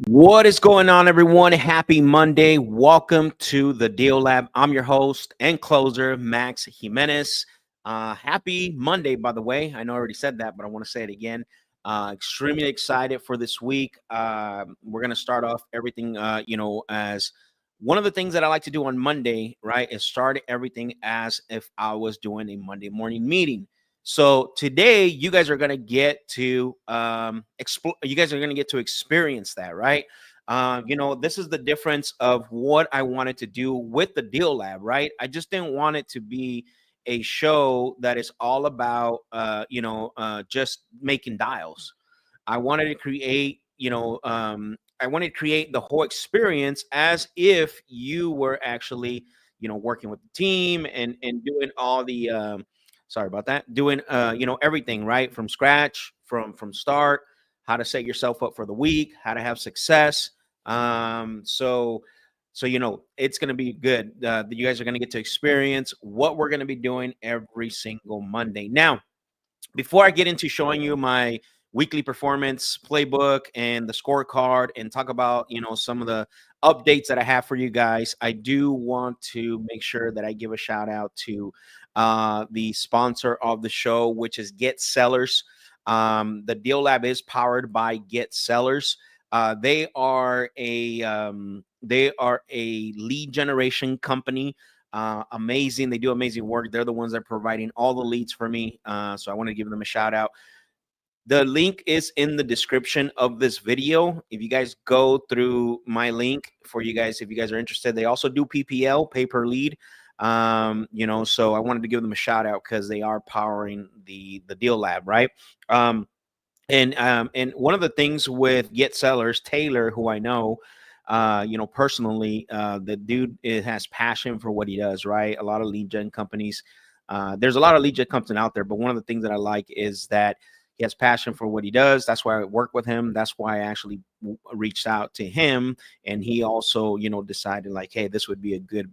What is going on, everyone? Happy Monday. Welcome to the Deal Lab. I'm your host and closer, Max Jimenez. Happy Monday, by the way. I know I already said that, but I want to say it again. Extremely excited for this week. We're going to start off everything, as one of the things that I like to do on Monday, right, is start everything as if I was doing a Monday morning meeting. So today, you guys are gonna get to You guys are gonna get to experience that, right? This is the difference of what I wanted to do with the Deal Lab, right? I just didn't want it to be a show that is all about, just making dials. I wanted to create, I wanted to create the whole experience as if you were actually, working with the team and doing all the sorry about that, doing everything right from scratch, from start, how to set yourself up for the week, how to have success. So it's going to be good. You guys are going to get to experience what we're going to be doing every single Monday. Now, before I get into showing you my weekly performance playbook and the scorecard and talk about, some of the updates that I have for you guys, I do want to make sure that I give a shout out to the sponsor of the show, which is Get Sellers. The Deal Lab is powered by Get Sellers. They are a lead generation company. Amazing. They do amazing work. They're the ones that are providing all the leads for me. So I want to give them a shout out. The link is in the description of this video. If you guys go through my link for you guys, if you guys are interested, they also do PPL, pay per lead. So I wanted to give them a shout out because they are powering the Deal Lab, right? And one of the things with Get Sellers, Taylor, who I know, personally, the dude has passion for what he does, right? A lot of lead gen companies, there's a lot of lead gen companies out there, but one of the things that I like is that he has passion for what he does. That's why I work with him. That's why I actually reached out to him. And he also, decided like, hey, this would be a good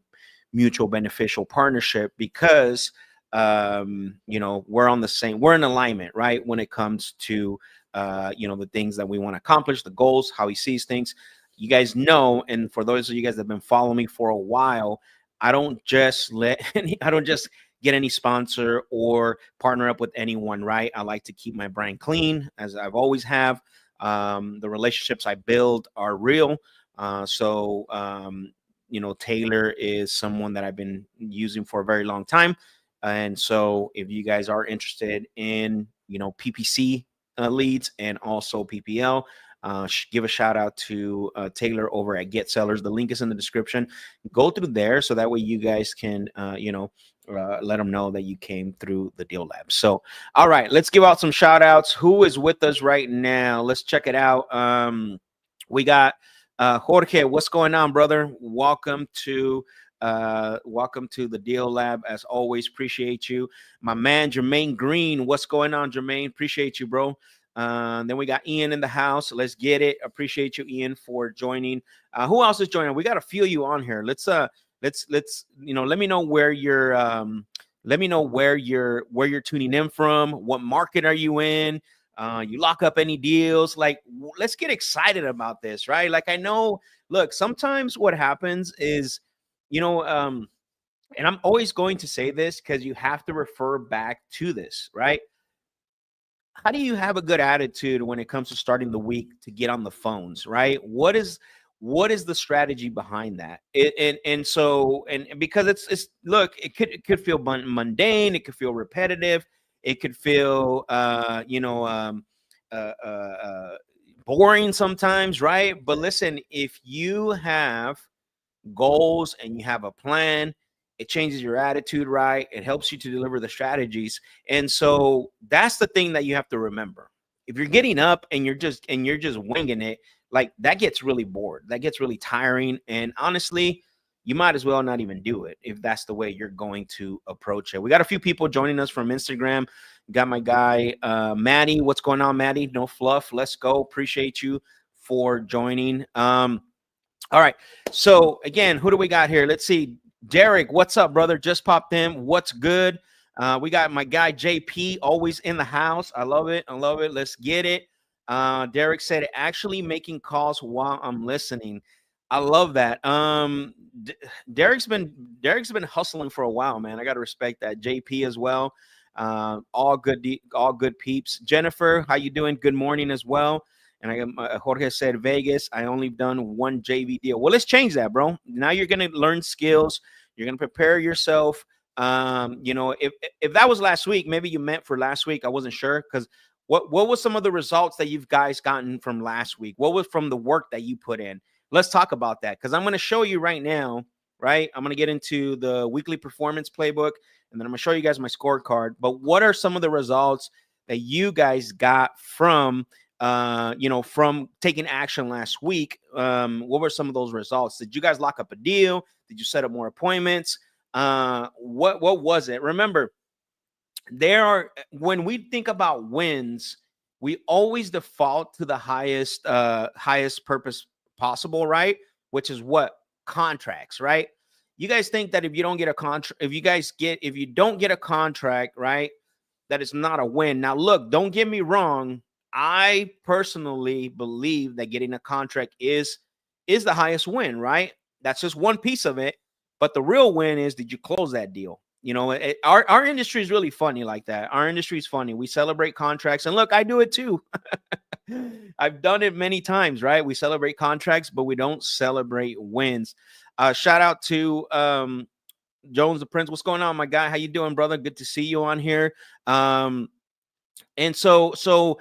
mutual beneficial partnership because, we're in alignment, right? When it comes to, the things that we want to accomplish, the goals, how he sees things. You guys know, and for those of you guys that have been following me for a while, I don't just get any sponsor or partner up with anyone, right? I like to keep my brand clean, as I've always have. The relationships I build are real. Taylor is someone that I've been using for a very long time. And so if you guys are interested in, PPC leads and also PPL, give a shout out to Taylor over at Get Sellers. The link is in the description. Go through there so that way you guys can, let them know that you came through the Deal Lab. So, all right, let's give out some shout outs. Who is with us right now? Let's check it out. We got Jorge. What's going on, brother? Welcome to the Deal Lab. As always, appreciate you. My man, Jermaine Green. What's going on, Jermaine? Appreciate you, bro. Then we got Ian in the house. Let's get it. Appreciate you, Ian, for joining. Who else is joining? We got a few of you on here. Let's let me know where you're tuning in from. What market are you in? You lock up any deals? Like, let's get excited about this, right? Like, I know, look, sometimes what happens is, and I'm always going to say this because you have to refer back to this, right? How do you have a good attitude when it comes to starting the week to get on the phones, right? What is the strategy behind that? And because it's look, it could feel mundane, it could feel repetitive, it could feel boring sometimes, right? But listen, if you have goals and you have a plan, it changes your attitude, right? It helps you to deliver the strategies. And so that's the thing that you have to remember. If you're getting up and you're just winging it, like, that gets really bored. That gets really tiring. And honestly, you might as well not even do it if that's the way you're going to approach it. We got a few people joining us from Instagram. Got my guy, Maddie. What's going on, Maddie? No fluff. Let's go. Appreciate you for joining. All right. So again, who do we got here? Let's see. Derek, what's up, brother? Just popped in. What's good? We got my guy JP always in the house. I love it. Let's get it. Derek said, actually making calls while I'm listening. I love that. D- Derek's been hustling for a while, man. I got to respect that. JP as well. All good peeps. Jennifer, how you doing? Good morning as well. And Jorge said Vegas. I only done one JV deal. Well, let's change that, bro. Now you're gonna learn skills. You're gonna prepare yourself. If that was last week, maybe you meant for last week. I wasn't sure because what was some of the results that you've guys gotten from last week? What was from the work that you put in? Let's talk about that because I'm going to show you right now, right? I'm going to get into the weekly performance playbook and then I'm going to show you guys my scorecard. But what are some of the results that you guys got from from taking action last week? What were some of those results? Did you guys lock up a deal? Did you set up more appointments? What was it? Remember, when we think about wins, we always default to the highest purpose possible, right? Which is what? Contracts, right? You guys think that if you don't get a contract, if you don't get a contract, right, that it's not a win. Now look, don't get me wrong, I personally believe that getting a contract is the highest win, right? That's just one piece of it. But the real win is, did you close that deal? Our industry is really funny like that. Our industry is funny. We celebrate contracts, and look, I do it too. I've done it many times, right? We celebrate contracts, but we don't celebrate wins. Shout out to Jones the Prince. What's going on, my guy? How you doing, brother? Good to see you on here. And so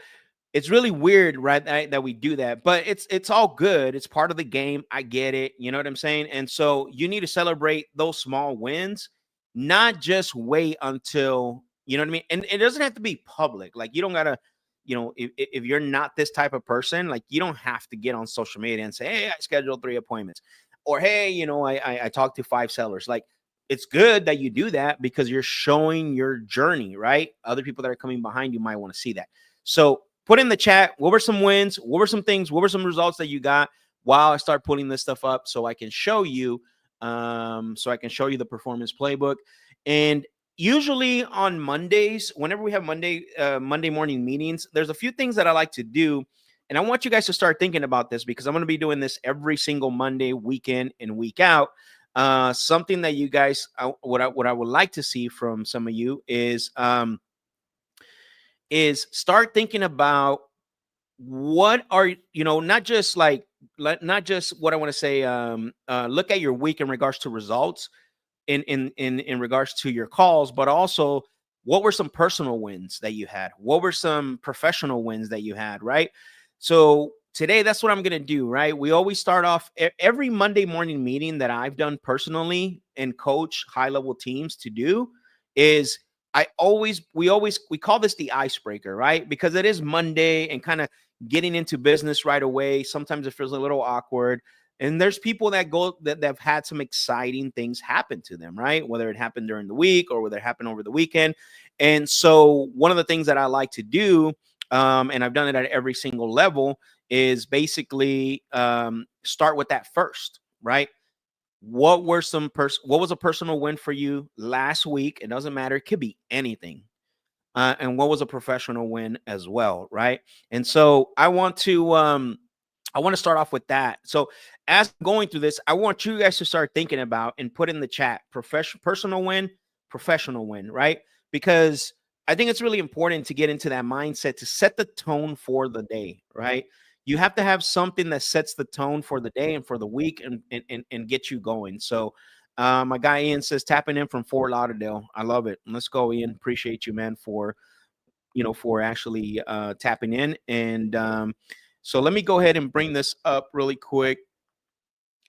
it's really weird, right, that we do that, but it's all good. It's part of the game. I get it. You know what I'm saying? And so you need to celebrate those small wins, not just wait until, you know what I mean? And it doesn't have to be public. Like, you don't gotta, if you're not this type of person, like, you don't have to get on social media and say, hey, I scheduled 3 appointments, or hey, I talked to 5 sellers. Like, it's good that you do that because you're showing your journey, right? Other people that are coming behind you might want to see that. So put in the chat, what were some wins? What were some things? What were some results that you got while I start putting this stuff up so I can show you, the performance playbook. And usually on Mondays, whenever we have Monday morning meetings, there's a few things that I like to do. And I want you guys to start thinking about this because I'm going to be doing this every single Monday, week in and week out. Something that you guys, what I would like to see from some of you is start thinking about what are, not just not just what I want to say. Look at your week in regards to results, in regards to your calls, but also what were some personal wins that you had? What were some professional wins that you had, right? So today, that's what I'm going to do, right? We always start off every Monday morning meeting that I've done personally and coach high level teams to do is we call this the icebreaker, right? Because it is Monday and kind of getting into business right away. Sometimes it feels a little awkward. And there's people that have had some exciting things happen to them, right? Whether it happened during the week or whether it happened over the weekend. And so one of the things that I like to do, and I've done it at every single level, is basically start with that first, right? What was a personal win for you last week? It doesn't matter. It could be anything. And what was a professional win as well, right? And so I want to start off with that. So as I'm going through this, I want you guys to start thinking about and put in the chat personal win, professional win, right? Because I think it's really important to get into that mindset to set the tone for the day, right? You have to have something that sets the tone for the day and for the week and get you going. So my guy Ian says tapping in from Fort Lauderdale. I love it. Let's go, Ian. Appreciate you, man, for actually tapping in. And so let me go ahead and bring this up really quick.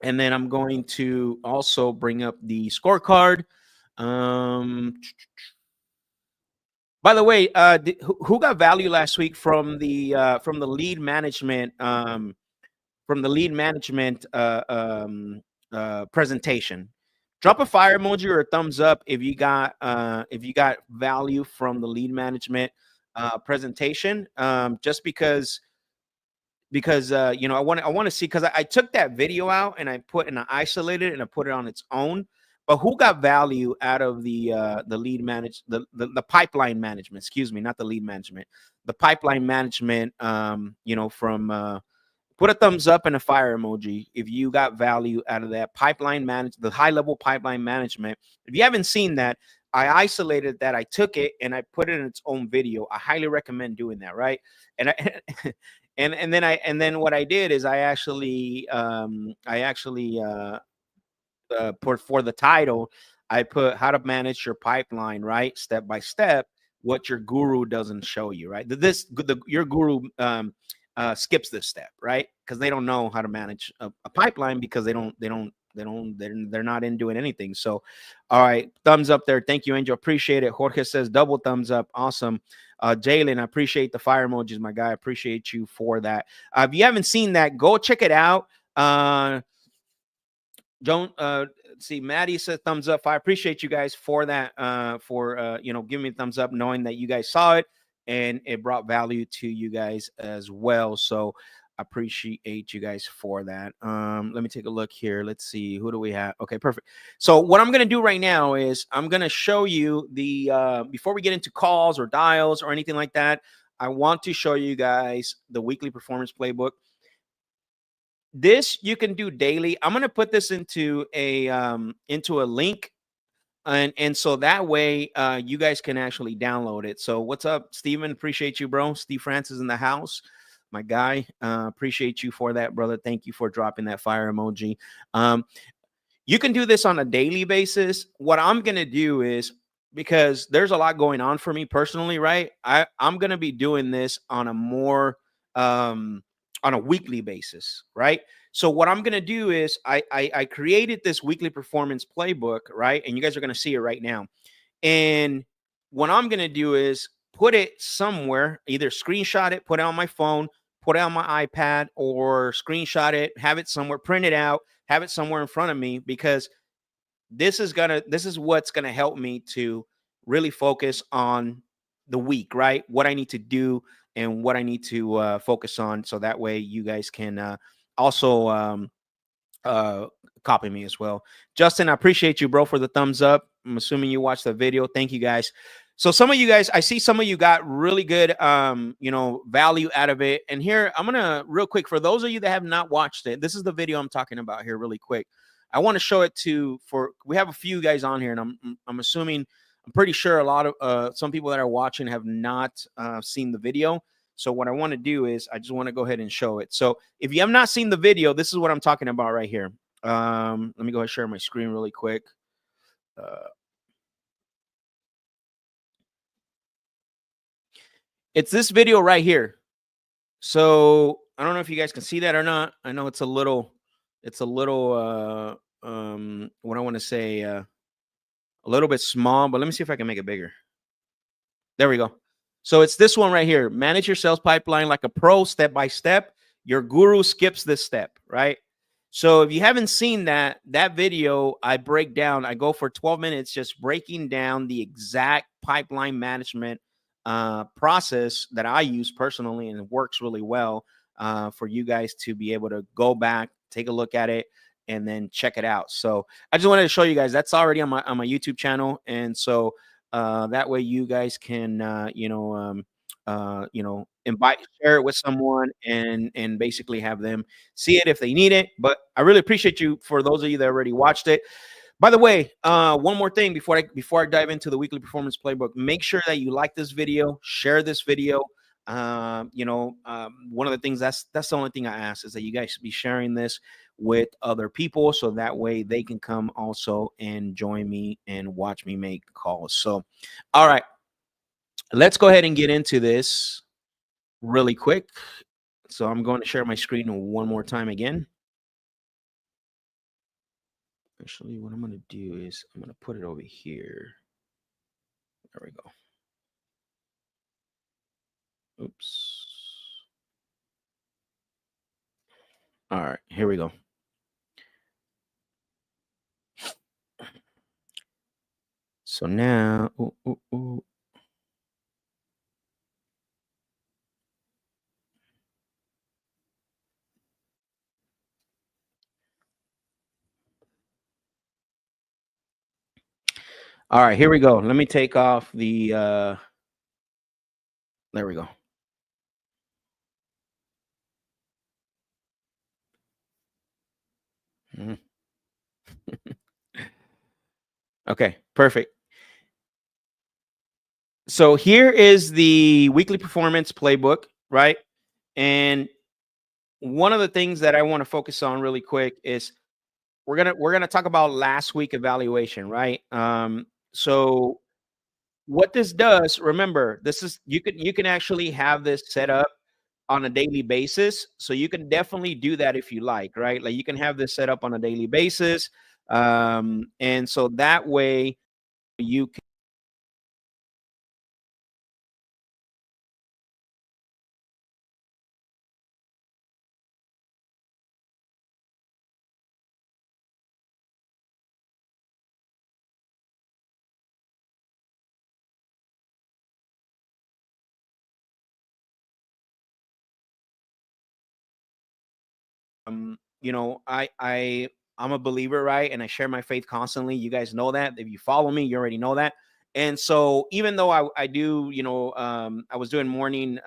And then I'm going to also bring up the scorecard. By the way, who got value last week from the lead management presentation? Drop a fire emoji or a thumbs up if you got value from the lead management presentation. Just because I want to see, because I took that video out and I isolated it and I put it on its own. But who got value out of the lead manage the pipeline management? Excuse me, not the lead management, the pipeline management. From put a thumbs up and a fire emoji if you got value out of that the high level pipeline management. If you haven't seen that, I isolated that. I took it and I put it in its own video. I highly recommend doing that, right? And I, and then what I did is for the title, I put how to manage your pipeline, right? Step by step, what your guru doesn't show you, right? Your guru skips this step, right? Because they don't know how to manage a pipeline because they're not in doing anything. So, all right, thumbs up there. Thank you, Angel. Appreciate it. Jorge says double thumbs up. Awesome. Jalen, I appreciate the fire emojis, my guy. I appreciate you for that. If you haven't seen that, go check it out. Don't see Maddie said thumbs up. I appreciate you guys for that. For giving me a thumbs up, knowing that you guys saw it and it brought value to you guys as well. So appreciate you guys for that. Let me take a look here. Let's see, who do we have? Okay, perfect. So what I'm gonna do right now is I'm gonna show you the before we get into calls or dials or anything like that. I want to show you guys the weekly performance playbook. This you can do daily. I'm gonna put this into a link, and so that way you guys can actually download it. So what's up, Steven? Appreciate you, bro. Steve Francis in the house, my guy. Appreciate you for that, brother. Thank you for dropping that fire emoji. You can do this on a daily basis. What I'm gonna do is, because there's a lot going on for me personally, right? I'm gonna be doing this on a more on a weekly basis, right? So what I'm gonna do is I created this weekly performance playbook, right? And you guys are gonna see it right now. And what I'm gonna do is put it somewhere, either screenshot it, put it on my phone, put it on my iPad, or screenshot it, have it somewhere, print it out, have it somewhere in front of me, because this is what's gonna help me to really focus on the week, right? What I need to do and what I need to focus on, so that way you guys can also uh copy me as well. Justin, I appreciate you, bro, for the thumbs up. I'm assuming you watched the video. Thank you, guys. So some of you guys, I see some of you got really good value out of it. And here I'm gonna real quick, for those of you that have not watched it, this is the video I'm talking about here really quick. I want to show it we have a few guys on here, and I'm assuming, I'm pretty sure a lot of some people that are watching have not seen the video. So what I want to do is I just want to go ahead and show it. So if you have not seen the video, this is what I'm talking about right here. Let me go ahead and share my screen really quick. It's this video right here. So I don't know if you guys can see that or not. I know it's a little what I want to say, a little bit small, but let me see if I can make it bigger. There we go. So it's this one right here. Manage your sales pipeline like a pro, step by step. Your guru skips this step, right? So if you haven't seen that video, I break down, I go for 12 minutes just breaking down the exact pipeline management process that I use personally, and it works really well for you guys to be able to go back, take a look at it, and then check it out. So I just wanted to show you guys that's already on my YouTube channel. And so that way you guys can invite, share it with someone, and basically have them see it if they need it. But I really appreciate you, for those of you that already watched it. By the way, one more thing before I dive into the weekly performance playbook, make sure that you like this video, share this video. One of the things, that's the only thing I ask, is that you guys should be sharing this with other people, so that way they can come also and join me and watch me make calls. So, all right, let's go ahead and get into this really quick. So I'm going to share my screen one more time again. Actually, what I'm going to do is I'm going to put it over here. There we go. Oops. All right, here we go. So now, All right, here we go. Let me take off the there we go. Mhm. Okay, perfect. So here is the weekly performance playbook, right? And one of the things that I want to focus on really quick is we're gonna talk about last week evaluation, right? So what this does, remember, this is you can actually have this set up on a daily basis. So you can definitely do that if you like, right? Like you can have this set up on a daily basis. And so that way you can I'm a believer, right? And I share my faith constantly. You guys know that. If you follow me, you already know that. And so even though I do, I was doing morning,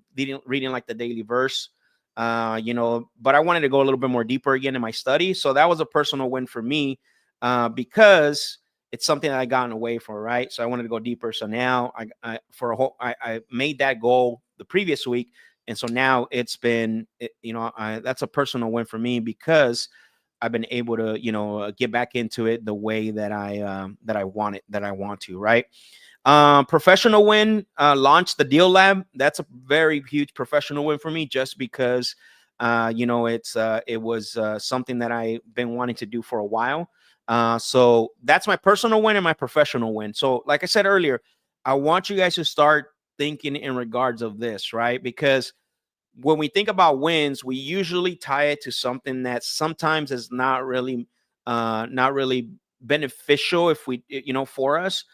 reading like the daily verse, but I wanted to go a little bit more deeper again in my study. So that was a personal win for me, because it's something that I gotten away from, right? So I wanted to go deeper. So now I made that goal the previous week, and so now it's been, that's a personal win for me because I've been able to, get back into it the way that I want it, that I want to, right? Professional win, launched the Deal Lab. That's a very huge professional win for me, just because, it was something that I've been wanting to do for a while. So that's my personal win and my professional win. So, like I said earlier, I want you guys to start thinking in regards of this, right? Because when we think about wins, we usually tie it to something that sometimes is not really beneficial if we, for us.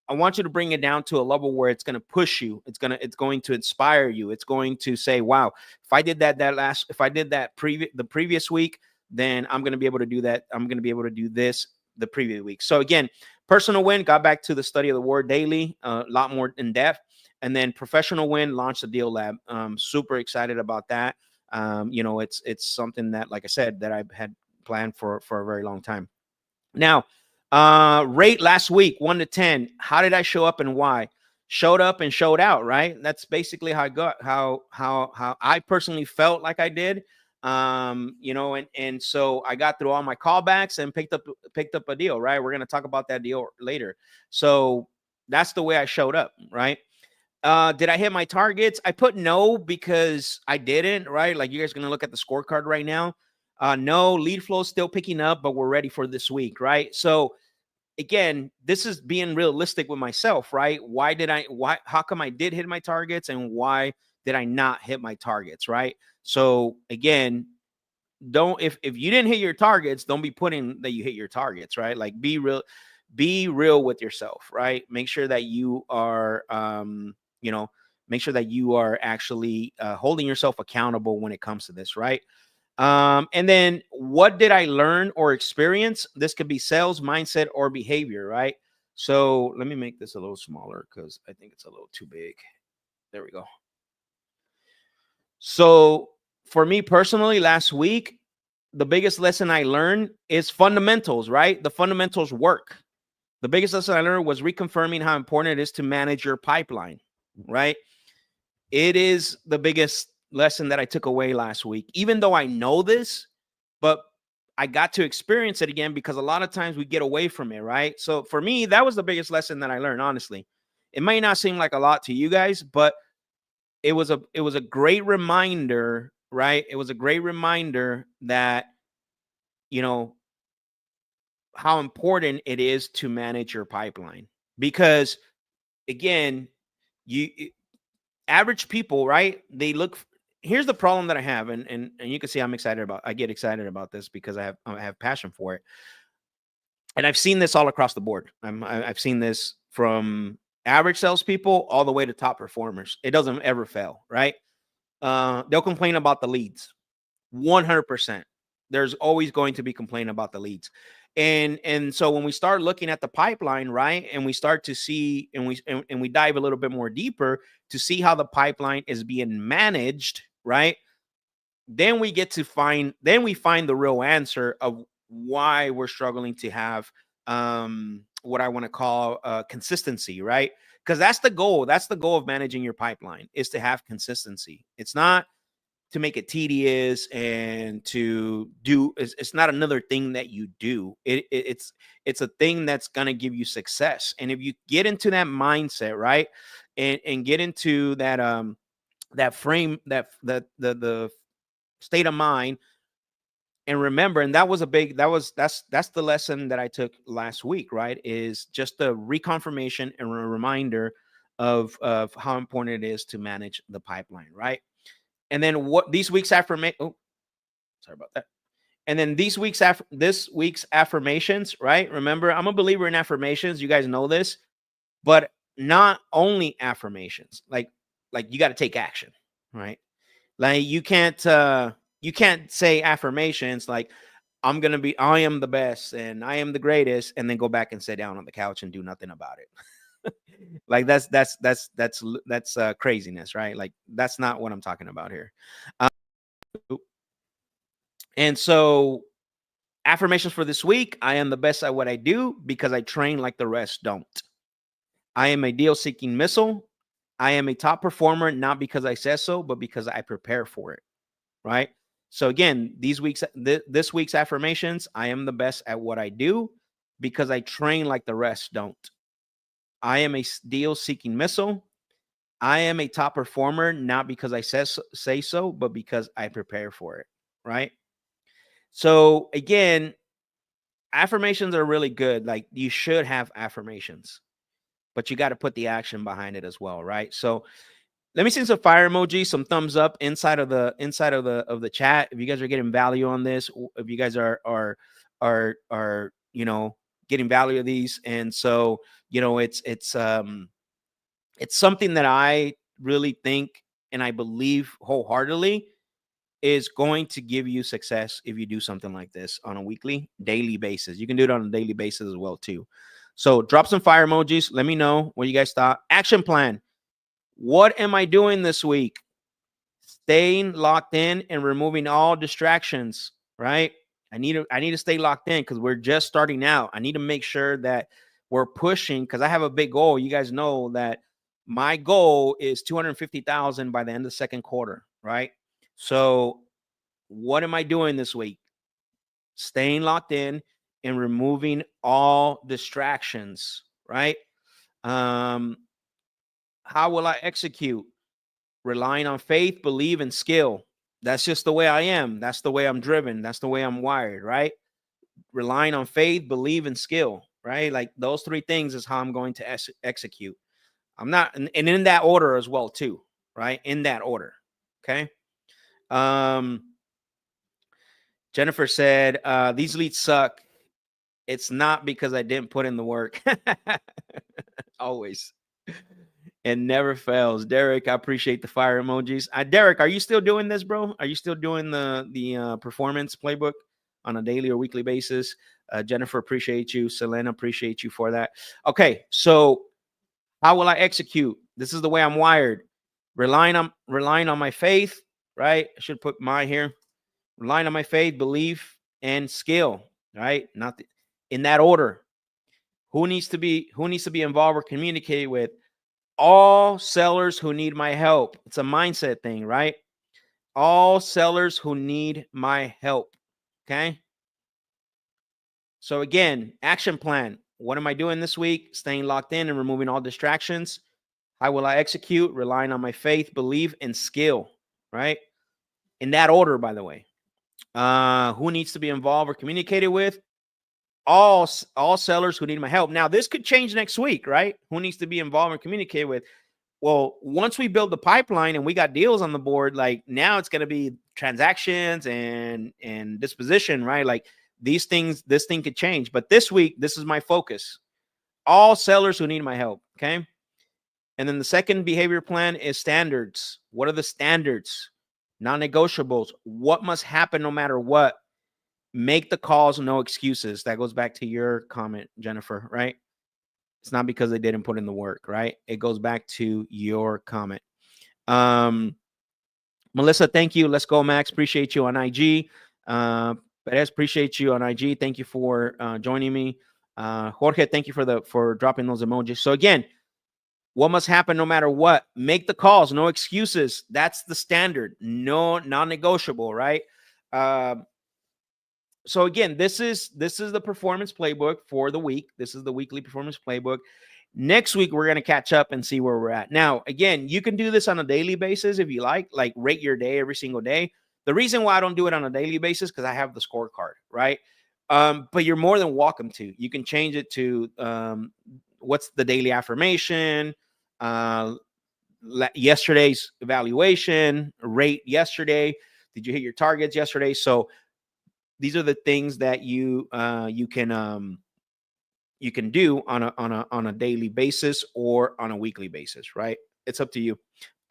I want you to bring it down to a level where it's going to push you. It's going to inspire you. It's going to say, "Wow, if I did that the previous week, then I'm going to be able to do that. I'm going to be able to do this the previous week." So again, personal win, got back to the study of the word daily, a lot more in depth, and then professional win, launched the Deal Lab. Super excited about that. It's something that, like I said, that I've had planned for a very long time. Now, rate last week, 1 to 10. How did I show up and why? Showed up and showed out, right? That's basically how I got how I personally felt like I did. And so I got through all my callbacks and picked up a deal, right? We're gonna talk about that deal later. So that's the way I showed up, right? Did I hit my targets? I put no because I didn't, right? Like you guys are gonna look at the scorecard right now. No, lead flow is still picking up, but we're ready for this week, right? So again, this is being realistic with myself, right? How come I did hit my targets and why did I not hit my targets, right? So again, don't if you didn't hit your targets, don't be putting that you hit your targets, right? Like be real with yourself, right? Make sure that you are you know make sure that you are actually holding yourself accountable when it comes to this, right? And then what did I learn or experience? This could be sales, mindset, or behavior, right? So let me make this a little smaller because I think it's a little too big. There we go. So for me personally, last week, the biggest lesson I learned is fundamentals, right? The fundamentals work. The biggest lesson I learned was reconfirming how important it is to manage your pipeline, right? It is the biggest lesson that I took away last week. Even though I know this, but I got to experience it again because a lot of times we get away from it, right? So for me, that was the biggest lesson that I learned, honestly. It may not seem like a lot to you guys, but it was a great reminder, right? It was a great reminder that, you know, how important it is to manage your pipeline. Because again, you average people, right? Here's the problem that I have, and you can see I get excited about this because I have passion for it. And I've seen this all across the board. I've seen this from average salespeople all the way to top performers. It doesn't ever fail, right? They'll complain about the leads, 100%. There's always going to be complaining about the leads. And so when we start looking at the pipeline, right, and we start to see, and we dive a little bit more deeper to see how the pipeline is being managed, right, then we find the real answer of why we're struggling to have what I want to call consistency, right? Because that's the goal. That's the goal of managing your pipeline, is to have consistency. It's not to make it tedious and to do. It's not another thing that you do. It's a thing that's going to give you success. And if you get into that mindset, right, and get into that frame, the state of mind, and remember, and that's the lesson that I took last week, right, is just the reconfirmation and a reminder of how important it is to manage the pipeline, right? And then what these week's affirmation, oh, sorry about that. And then this week's affirmations, right? Remember, I'm a believer in affirmations. You guys know this, but not only affirmations. Like you got to take action, right? Like you can't say affirmations like I am the best and I am the greatest, and then go back and sit down on the couch and do nothing about it. Like that's craziness, right? Like that's not what I'm talking about here. And so affirmations for this week: I am the best at what I do because I train like the rest don't. I am a deal seeking missile. I am a top performer, not because I said so, but because I prepare for it. Right. So again, this week's affirmations: I am the best at what I do because I train like the rest don't. I am a deal seeking missile. I am a top performer, not because I say so, but because I prepare for it. Right. So again, affirmations are really good. Like you should have affirmations, but you got to put the action behind it as well. Right. So let me send some fire emojis, some thumbs up inside of the chat. If you guys are getting value on this, if you guys are getting value of these, and so it's something that I really think and I believe wholeheartedly is going to give you success if you do something like this on a weekly, daily basis. You can do it on a daily basis as well too. So drop some fire emojis. Let me know what you guys thought. Action plan. What am I doing this week? Staying locked in and removing all distractions, right? I need to stay locked in because we're just starting out. I need to make sure that we're pushing, because I have a big goal. You guys know that my goal is 250,000 by the end of the second quarter, right? So what am I doing this week? Staying locked in and removing all distractions, right? How will I execute? Relying on faith, believe, and skill. That's just the way I am. That's the way I'm driven. That's the way I'm wired, right? Relying on faith, believe, and skill, right? Like those three things is how I'm going to execute. I'm not, and in that order as well, too, right? In that order. Okay. Jennifer said, these leads suck. It's not because I didn't put in the work. Always. And never fails. Derek, I appreciate the fire emojis. Derek, are you still doing this, bro? Are you still doing the performance playbook on a daily or weekly basis? Jennifer, appreciate you. Selena, appreciate you for that. Okay, so how will I execute? This is the way I'm wired. Relying on my faith, right? I should put my here. Relying on my faith, belief, and skill, right? Not in that order. Who needs to be involved or communicate with? All sellers who need my help. It's a mindset thing, right? All sellers who need my help. Okay. So again, action plan. What am I doing this week? Staying locked in and removing all distractions. How will I execute? Relying on my faith, belief, and skill, right? In that order, by the way. Who needs to be involved or communicated with? All sellers who need my help. Now, this could change next week, right? Who needs to be involved or communicated with? Well, once we build the pipeline and we got deals on the board, like now it's going to be transactions and disposition, right? Like this thing could change. But this week, this is my focus. All sellers who need my help. Okay. And then the second behavior plan is standards. What are the standards? Non-negotiables. What must happen no matter what? Make the calls, no excuses. That goes back to your comment, Jennifer, right? It's not because they didn't put in the work, right? It goes back to your comment. Melissa, thank you. Let's go, Max. Appreciate you on IG. Perez, appreciate you on IG. Thank you for joining me. Jorge, thank you for dropping those emojis. So again, what must happen no matter what? Make the calls, no excuses. That's the standard, no non-negotiable, right? So again, this is the performance playbook for the week. This is the weekly performance playbook. Next week, we're going to catch up and see where we're at. Now, again, you can do this on a daily basis if you like rate your day every single day. The reason why I don't do it on a daily basis because I have the scorecard, right? But you're more than welcome to. You can change it to what's the daily affirmation, yesterday's evaluation, rate yesterday. Did you hit your targets yesterday? So these are the things that you can do on a daily basis or on a weekly basis, right? It's up to you.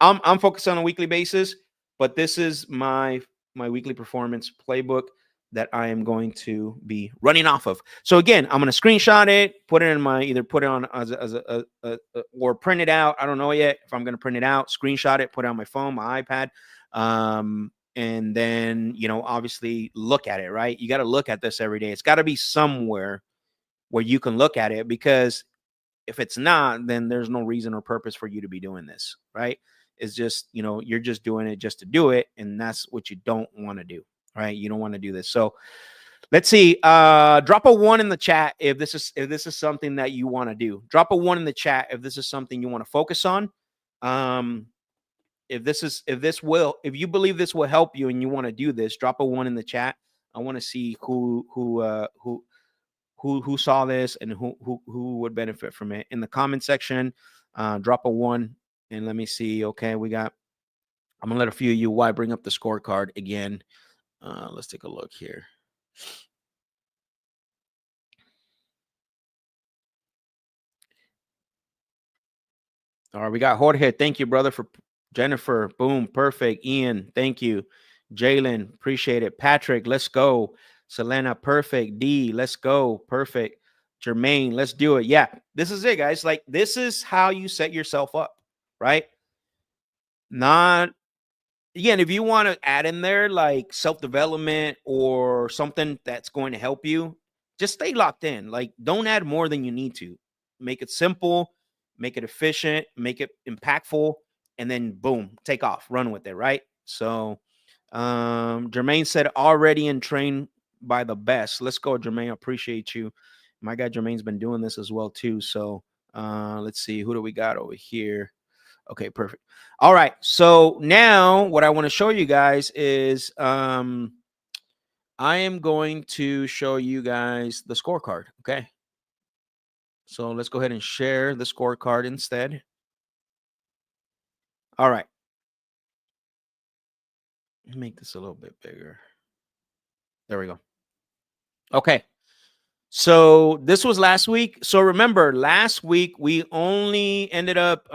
I'm focused on a weekly basis, but this is my weekly performance playbook that I am going to be running off of. So again, I'm going to screenshot it, put it in either put it on as a or print it out. I don't know yet if I'm going to print it out, screenshot it, put it on my phone, my iPad. And then, obviously look at it, right? You got to look at this every day. It's got to be somewhere where you can look at it, because if it's not, then there's no reason or purpose for you to be doing this, right? It's just, you're just doing it just to do it. And that's what you don't want to do, right? You don't want to do this. So let's see. Drop a 1 in the chat if this is something that you want to do. Drop a 1 in the chat if this is something you want to focus on. If you believe this will help you and you want to do this, drop a 1 in the chat. I want to see who saw this and who would benefit from it. In the comment section, drop a 1 and let me see. Okay, I'm gonna let a few of you why bring up the scorecard again. Let's take a look here. All right, we got Jorge. Thank you, brother. For Jennifer, boom, perfect. Ian, thank you. Jalen, appreciate it. Patrick, let's go. Selena, perfect. D, let's go. Perfect. Jermaine, let's do it. Yeah, this is it, guys. Like, this is how you set yourself up, right? Not, again, if you want to add in there like self-development or something that's going to help you, just stay locked in. Like, don't add more than you need to. Make it simple, make it efficient, make it impactful, and then boom, take off, run with it, right? So Jermaine said already in train by the best. Let's go, Jermaine. Appreciate you. My guy Jermaine's been doing this as well too. So let's see, who do we got over here? Okay, perfect. All right. So now what I want to show you guys is I am going to show you guys the scorecard. Okay. So let's go ahead and share the scorecard instead. All right. Make this a little bit bigger. There we go. Okay. So this was last week. So remember, last week we only ended up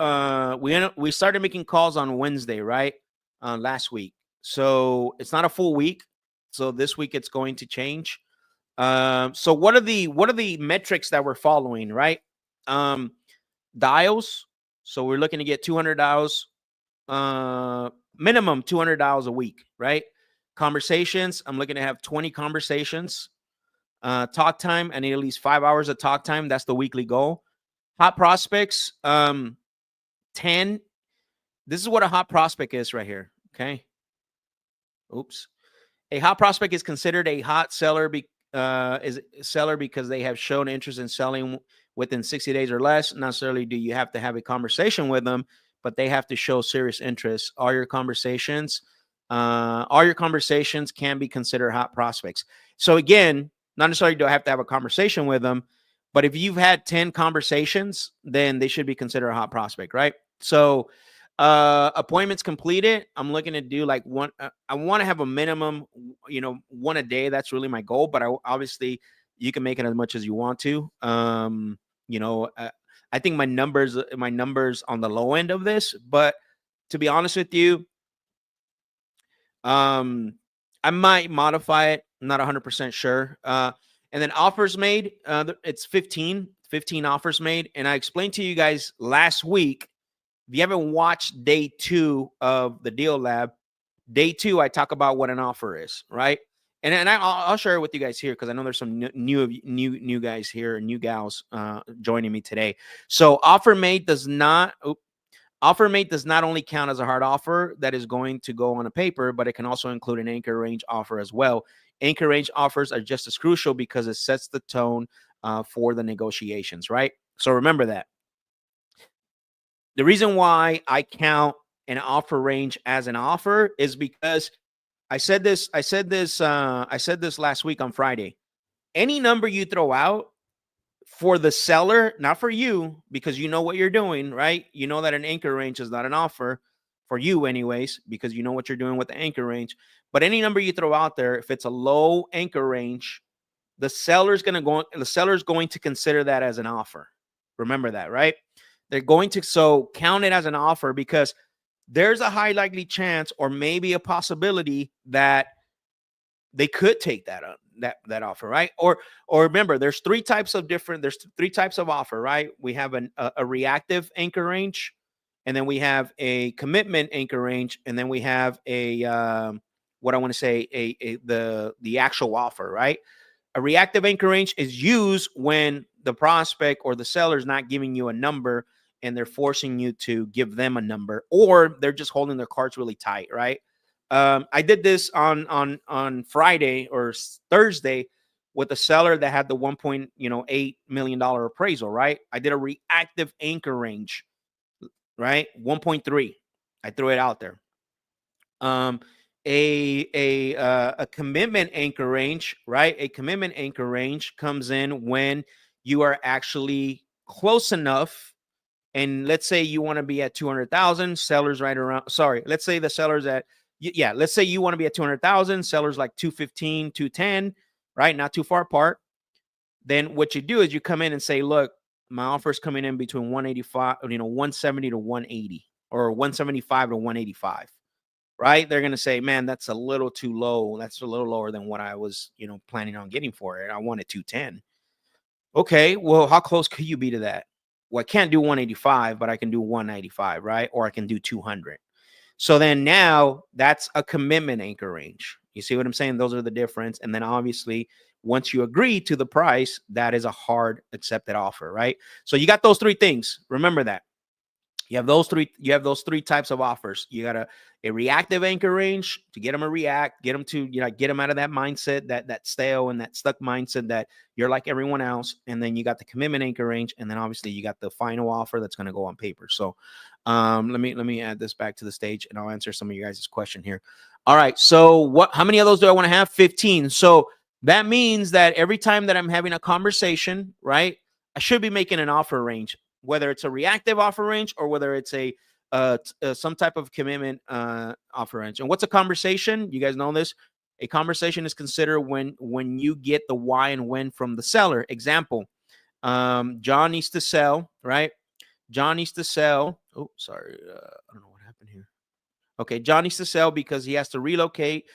we started making calls on Wednesday, right? Last week. So it's not a full week. So this week it's going to change. So what are the metrics that we're following, right? Dials. So we're looking to get 200 dials, minimum 200 dials a week, right? Conversations. I'm looking to have 20 conversations. Talk time. I need at least 5 hours of talk time. That's the weekly goal. Hot prospects. 10. This is what a hot prospect is right here. Okay. Oops. A hot prospect is considered a hot seller because they have shown interest in selling within 60 days or less. Not necessarily do you have to have a conversation with them, but they have to show serious interest. All your conversations can be considered hot prospects. So again, not necessarily do I have to have a conversation with them, but if you've had 10 conversations, then they should be considered a hot prospect, right? So appointments completed. I'm looking to do like one. I want to have a minimum, one a day. That's really my goal. But obviously you can make it as much as you want to. I think my numbers on the low end of this. But to be honest with you, I might modify it. not 100% sure. And then offers made, it's 15 offers made. And I explained to you guys last week, if you haven't watched day 2 of the Deal Lab, day 2, I talk about what an offer is, right? And I'll share it with you guys here because I know there's some new guys here, new gals joining me today. So offer made does not only count as a hard offer that is going to go on a paper, but it can also include an anchor range offer as well. Anchor range offers are just as crucial because it sets the tone for the negotiations, right? So remember that. The reason why I count an offer range as an offer is because I said this last week on Friday. Any number you throw out for the seller, not for you, because you know what you're doing, right? You know that an anchor range is not an offer for you anyways, because you know what you're doing with the anchor range. But any number you throw out there, if it's a low anchor range, the seller's going to consider that as an offer. Remember that, right? They're going to count it as an offer because there's a high likely chance or maybe a possibility that they could take that offer, right? Or remember, there's three types of offer, right? We have a reactive anchor range, and then we have a commitment anchor range, and then we have what I want to say the actual offer, right? A reactive anchor range is used when the prospect or the seller is not giving you a number and they're forcing you to give them a number, or they're just holding their cards really tight, right? I did this on Friday or Thursday with a seller that had the $1.8 million appraisal, right? I did a reactive anchor range, right? 1.3. I threw it out there. A commitment anchor range, right? A commitment anchor range comes in when you are actually close enough. And let's say you want to be at 200,000, sellers right around. Sorry, let's say the sellers at let's say you want to be at 200,000, sellers like 215, 210, right? Not too far apart. Then what you do is you come in and say, look, my offer is coming in between 185, 170 to 180, or 175 to 185. Right? They're going to say, man, that's a little too low. That's a little lower than what I was, planning on getting for it. I wanted 210. Okay, well, how close could you be to that? Well, I can't do 185, but I can do 195, right? Or I can do 200. So then now that's a commitment anchor range. You see what I'm saying? Those are the difference. And then obviously, once you agree to the price, that is a hard accepted offer, right? So you got those three things. Remember that. You have those three types of offers. You got a reactive anchor range to get them to react, get them to, get them out of that mindset, that stale and that stuck mindset that you're like everyone else. And then you got the commitment anchor range. And then obviously you got the final offer that's going to go on paper. So let me add this back to the stage and I'll answer some of you guys' question here. All right. So how many of those do I want to have? 15. So that means that every time that I'm having a conversation, right, I should be making an offer range, whether it's a reactive offer range or whether it's a some type of commitment offer range. And what's a conversation? You guys know this. A conversation is considered when you get the why and when from the seller. Example, John needs to sell, right? John needs to sell. Oh, sorry. I don't know what happened here. Okay, John needs to sell because he has to relocate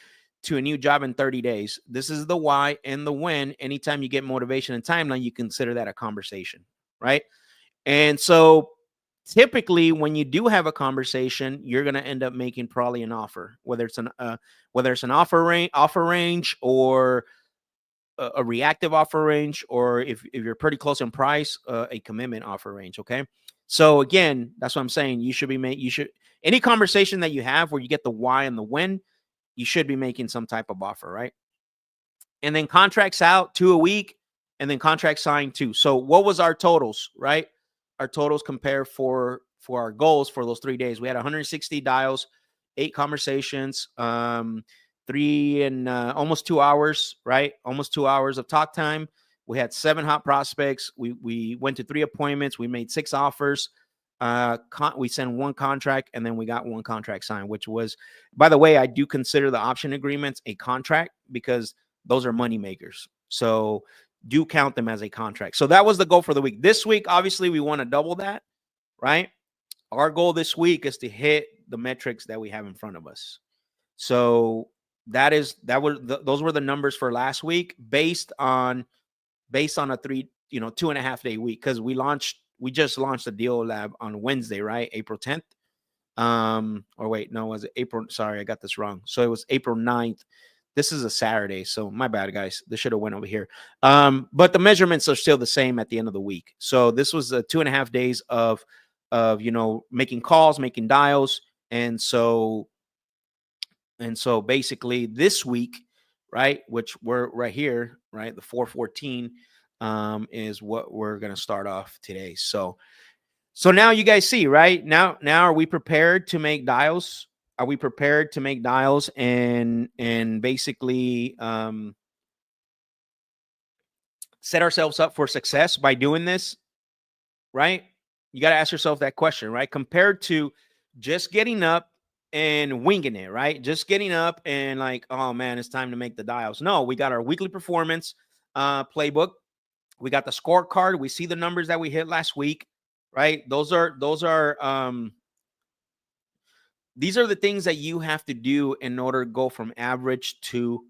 to a new job in 30 days. This is the why and the when. Anytime you get motivation and timeline, you consider that a conversation, right? And so typically when you do have a conversation, you're going to end up making probably an offer, whether it's an offer range or a reactive offer range, or if you're pretty close in price, a commitment offer range. Okay. So again, that's what I'm saying. Any conversation that you have where you get the why and the when, you should be making some type of offer, right? And then contracts out 2 a week, and then contract signed 2. So what was our totals, right? Our totals compare for our goals for those 3 days. We had 160 dials, 8 conversations, 3 and almost 2 hours, right? Almost 2 hours of talk time. We had 7 hot prospects. We went to 3 appointments. We made 6 offers. We sent 1 contract, and then we got 1 contract signed, which was, by the way, I do consider the option agreements a contract because those are money makers. So do count them as a contract. So that was the goal for the week. This week, obviously, we want to double that, right? Our goal this week is to hit the metrics that we have in front of us. So those were the numbers for last week based on a 2.5 day week, because we just launched the deal lab on Wednesday, right? April 10th. Or wait, no, was it April? Sorry, I got this wrong. So it was April 9th. This is a Saturday, so my bad, guys. This should have went over here. But the measurements are still the same at the end of the week. So this was 2.5 days of making calls, making dials, and so basically this week, right, which we're right here, right, the 414 is what we're gonna start off today. So now you guys see, right? Now are we prepared to make dials? Are we prepared to make dials and basically set ourselves up for success by doing this, right? You got to ask yourself that question, right? Compared to just getting up and winging it, right? Just getting up and like, oh man, it's time to make the dials. No, we got our weekly performance playbook. We got the scorecard. We see the numbers that we hit last week, right? These are the things that you have to do in order to go from average to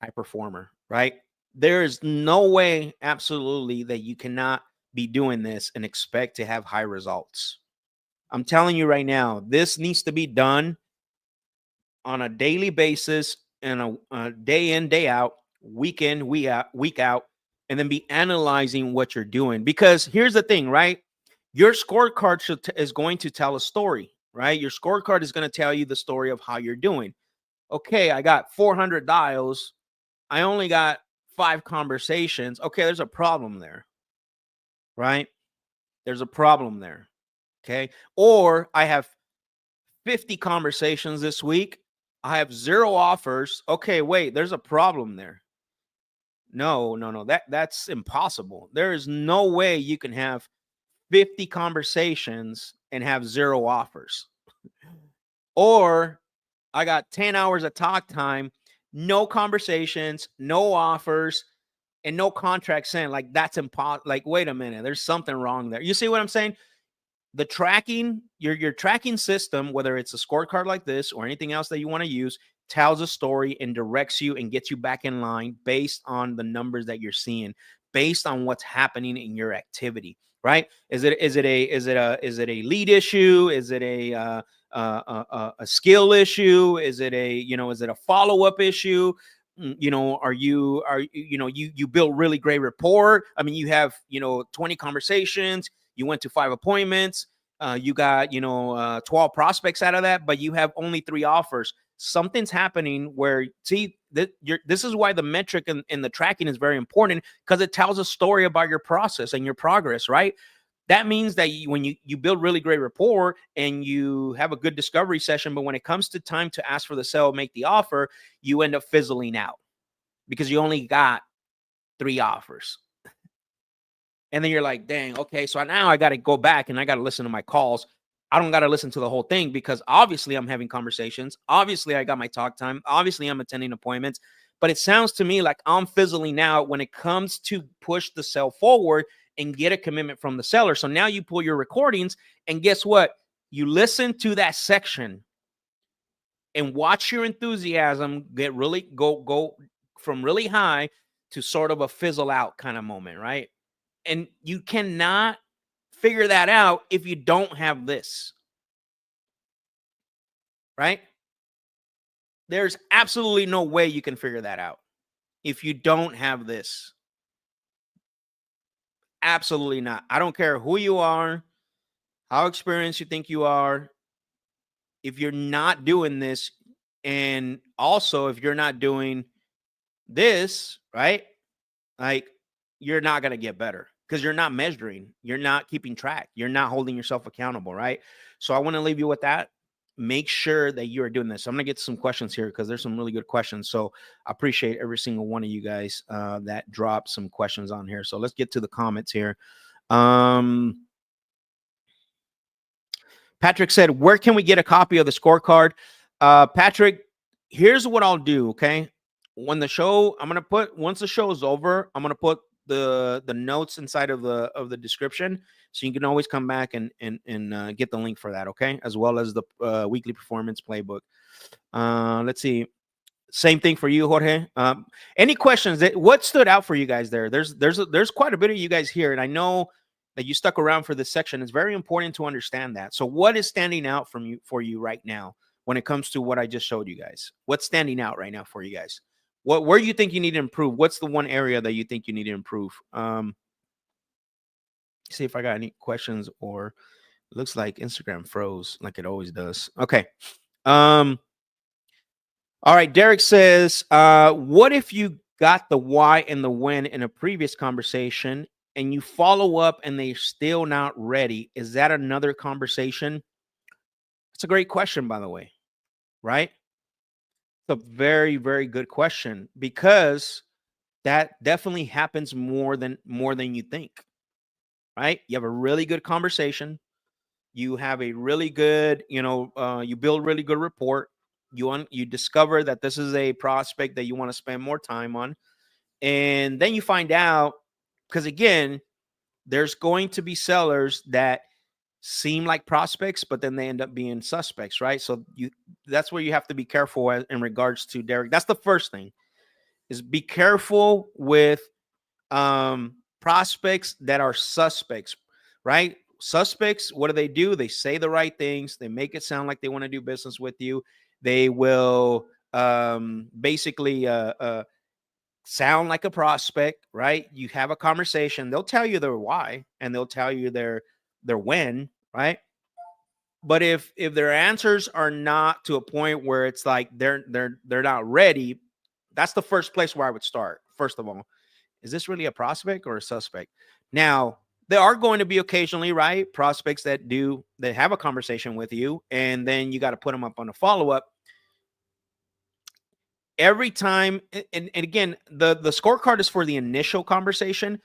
high performer, right? There is no way, absolutely, that you cannot be doing this and expect to have high results. I'm telling you right now, this needs to be done on a daily basis and a day in, day out, week in, week out, and then be analyzing what you're doing. Because here's the thing, right? Your scorecard is going to tell a story, right? Your scorecard is going to tell you the story of how you're doing. Okay, I got 400 dials. I only got 5 conversations. Okay, there's a problem there, right? There's a problem there. Okay. Or I have 50 conversations this week. I have 0 offers. Okay, wait, there's a problem there. No. That's impossible. There is no way you can have 50 conversations and have 0 offers. Or I got 10 hours of talk time, no conversations, no offers, and no contract sent. Like, that's impossible. Like, wait a minute, there's something wrong there. You see what I'm saying? The tracking, your tracking system, whether it's a scorecard like this or anything else that you want to use, tells a story and directs you and gets you back in line based on the numbers that you're seeing, based on what's happening in your activity, right? Is it a lead issue? Is it a skill issue? Is it a follow-up issue? You build really great rapport. I mean, you have 20 conversations, you went to 5 appointments, you got 12 prospects out of that, but you have only 3 offers. Something's happening where, see, this is why the metric and the tracking is very important, because it tells a story about your process and your progress, right? That means that when you build really great rapport and you have a good discovery session, but when it comes to time to ask for the sale, make the offer, you end up fizzling out because you only got 3 offers. And then you're like, dang, okay, so now I got to go back and I got to listen to my calls. I don't got to listen to the whole thing because obviously I'm having conversations. Obviously I got my talk time. Obviously I'm attending appointments. But it sounds to me like I'm fizzling out when it comes to push the sale forward and get a commitment from the seller. So now you pull your recordings and guess what? You listen to that section and watch your enthusiasm get really go from really high to sort of a fizzle out kind of moment, right? And you cannot figure that out if you don't have this, right? There's absolutely no way you can figure that out if you don't have this. Absolutely not. I don't care who you are, how experienced you think you are. If you're not doing this, and also if you're not doing this, right? Like, you're not going to get better because you're not measuring, you're not keeping track, you're not holding yourself accountable, right? So I want to leave you with that. Make sure that you are doing this. I'm going to get some questions here because there's some really good questions. So I appreciate every single one of you guys that dropped some questions on here. So let's get to the comments here. Patrick said, where can we get a copy of the scorecard? Patrick, here's what I'll do, okay? When the show, once the show is over, I'm going to put the notes inside of the description, so you can always come back and get the link for that, okay? As well as the weekly performance playbook. Let's see. Same thing for you, Jorge. Any questions? What stood out for you guys there? There's quite a bit of you guys here, and I know that you stuck around for this section. It's very important to understand that. So, what is standing out from you for you right now when it comes to what I just showed you guys? What's standing out right now for you guys? Where you think you need to improve? What's the one area that you think you need to improve? See if I got any questions, or it looks like Instagram froze like it always does. Okay. All right, Derek says, what if you got the why and the when in a previous conversation and you follow up and they're still not ready? Is that another conversation? It's a great question, by the way, right? It's a very, very good question, because that definitely happens more than you think, right? You have a really good conversation. You have a really good, you build really good rapport. You discover that this is a prospect that you want to spend more time on, and then you find out, because again, there's going to be sellers that seem like prospects, but then they end up being suspects, right? So that's where you have to be careful in regards to Derek. That's the first thing, is be careful with prospects that are suspects, right? Suspects, what do? They say the right things. They make it sound like they want to do business with you. They will basically sound like a prospect, right? You have a conversation. They'll tell you their why and they'll tell you their when, right? But if their answers are not to a point where it's like they're not ready, that's the first place where I would start. First of all, is this really a prospect or a suspect? Now, there are going to be occasionally, right, prospects that have a conversation with you, and then you got to put them up on a follow-up. Every time, and again, the scorecard is for the initial conversation,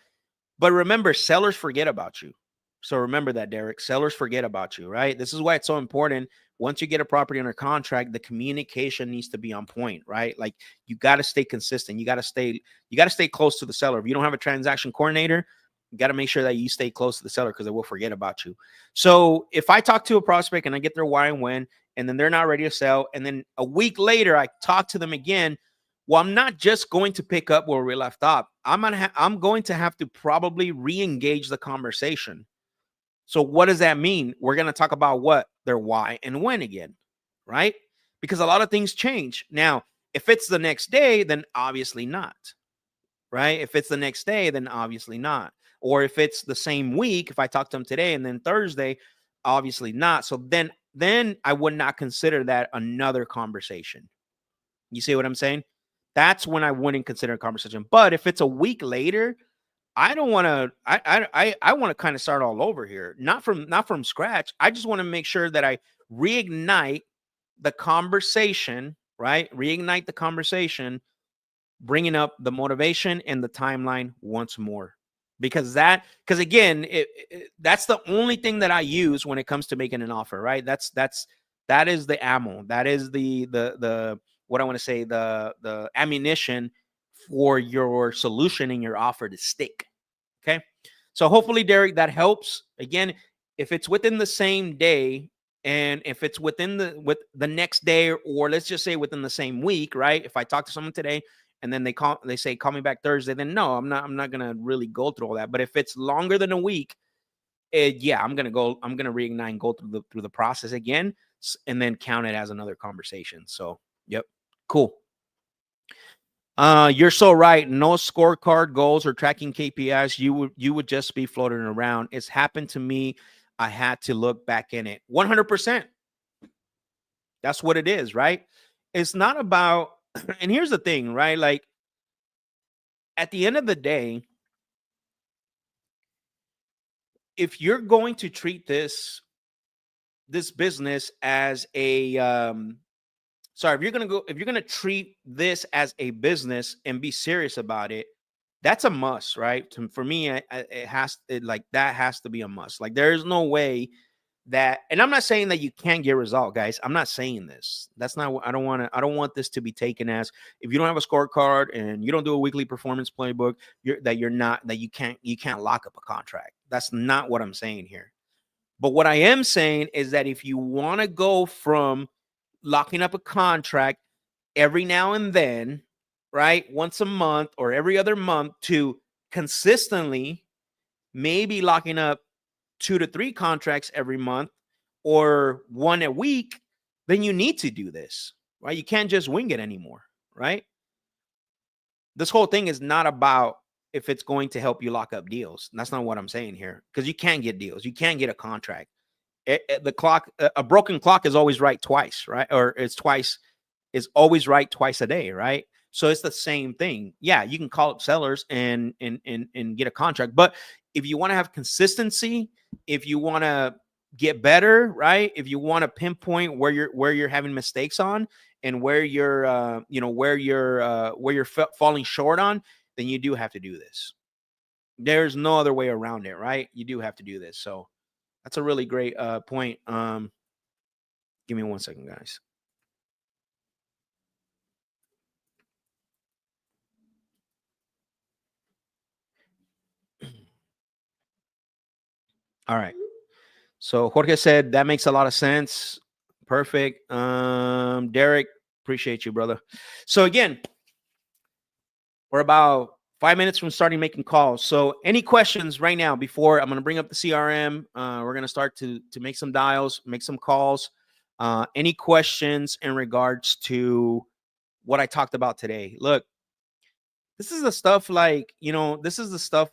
but remember, sellers forget about you. So remember that, Derek. Sellers forget about you, right? This is why it's so important. Once you get a property under contract, the communication needs to be on point, right? Like, you got to stay consistent. You got to stay close to the seller. If you don't have a transaction coordinator, you got to make sure that you stay close to the seller, because they will forget about you. So if I talk to a prospect and I get their why and when, and then they're not ready to sell, and then a week later I talk to them again, well, I'm not just going to pick up where we left off. I'm going to have to probably re-engage the conversation. So what does that mean? We're going to talk about what? Their why and when again, right? Because a lot of things change. Now, if it's the next day, then obviously not, right? If it's the next day, then obviously not. Or if it's the same week, if I talk to them today and then Thursday, obviously not. So then I would not consider that another conversation. You see what I'm saying? That's when I wouldn't consider a conversation. But if it's a week later, I don't want to. I want to kind of start all over here, not from scratch. I just want to make sure that I reignite the conversation, right? Reignite the conversation, bringing up the motivation and the timeline once more, because again, that's the only thing that I use when it comes to making an offer, right? That is the ammo. That is the what I want to say, the ammunition for your solution and your offer to stick. Okay. So hopefully, Derek, that helps. Again, if it's within the same day, and if it's with the next day, or let's just say within the same week, right? If I talk to someone today and then they say, call me back Thursday, then no, I'm not going to really go through all that. But if it's longer than a week, yeah, I'm going to reignite and go through the process again, and then count it as another conversation. So, yep. Cool. You're so right. No scorecard goals or tracking KPIs. You would just be floating around. It's happened to me. I had to look back in it. 100%. That's what it is, right? It's not about, and here's the thing, right? Like, at the end of the day, if you're going to treat this business as a if you're going to treat this as a business and be serious about it, that's a must, right? For me, that has to be a must. Like, there is no way that, and I'm not saying that you can't get result, guys. I'm not saying this. That's not what I don't want this to be taken as, if you don't have a scorecard and you don't do a weekly performance playbook, you can't lock up a contract. That's not what I'm saying here. But what I am saying is that if you want to go from locking up a contract every now and then, right? Once a month or every other month to consistently maybe locking up 2 to 3 contracts every month or one a week, then you need to do this, right? You can't just wing it anymore, right? This whole thing is not about if it's going to help you lock up deals. That's not what I'm saying here, because you can get deals. You can get a contract. The clock, a broken clock is always right twice, right? Or it's twice, is always right twice a day, right? So it's the same thing. Yeah, you can call up sellers and get a contract, but if you want to have consistency, if you want to get better, right? If you want to pinpoint where you're having mistakes on and where you're where you're falling short on, then you do have to do this. There's no other way around it, right? You do have to do this. So that's a really great point. Give me 1 second, guys. All right. So Jorge said that makes a lot of sense. Perfect. Derek, appreciate you, brother. So again, we're about 5 minutes from starting making calls. So any questions right now before I'm going to bring up the CRM? We're going to start to make some dials, make some calls. Any questions in regards to what I talked about today? Look, this is the stuff this is the stuff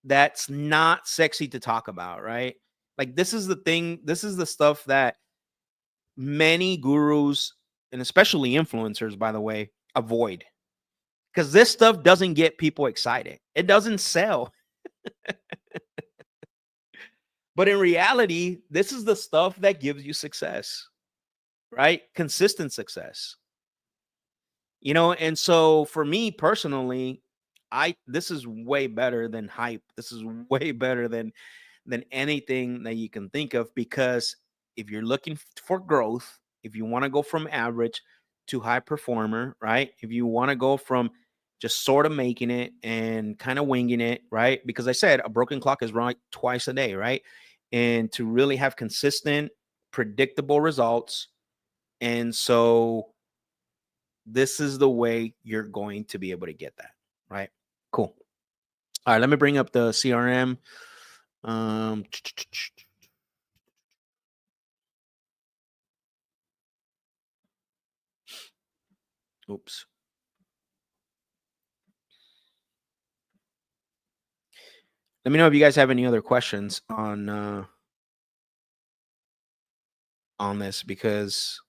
that's not sexy to talk about, right? Like this is the thing, this is the stuff that many gurus and especially influencers, by the way, avoid. Because this stuff doesn't get people excited. It doesn't sell. But in reality, this is the stuff that gives you success, right? Consistent success. And so for me personally, this is way better than hype. This is way better than anything that you can think of, because if you're looking for growth, if you want to go from average to high performer, right? If you want to go from just sort of making it and kind of winging it, right? Because I said a broken clock is right twice a day, right? And to really have consistent, predictable results. And so this is the way you're going to be able to get that, right? Cool. All right, let me bring up the CRM. Oops. Let me know if you guys have any other questions on this, because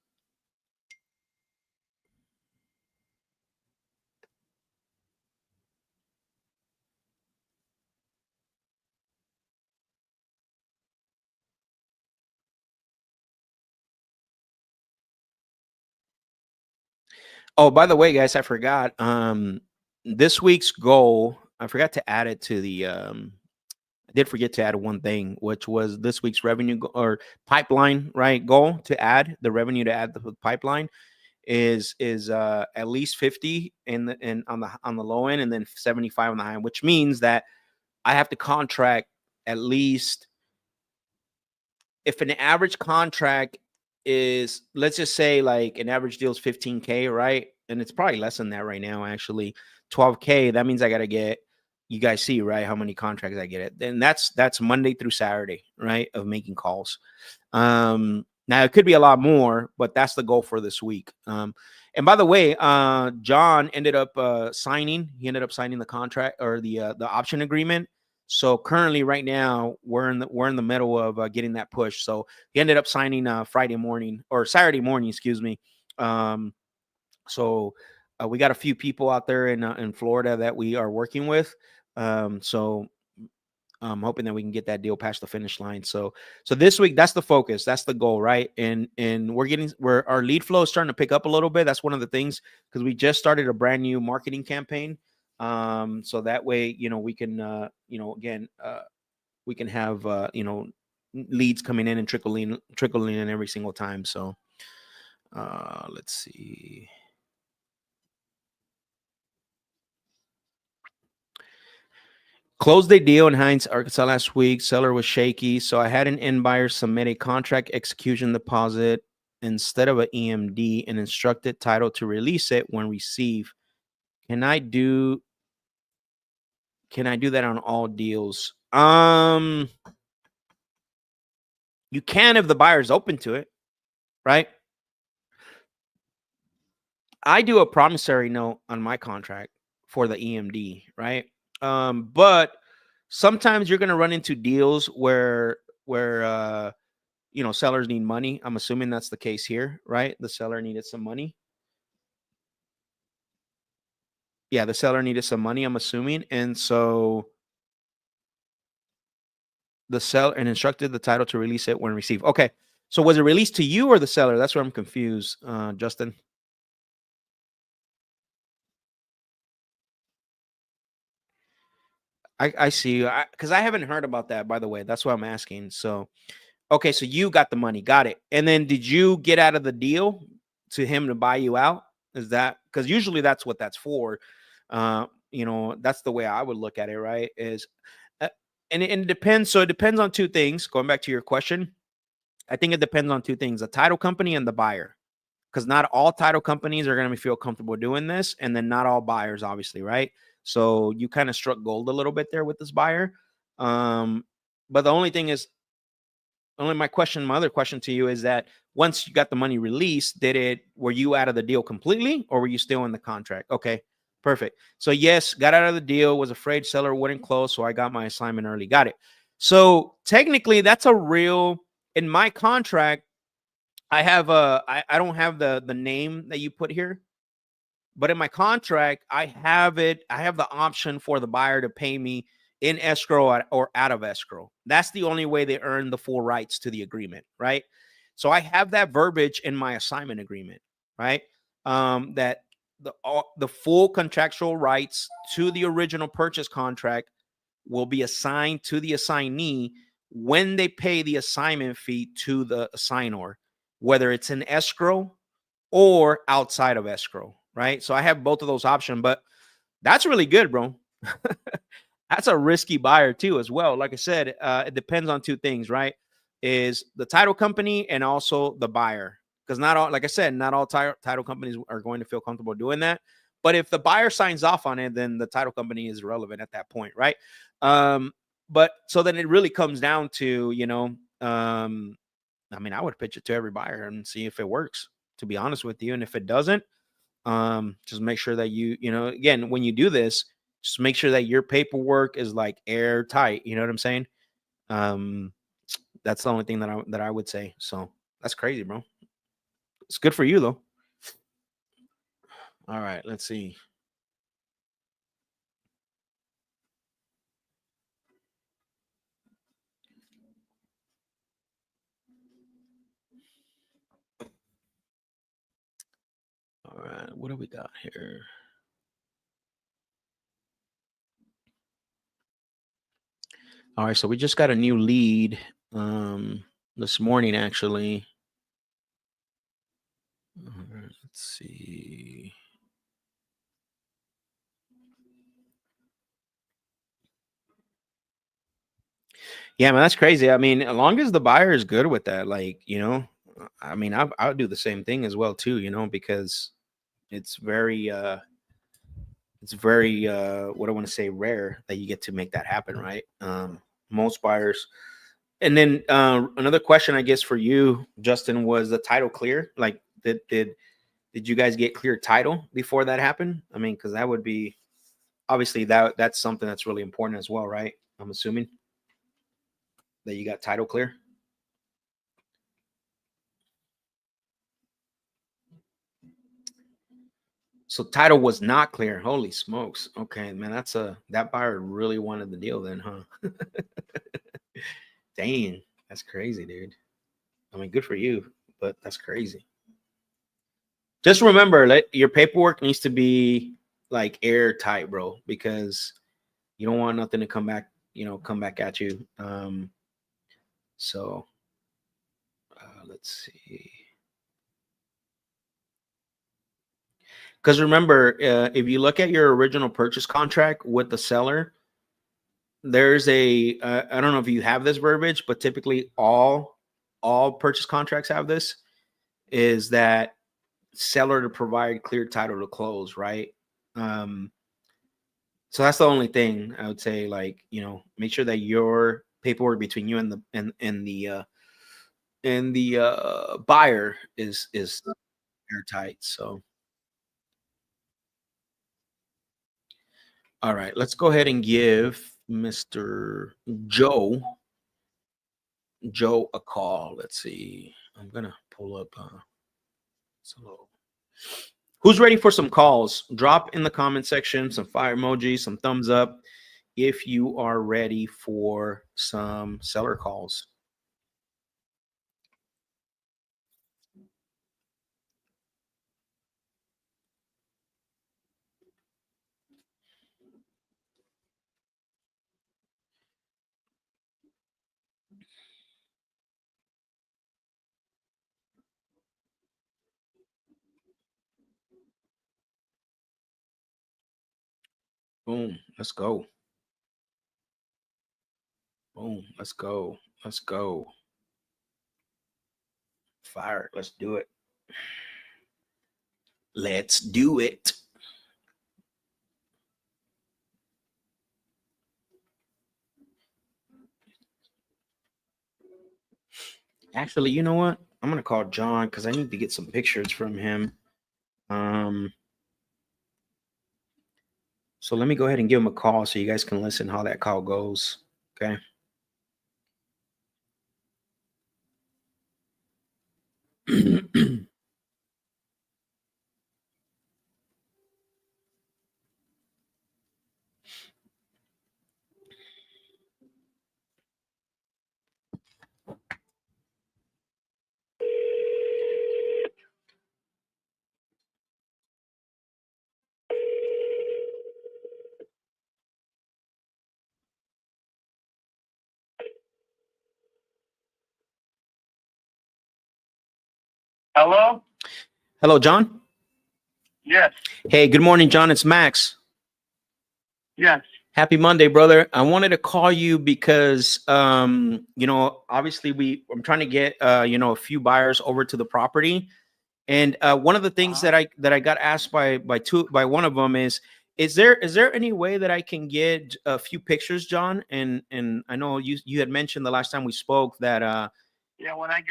oh, by the way, guys, I forgot. This week's goal, I forgot to add it to the I did forget to add one thing, which was this week's revenue or pipeline, right? Goal to add the revenue to add the pipeline is at least 50 and on the low end, and then 75 on the high end, which means that I have to contract at least, if an average contract is, let's just say like an average deal is 15K, right? And it's probably less than that right now, actually. 12K, that means I got to get, you guys see, right, how many contracts I get it. Then that's Monday through Saturday, right, of making calls. Now it could be a lot more, but that's the goal for this week. And by the way, John ended up signing. He ended up signing the contract or the option agreement. So currently, right now, we're in the middle of getting that push. So he ended up signing Friday morning or Saturday morning, excuse me. So we got a few people out there in Florida that we are working with. So I'm hoping that we can get that deal past the finish line. So this week, that's the focus, that's the goal, right? And our lead flow is starting to pick up a little bit. That's one of the things, because we just started a brand new marketing campaign. So that way, we can, again, we can have, leads coming in and trickling in every single time. So let's see. Closed a deal in Hines, Arkansas last week. Seller was shaky, so I had an end buyer submit a contract execution deposit. instead of an EMD and instructed title to release it when receive. Can I do that on all deals? You can if the buyer's open to it, right? I do a promissory note on my contract for the EMD, right? But sometimes you're gonna run into deals where sellers need money. I'm assuming that's the case here, right? The seller needed some money. Yeah, the seller needed some money, I'm assuming. And so the seller and instructed the title to release it when received. Okay. So was it released to you or the seller? That's where I'm confused, Justin. I see. Because I haven't heard about that, by the way. That's why I'm asking. So, okay, so you got the money. Got it. And then did you get out of the deal to him to buy you out? Is that because usually that's what that's for? That's the way I would look at it, right? Uh, and it depends. So it depends on two things. Going back to your question, I think it depends on two things: the title company and the buyer. Because not all title companies are going to feel comfortable doing this, and then not all buyers, obviously, right? So you kind of struck gold a little bit there with this buyer. But the only thing is, my other question to you is that once you got the money released, were you out of the deal completely, or were you still in the contract? Okay, perfect. So yes, got out of the deal, was afraid seller wouldn't close, so I got my assignment early. Got it. So technically, that's in my contract. I don't have the name that you put here, but in my contract, I have the option for the buyer to pay me in escrow or out of escrow. That's the only way they earn the full rights to the agreement, right? So I have that verbiage in my assignment agreement, right? That the full contractual rights to the original purchase contract will be assigned to the assignee when they pay the assignment fee to the assignor, whether it's in escrow or outside of escrow, right? So I have both of those options, but that's really good, bro. That's a risky buyer too, as well. Like I said, it depends on two things, right? Is the title company and also the buyer. Because not all, like I said, not all title companies are going to feel comfortable doing that. But if the buyer signs off on it, then the title company is relevant at that point, right? But so then it really comes down to, I would pitch it to every buyer and see if it works, to be honest with you. And if it doesn't, just make sure that again, when you do this, just make sure that your paperwork is like airtight. You know what I'm saying? Um, that's the only thing that I would say. So that's crazy, bro. It's good for you though. All right, let's see. All right, what do we got here? All right, so we just got a new lead this morning, actually. All right, let's see. Yeah, man, that's crazy. I mean, as long as the buyer is good with that, I would do the same thing as well too, because it's very what I want to say, rare that you get to make that happen, right? Most buyers. And then another question, I guess, for you, Justin, was the title clear? Like, did you guys get clear title before that happened? I mean, because that would be obviously that's something that's really important as well, right? I'm assuming that you got title clear. So title was not clear. Holy smokes. Okay, man, that buyer really wanted the deal then, huh? Dang, that's crazy, dude. I mean, good for you, but that's crazy. Just remember that your paperwork needs to be like airtight, bro, because you don't want nothing to come back at you. So let's see. Because remember, if you look at your original purchase contract with the seller, there's I don't know if you have this verbiage, but typically all purchase contracts have this. is that seller to provide clear title to close, right? Um, so that's the only thing I would say. Like, make sure that your paperwork between you and the buyer is airtight. So, all right, let's go ahead and give Mr. Joe a call. Let's see. I'm gonna pull up. So, who's ready for some calls? Drop in the comment section some fire emojis, some thumbs up if you are ready for some seller calls. Boom. Let's go. Boom. Let's go. Let's go. Fire. Let's do it. Let's do it. Actually, you know what? I'm gonna call John because I need to get some pictures from him. So let me go ahead and give him a call so you guys can listen how that call goes. Okay. Hello? Hello, John. Yes. Hey, good morning, John. It's Max. Yes. Happy Monday, brother. I wanted to call you because obviously I'm trying to get a few buyers over to the property. And one of the things that I got asked by one of them is there any way that I can get a few pictures, John? And I know you had mentioned the last time we spoke that Yeah, when I'm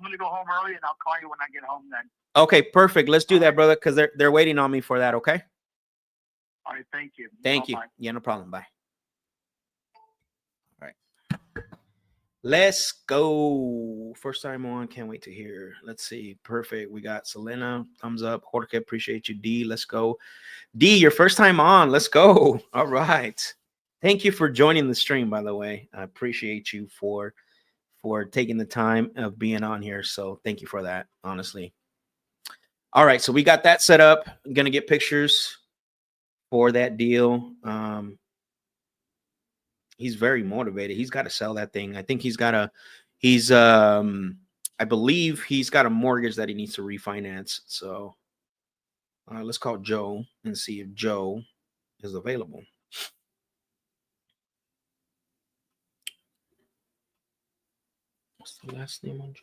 going to go home early and I'll call you when I get home then. okay, perfect. Let's do that, brother, because they're waiting on me for that. Okay. All right, thank you. Thank you. Bye-bye. Yeah, no problem. Bye. All right. Let's go. First time on. Can't wait to hear. Let's see. Perfect. We got Selena. Thumbs up. Jorge, appreciate you. D, let's go. D, your first time on. Let's go. All right. Thank you for joining the stream, by the way. I appreciate you for taking the time of being on here. So thank you for that, honestly. All right. So we got that set up. I'm going to get pictures for that deal. He's very motivated. He's got to sell that thing. I think I believe he's got a mortgage that he needs to refinance. So let's call Joe and see if Joe is available. What's the last name on Joe?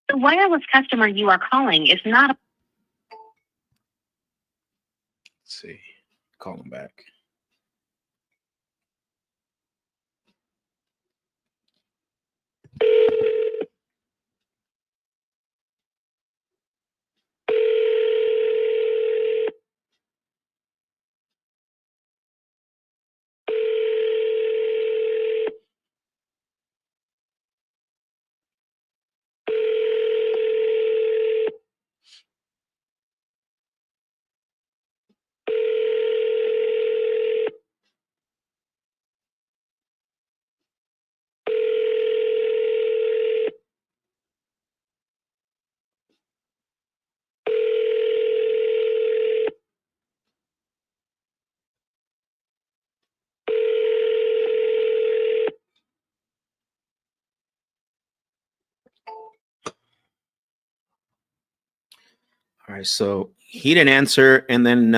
The wireless customer you are calling is not. Let's see. Call him back. All right, so he didn't answer, and then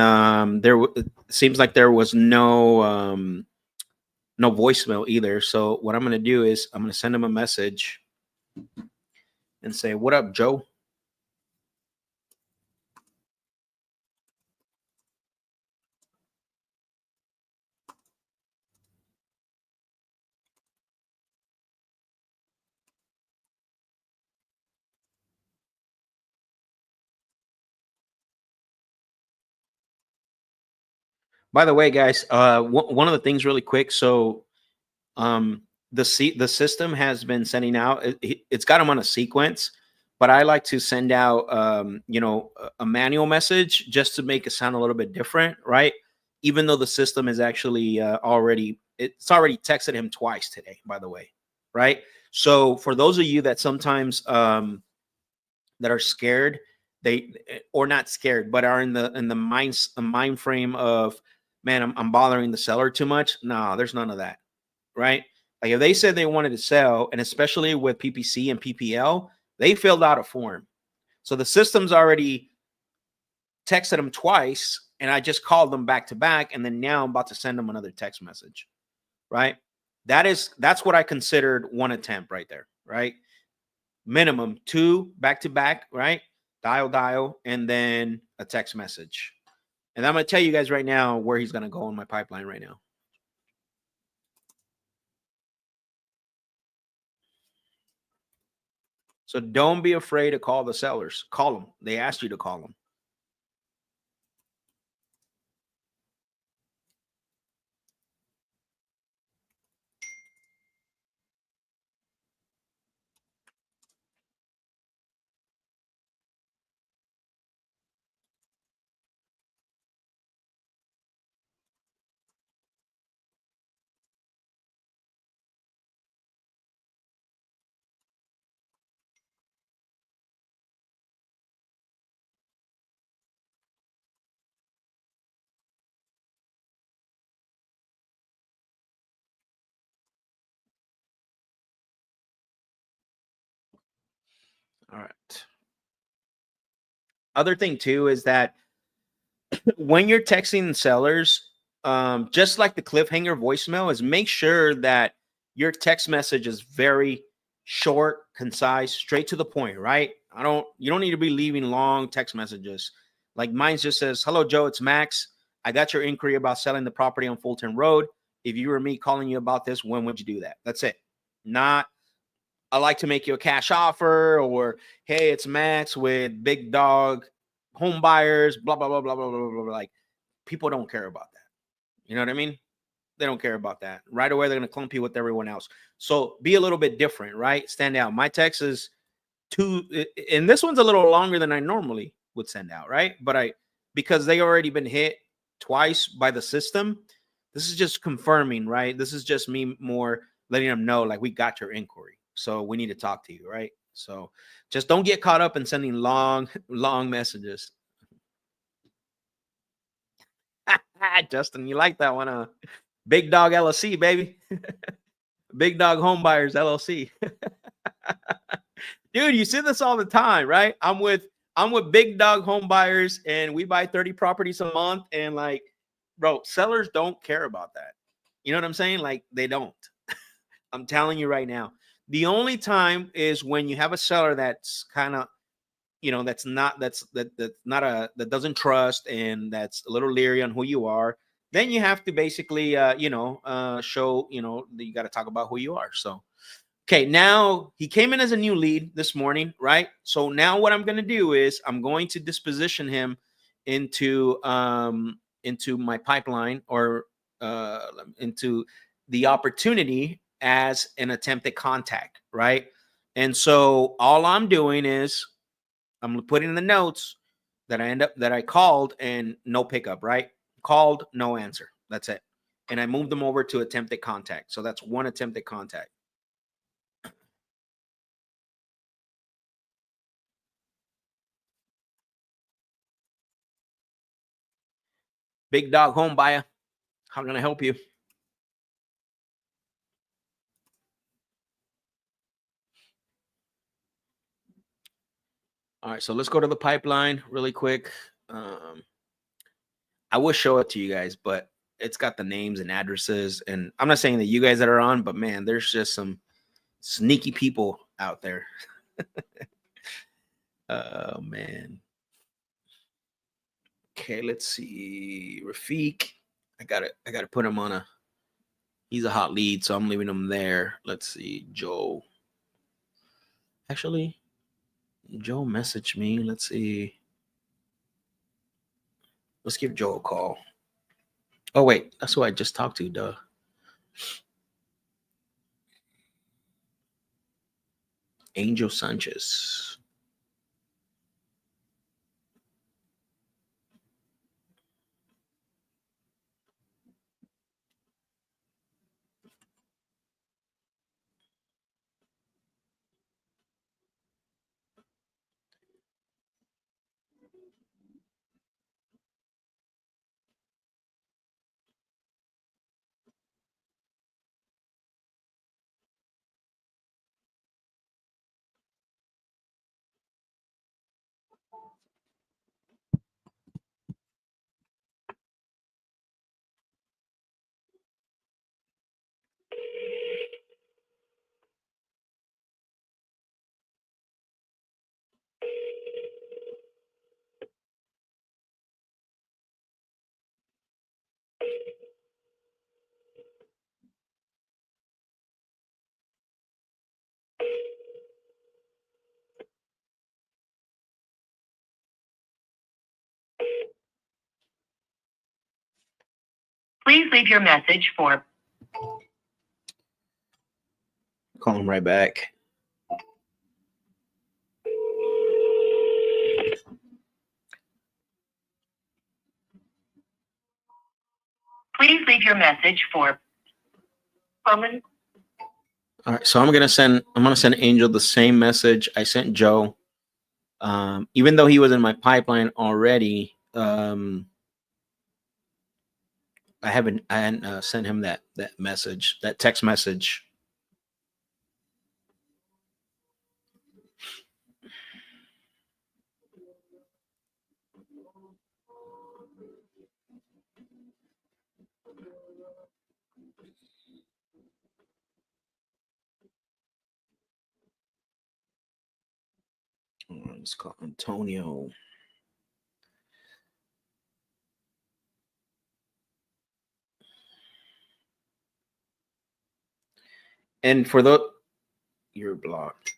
it seems like there was no voicemail either. So what I'm gonna do is I'm gonna send him a message and say, "What up, Joe?" By the way, guys, one of the things really quick. So um, the system has been sending out. It's got them on a sequence, but I like to send out a manual message just to make it sound a little bit different, right? Even though the system is actually it's already texted him twice today, by the way, right? So for those of you that sometimes that are scared, they or not scared, but are in the mind frame of, man, I'm bothering the seller too much. No, there's none of that, right? Like if they said they wanted to sell, and especially with PPC and PPL, they filled out a form. So the system's already texted them twice, and I just called them back to back, and then now I'm about to send them another text message, right? That's what I considered one attempt right there, right? Minimum 2 back to back, right? Dial, and then a text message. And I'm going to tell you guys right now where he's going to go in my pipeline right now. So don't be afraid to call the sellers. Call them. They asked you to call them. All right. Other thing too is that when you're texting sellers, just like the cliffhanger voicemail, is make sure that your text message is very short, concise, straight to the point, right? You don't need to be leaving long text messages. Like mine just says, "Hello, Joe, it's Max. I got your inquiry about selling the property on Fulton Road. If you were me calling you about this, when would you do that?" That's it. Not, "I like to make you a cash offer," or, "Hey, it's Max with Big Dog Home Buyers, blah, blah, blah, blah, blah, blah, blah, blah." Like, people don't care about that. You know what I mean? They don't care about that. Right away, they're going to clump you with everyone else. So be a little bit different, right? Stand out. My text is and this one's a little longer than I normally would send out, right? But because they already been hit twice by the system, this is just confirming, right? This is just me more letting them know, like, we got your inquiry. So we need to talk to you, right? So just don't get caught up in sending long, long messages. Justin, you like that one, huh? Big Dog LLC, baby. Big Dog Home Buyers LLC. Dude, you see this all the time, right? I'm with Big Dog Home Buyers, and we buy 30 properties a month. And like, bro, sellers don't care about that. You know what I'm saying? Like, they don't. I'm telling you right now. The only time is when you have a seller that's kind of, that doesn't trust, and that's a little leery on who you are. Then you have to basically show, that you got to talk about who you are. So okay, now he came in as a new lead this morning, right? So now what I'm going to do is I'm going to disposition him into my pipeline, or into the opportunity as an attempted contact, right? And so all I'm doing is I'm putting in the notes that I called and no pickup, right? Called, no answer. That's it. And I moved them over to attempted contact. So that's one attempted contact. Big Dog Home Buyer, how can I help you? All right, so let's go to the pipeline really quick. I will show it to you guys, but it's got the names and addresses. And I'm not saying that you guys that are on, but man, there's just some sneaky people out there. Oh man. Okay, let's see. Rafiq. I gotta put him on he's a hot lead, so I'm leaving him there. Let's see. Joe. Actually, Joe messaged me. Let's see. Let's give Joe a call. Oh wait, that's who I just talked to, duh. Angel Sanchez. Please leave your message for. Call him right back. Please leave your message for. Common. All right, so I'm gonna send Angel the same message I sent Joe. Even though he was in my pipeline already, I hadn't sent him that message, that text message. Let's call Antonio. And for the, you're blocked.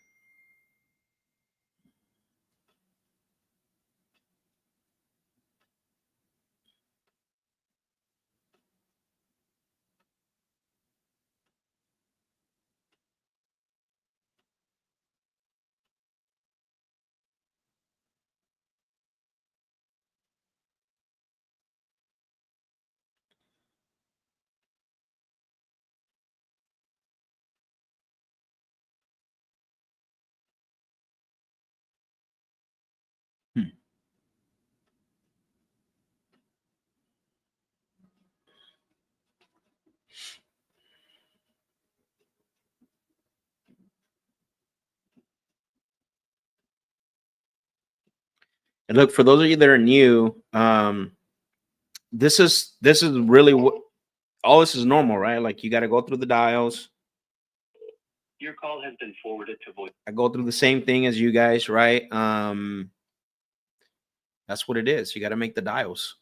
And look, for those of you that are new, this is really what all this is normal, right? Like you got to go through the dials. Your call has been forwarded to voice. I go through the same thing as you guys, right? That's what it is. You got to make the dials.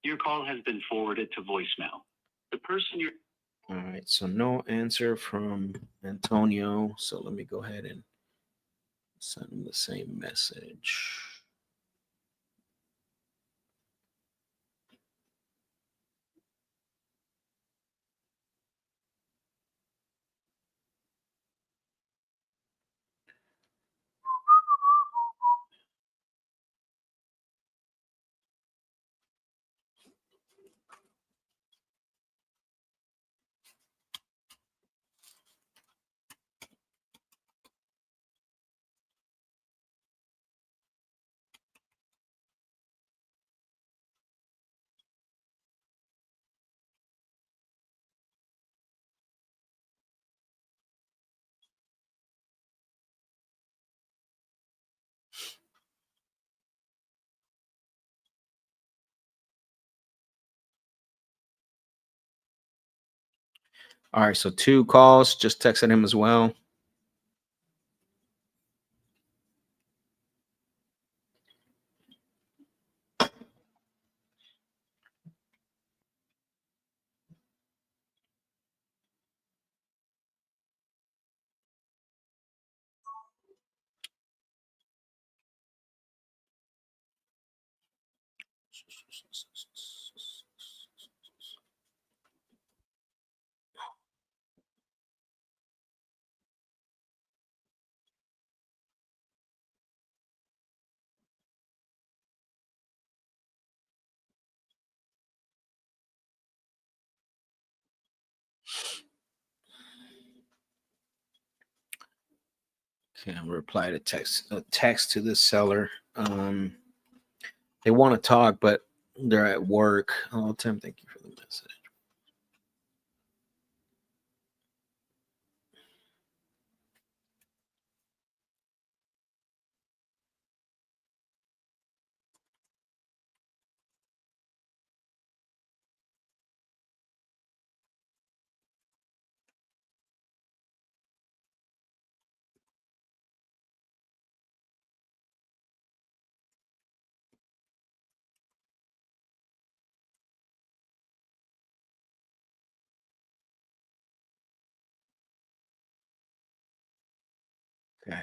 Your call has been forwarded to voicemail. The person you're. All right, so no answer from Antonio. So let me go ahead and send him the same message. All right, so 2 calls. Just texted him as well. Okay, I'll reply to text to this seller. They want to talk, but they're at work. Oh, Tim, thank you for the message. Okay.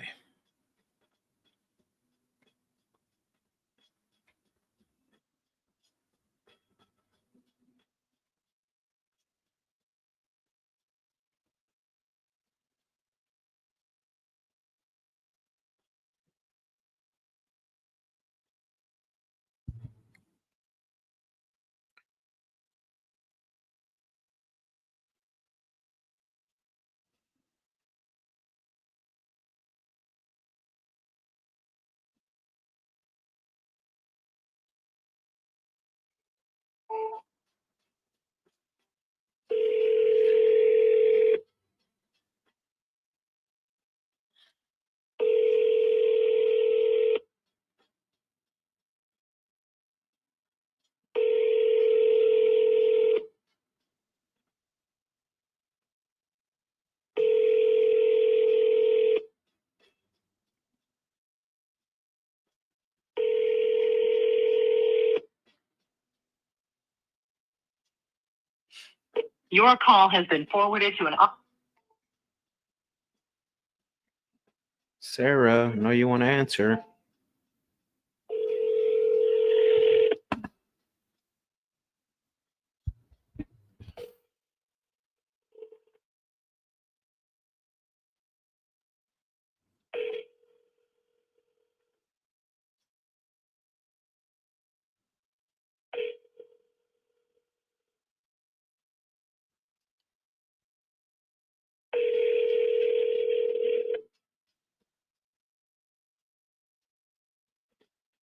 Your call has been forwarded to an. Sarah, I know you want to answer.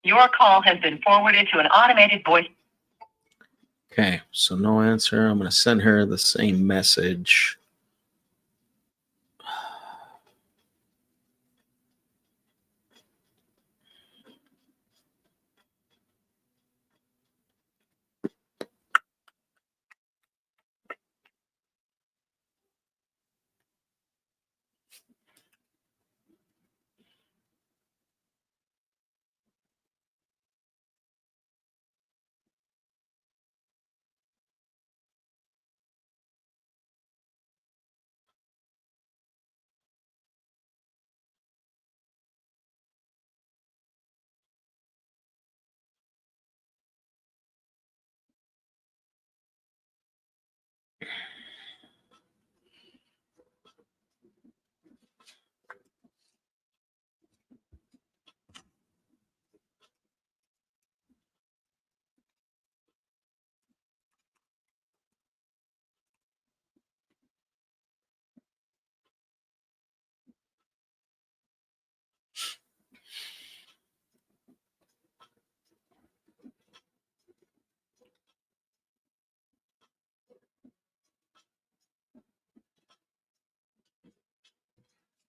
Your call has been forwarded to an automated voice. Okay, so no answer. I'm going to send her the same message.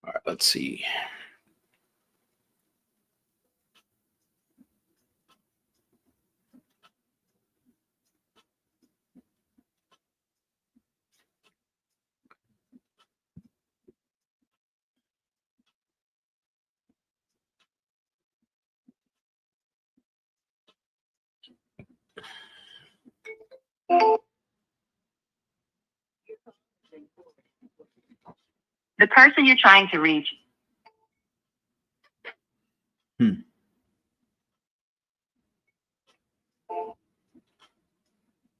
All right, let's see. The person you're trying to reach.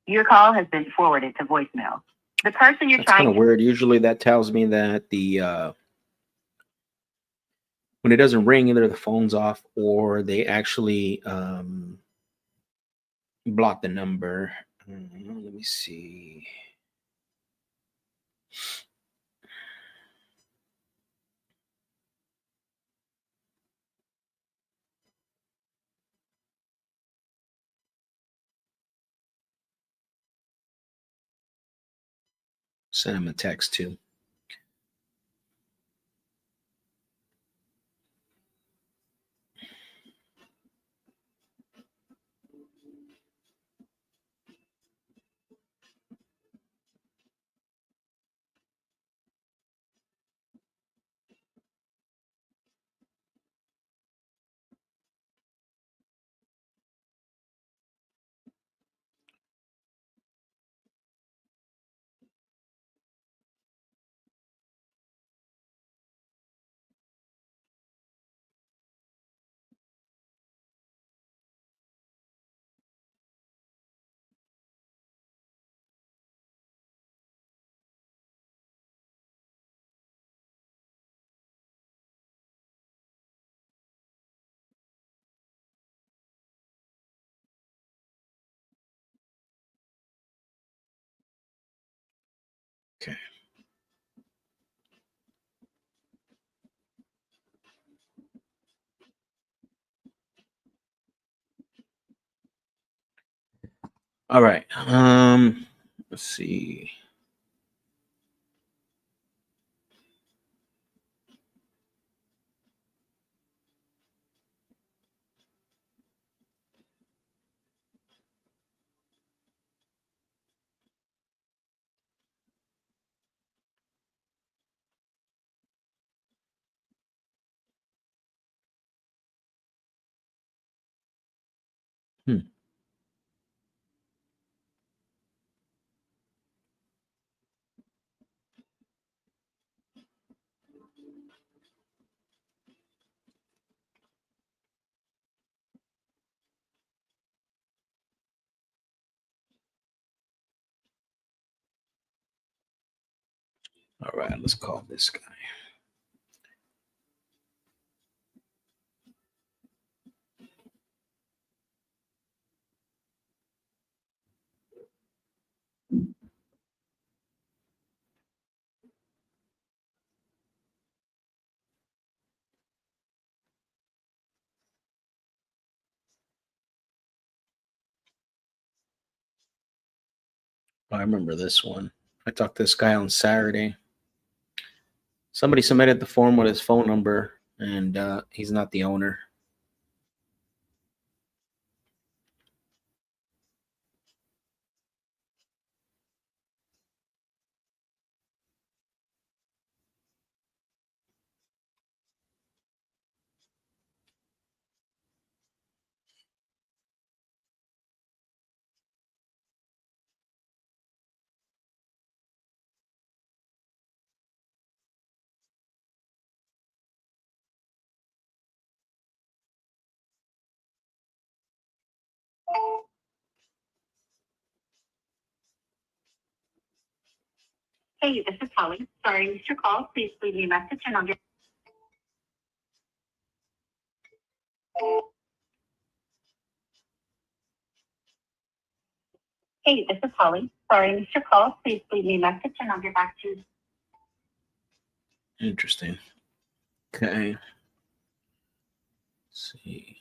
Your call has been forwarded to voicemail. The person you're That's kind trying of to weird. Usually that tells me that the when it doesn't ring, either the phone's off or they actually block the number. Let me see. Send him a text too. Okay. All right. Let's see. Hmm. All right. Let's call this guy. I remember this one. I talked to this guy on Saturday. Somebody submitted the form with his phone number, and he's not the owner. Hey, this is Holly. Sorry, missed your call. Please leave me a message and I'll get. Hey, this is Holly. Sorry, missed your call. Please leave me a message and I'll get back to you. Interesting. Okay. Let's see.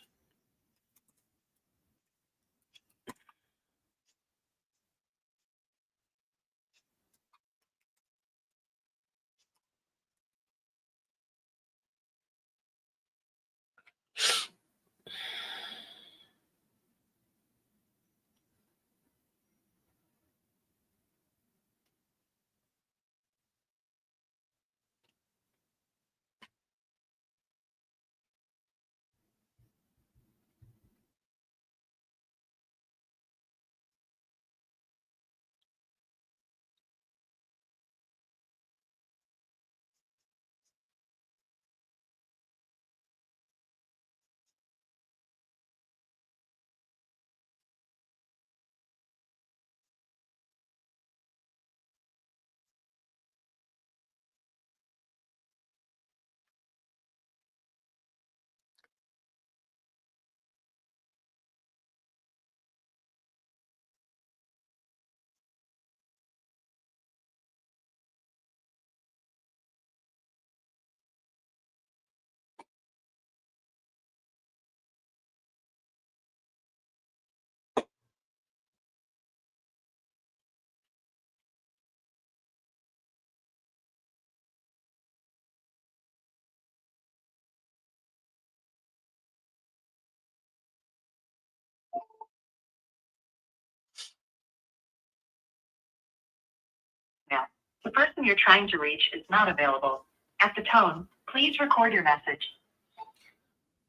The person you're trying to reach is not available. At the tone, please record your message.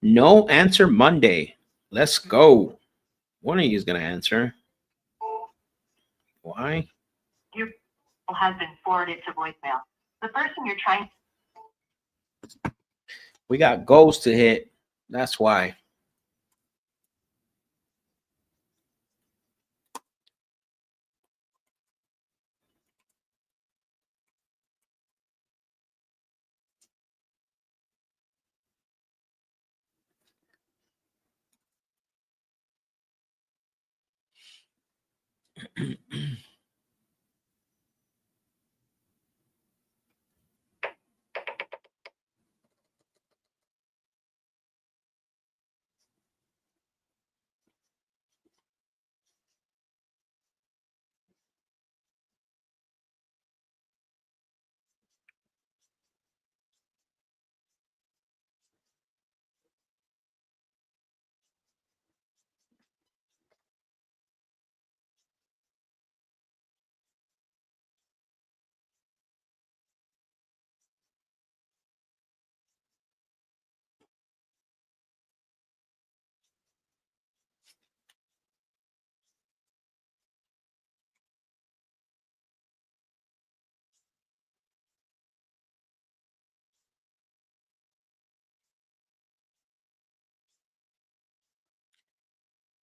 No answer Monday. Let's go. One of you is going to answer. Why? Your call has been forwarded to voicemail. The person you're trying. We got goals to hit. That's why.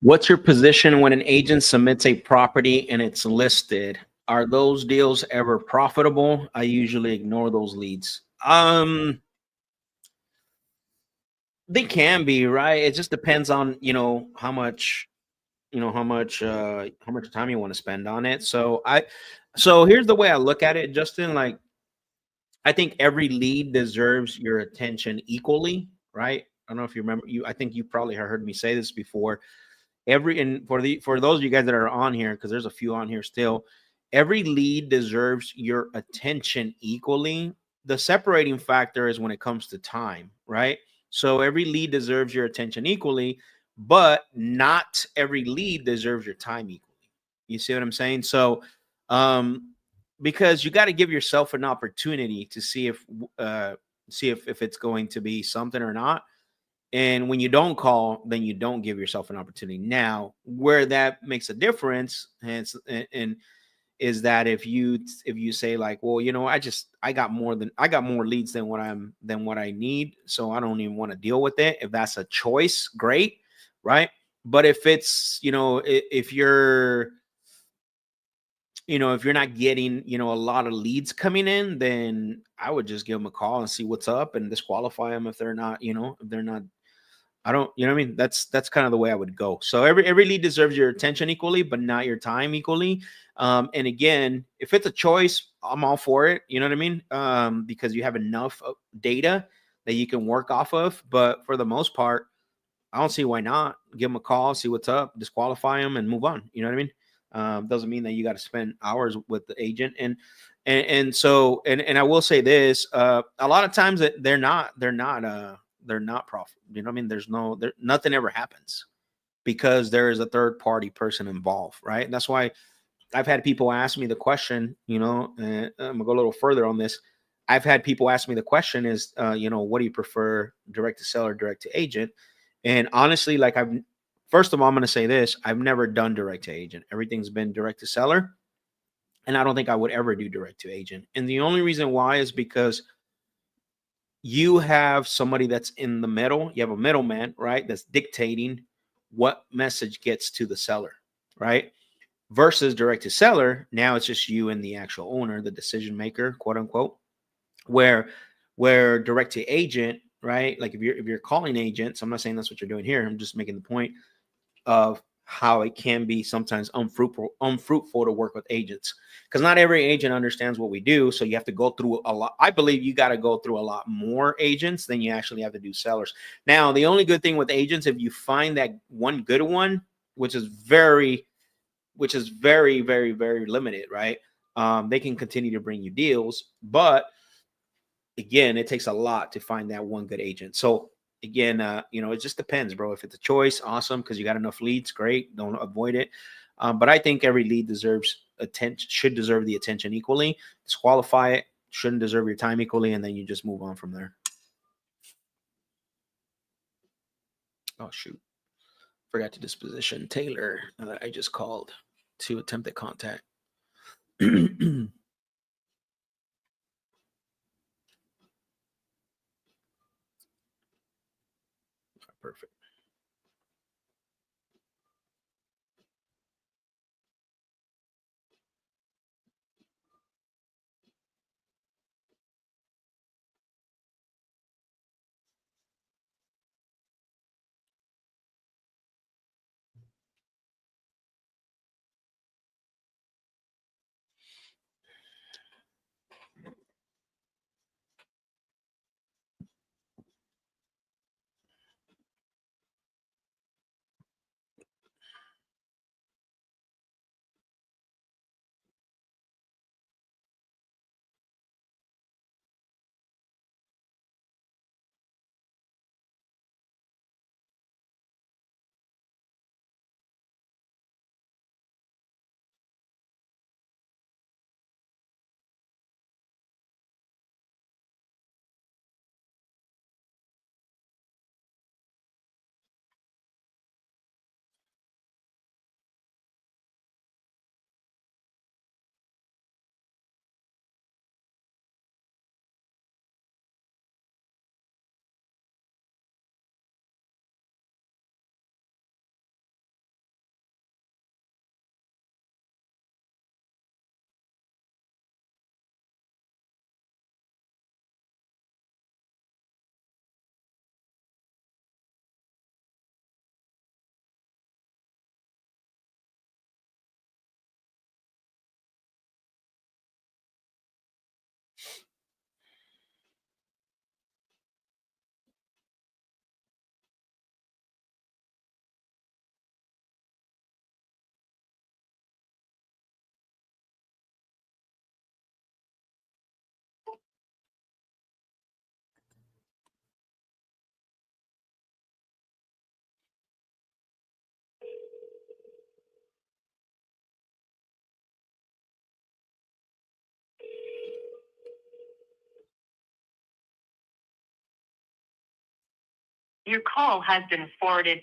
What's your position when an agent submits a property and it's listed? Are those deals ever profitable? I usually ignore those leads. They can be, right? It just depends on, how much time you want to spend on it. So here's the way I look at it, Justin. Like, I think every lead deserves your attention equally, right? I don't know if you remember. I think you probably heard me say this before. For those of you guys that are on here, because there's a few on here still, every lead deserves your attention equally. The separating factor is when it comes to time, right? So every lead deserves your attention equally, but not every lead deserves your time equally. You see what I'm saying? So, because you got to give yourself an opportunity to see if it's going to be something or not. And when you don't call, then you don't give yourself an opportunity. Now, where that makes a difference, and is that if you say like, well, I got more leads than what I need, so I don't even want to deal with it. If that's a choice, great, right? But if it's, if you're not getting, a lot of leads coming in, then I would just give them a call and see what's up and disqualify them if they're not, I don't, you know what I mean? That's kind of the way I would go. So every lead deserves your attention equally, but not your time equally. And again, if it's a choice, I'm all for it. You know what I mean? Because you have enough data that you can work off of. But for the most part, I don't see why not. Give them a call, see what's up, disqualify them, and move on. You know what I mean? Doesn't mean that you got to spend hours with the agent. And so I will say this: a lot of times that they're not profitable. You know what I mean? Nothing ever happens because there is a third party person involved, right? And that's why I've had people ask me the question. And I'm gonna go a little further on this. I've had people ask me the question is, what do you prefer, direct to seller, direct to agent? And honestly, like first of all, I'm going to say this. I've never done direct to agent. Everything's been direct to seller. And I don't think I would ever do direct to agent. And the only reason why is because you have somebody that's in the middle. You have a middleman, right? That's dictating what message gets to the seller, right? Versus direct to seller. Now it's just you and the actual owner, the decision maker, quote unquote, where direct to agent, right? Like if you're calling agents, I'm not saying that's what you're doing here. I'm just making the point of how it can be sometimes unfruitful to work with agents, because not every agent understands what we do. So you have to go through a lot. I believe you got to go through a lot more agents than you actually have to do sellers. Now, the only good thing with agents, if you find that one good one, which is very, very, very limited, right? They can continue to bring you deals, but again, it takes a lot to find that one good agent. So again, it just depends, bro. If it's a choice, awesome, because you got enough leads, great. Don't avoid it. But I think every lead deserves should deserve the attention equally. Disqualify it, shouldn't deserve your time equally, and then you just move on from there. Oh shoot, forgot to disposition Taylor that I just called to attempted contact. Perfect. Your call has been forwarded.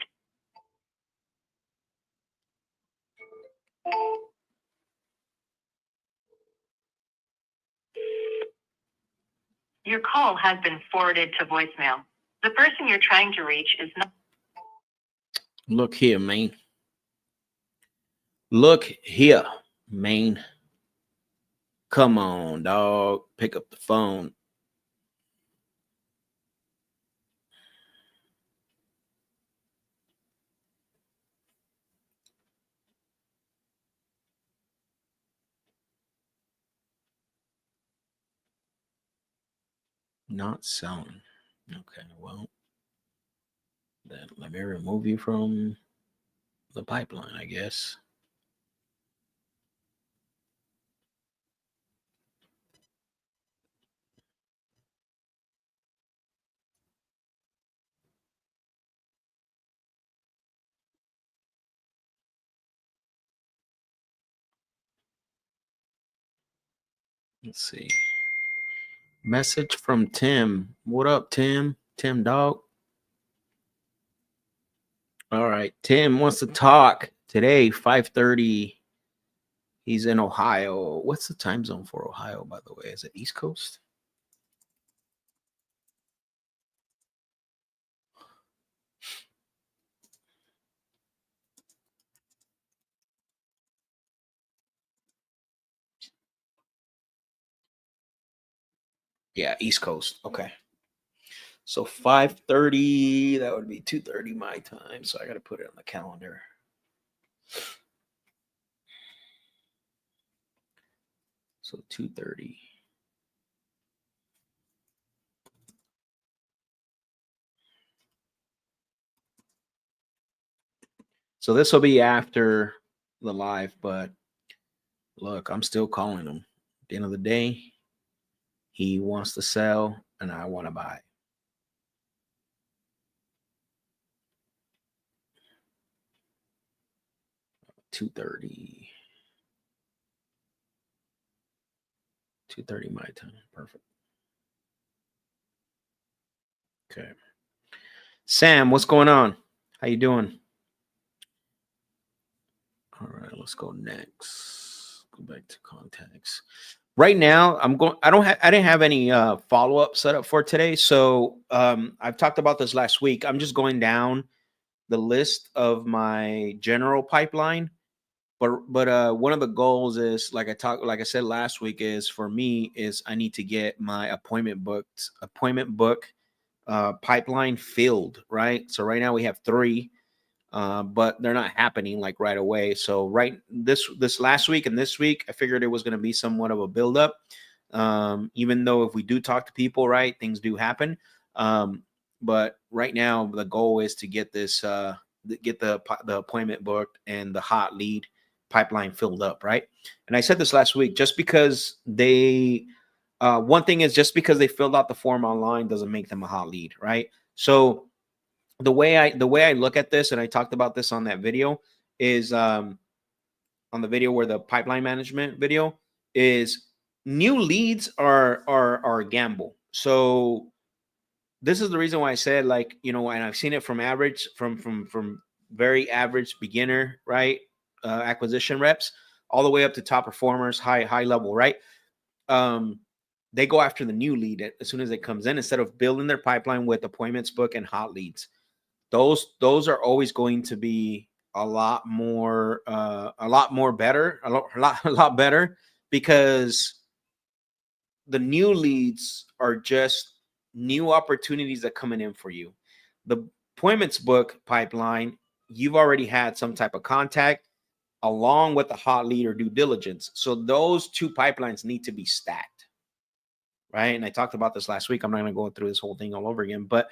Your call has been forwarded to voicemail. The person you're trying to reach is not. Look here, man. Look here, man. Come on, dog. Pick up the phone. Not selling. Okay, well, then let me remove you from the pipeline, I guess. Let's see. Message from Tim. What up, Tim? Tim, dog. All right. Tim wants to talk today, 5:30. He's in Ohio. What's the time zone for Ohio, by the way? Is it East Coast? Yeah, East Coast. Okay. So 5:30, that would be 2:30 my time. So I got to put it on the calendar. So 2:30. So this will be after the live, but look, I'm still calling him. At the end of the day, he wants to sell and I want to buy. $230. 2:30 my time. Perfect. Okay. Sam, what's going on? How you doing? All right, let's go next. Go back to contacts. Right now, I didn't have any follow-up set up for today. So I've talked about this last week. I'm just going down the list of my general pipeline. But one of the goals is, like I said last week, is for me is I need to get my appointment book pipeline filled, right? So right now we have 3, but they're not happening like right away. So this last week and this week, I figured it was going to be somewhat of a buildup. Even though if we do talk to people, right, things do happen. But right now the goal is to get this get the appointment booked and the hot lead pipeline filled up, right? And I said this last week, just because they one thing is, just because they filled out the form online doesn't make them a hot lead, right? So the way I look at this, and I talked about this on that video, is on the video where the pipeline management video is, new leads are a gamble. So this is the reason why I said, like, you know, and I've seen it from very average beginner, right, acquisition reps, all the way up to top performers, high level, right? They go after the new lead as soon as it comes in, instead of building their pipeline with appointments book and hot leads. Those are always going to be a lot more better, a lot better, because the new leads are just new opportunities that coming in for you. The appointments book pipeline, you've already had some type of contact along with the hot lead or due diligence. So those 2 pipelines need to be stacked, right? And I talked about this last week. I'm not going to go through this whole thing all over again, but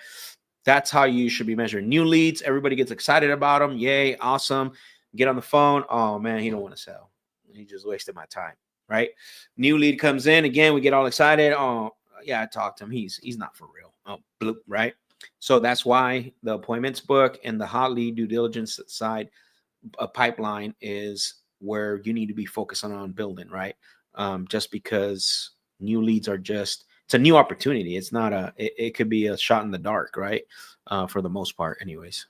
that's how you should be measuring new leads. Everybody gets excited about them. Yay, awesome. Get on the phone. Oh man, he don't want to sell. He just wasted my time, right? New lead comes in again. We get all excited. Oh yeah, I talked to him. He's not for real. Oh, bloop, right? So that's why the appointments book and the hot lead due diligence side, a pipeline, is where you need to be focusing on building, right? Just because new leads are just, it's a new opportunity. It's not it could be a shot in the dark, right? For the most part, anyways.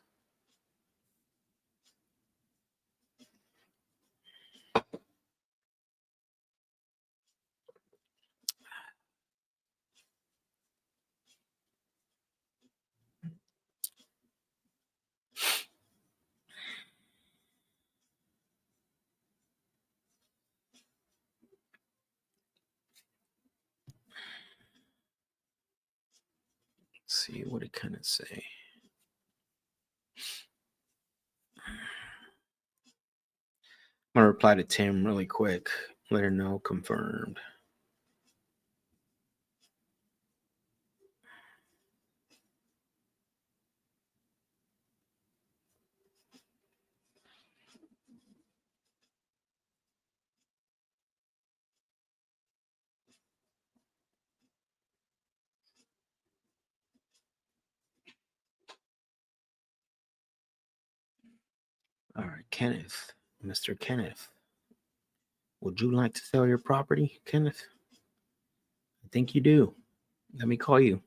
Let's see what it kind of say. I'm gonna reply to Tim really quick. Let her know confirmed. All right, Kenneth, Mr. Kenneth, would you like to sell your property, Kenneth? I think you do. Let me call you.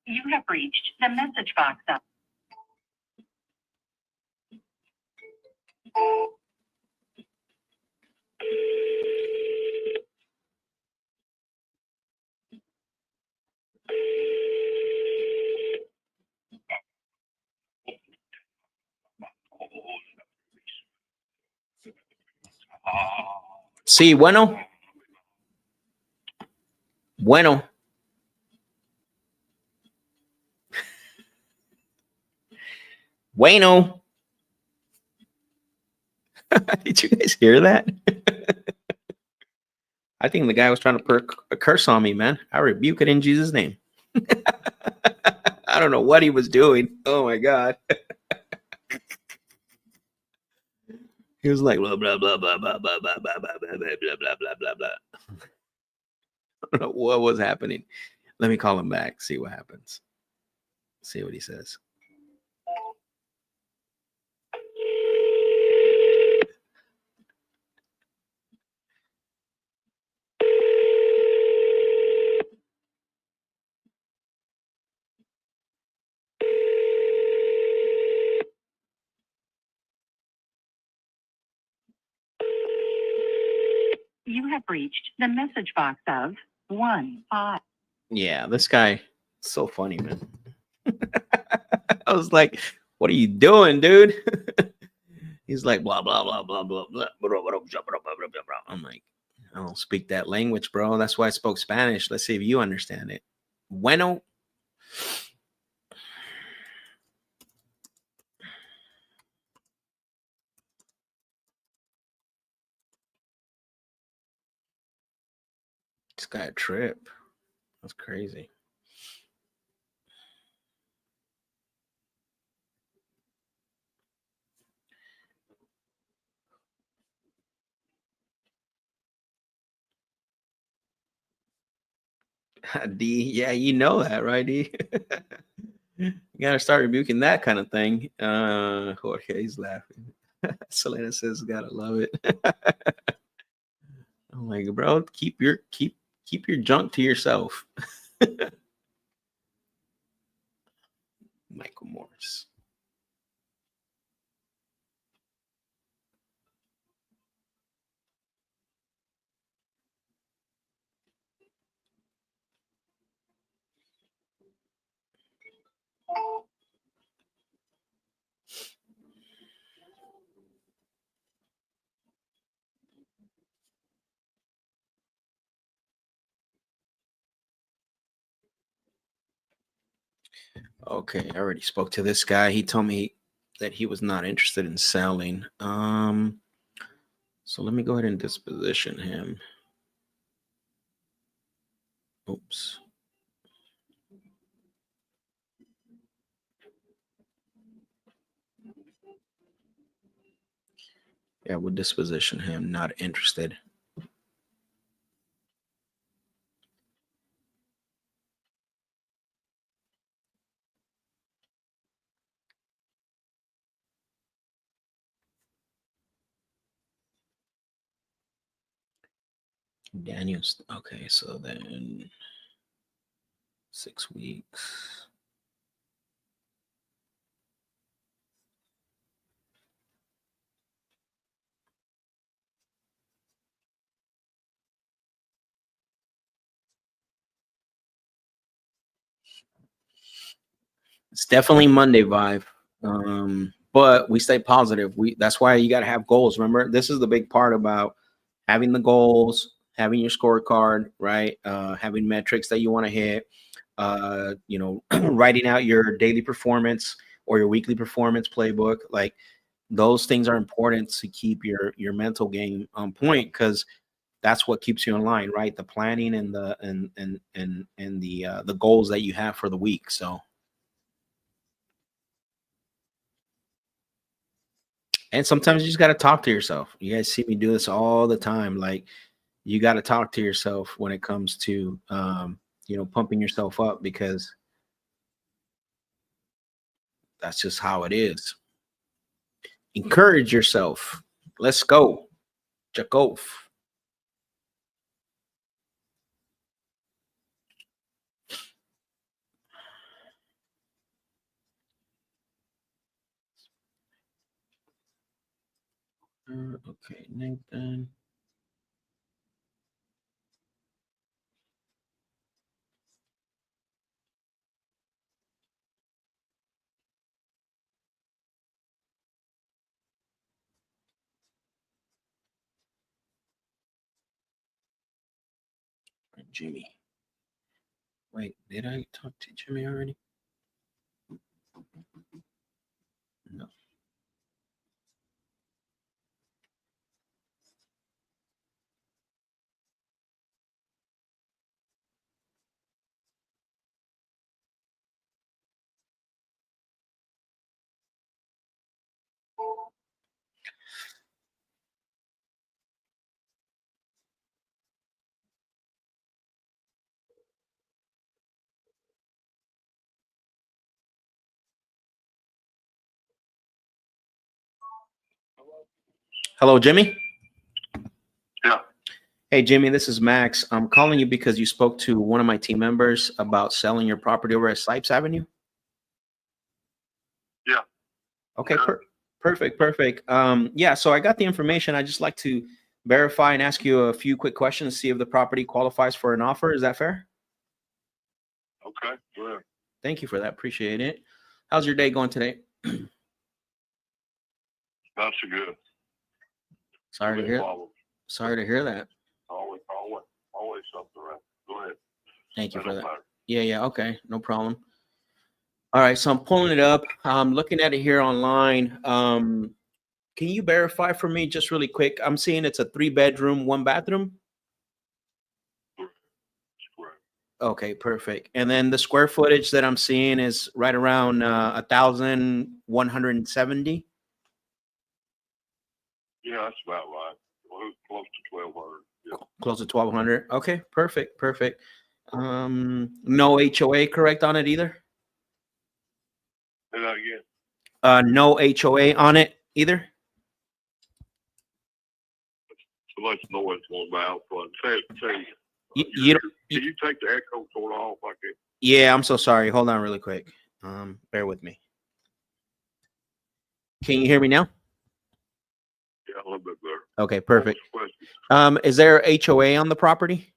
You have reached the message box of Sí, bueno. Bueno. Bueno. Did you guys hear that? I think the guy was trying to curse on me, man. I rebuke it in Jesus' name. I don't know what he was doing. Oh my god. He was like blah blah blah blah blah blah blah blah blah blah blah blah blah blah blah. I don't know what was happening. Let me call him back, see what happens. See what he says. You have reached the message box of 1-5. Yeah, this guy so funny, man. I was like, what are you doing, dude? He's like blah blah blah blah blah blah blah blah blah blah blah blah. I'm like, I don't speak that language, bro. That's why I spoke Spanish. Let's see if you understand it. Bueno. This guy a trip. That's crazy. D, yeah, you know that, right, D? You gotta start rebuking that kind of thing. Jorge's laughing. Selena says, "Gotta love it." I'm like, bro, keep your junk to yourself. Michael Morris. Okay, I already spoke to this guy. He told me that he was not interested in selling. So let me go ahead and disposition him. Oops. Yeah, we'll disposition him. Not interested. Daniels. Okay, so then 6 weeks. It's definitely Monday vibe. But we stay positive. That's why you gotta have goals. Remember, this is the big part about having the goals, having your scorecard, right? Having metrics that you want to hit. Writing out your daily performance or your weekly performance playbook. Like those things are important to keep your mental game on point because that's what keeps you in line, right? The planning and the goals that you have for the week. So, and sometimes you just got to talk to yourself. You guys see me do this all the time. Like you got to talk to yourself when it comes to pumping yourself up because that's just how it is. Encourage yourself. Let's go. Jakov. Okay, Nathan. Jimmy. Wait, did I talk to Jimmy already? No. Hello, Jimmy. Yeah. Hey, Jimmy, this is Max. I'm calling you because you spoke to one of my team members about selling your property over at Sipes Avenue. Yeah. Okay, Yeah. perfect. Yeah, so I got the information. I just like to verify and ask you a few quick questions, see if the property qualifies for an offer. Is that fair? Okay. Good. Thank you for that. Appreciate it. How's your day going today? Not so good. Sorry to hear. Problem. Sorry to hear that. Always something right. Go ahead. Thank you That for don't that. matter. Yeah. Okay, no problem. All right, so I'm pulling it up. I'm looking at it here online. Can you verify for me just really quick? I'm seeing it's a 3-bedroom, 1 bathroom. Correct. Okay, perfect. And then the square footage that I'm seeing is right around 1,170. Yeah, that's about right. Close to 1,200. Yeah. Close to 1,200. Okay, perfect. No HOA correct on it either? Say that again. No HOA on it either? So much noise going by out front. Say. You don't, Can you take the echo sort off? I can. yeah, I'm so sorry. Hold on really quick. Bear with me. Can you hear me now? Yeah, a little bit better. Okay, perfect. What was the question? Is there HOA on the property?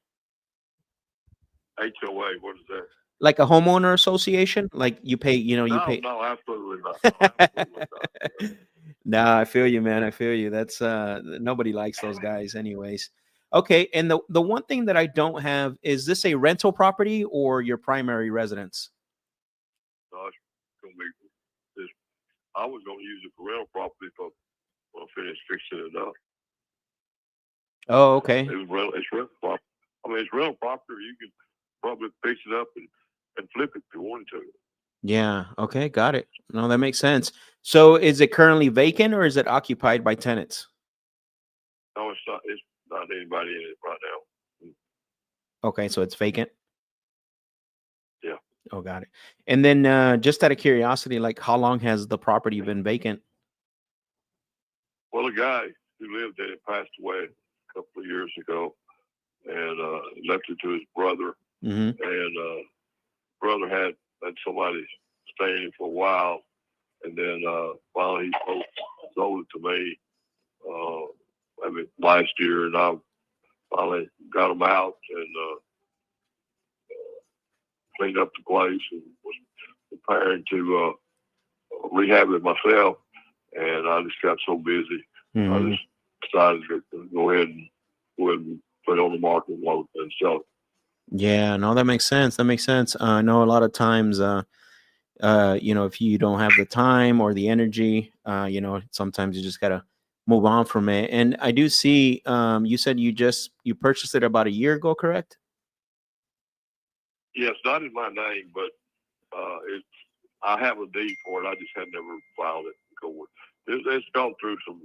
HOA, what is that? Like a homeowner association? Like you pay, you pay. No, absolutely not. No, absolutely not. Nah, I feel you, man. I feel you. That's nobody likes those guys anyways. Okay, and the one thing that I don't have is this a rental property or your primary residence? No, it's gonna be this. I was gonna use it for rental property when I finished fixing it up. Oh, okay. It's rental property. I mean, it's rental property. You can probably fix it up and flip it if you wanted to. Yeah, okay, got it. No, that makes sense. So is it currently vacant or is it occupied by tenants? No, it's not. It's not anybody in it right now. Okay, so it's vacant. Yeah. Oh, got it. And then just out of curiosity, like how long has the property been vacant? Well, a guy who lived in it passed away a couple of years ago, and left it to his brother. Mm-hmm. And brother had somebody staying for a while, and then finally he sold it to me. Last year, and I finally got him out and cleaned up the place and was preparing to rehab it myself. And I just got so busy, I just decided to go ahead and put it on the market and sell it. Yeah, no, that makes sense. That makes sense. I know a lot of times, if you don't have the time or the energy, sometimes you just gotta move on from it. And I do see, you said you purchased it about a year ago, correct? Yes, not in my name, but I have a deed for it. I just had never filed it. It's gone through some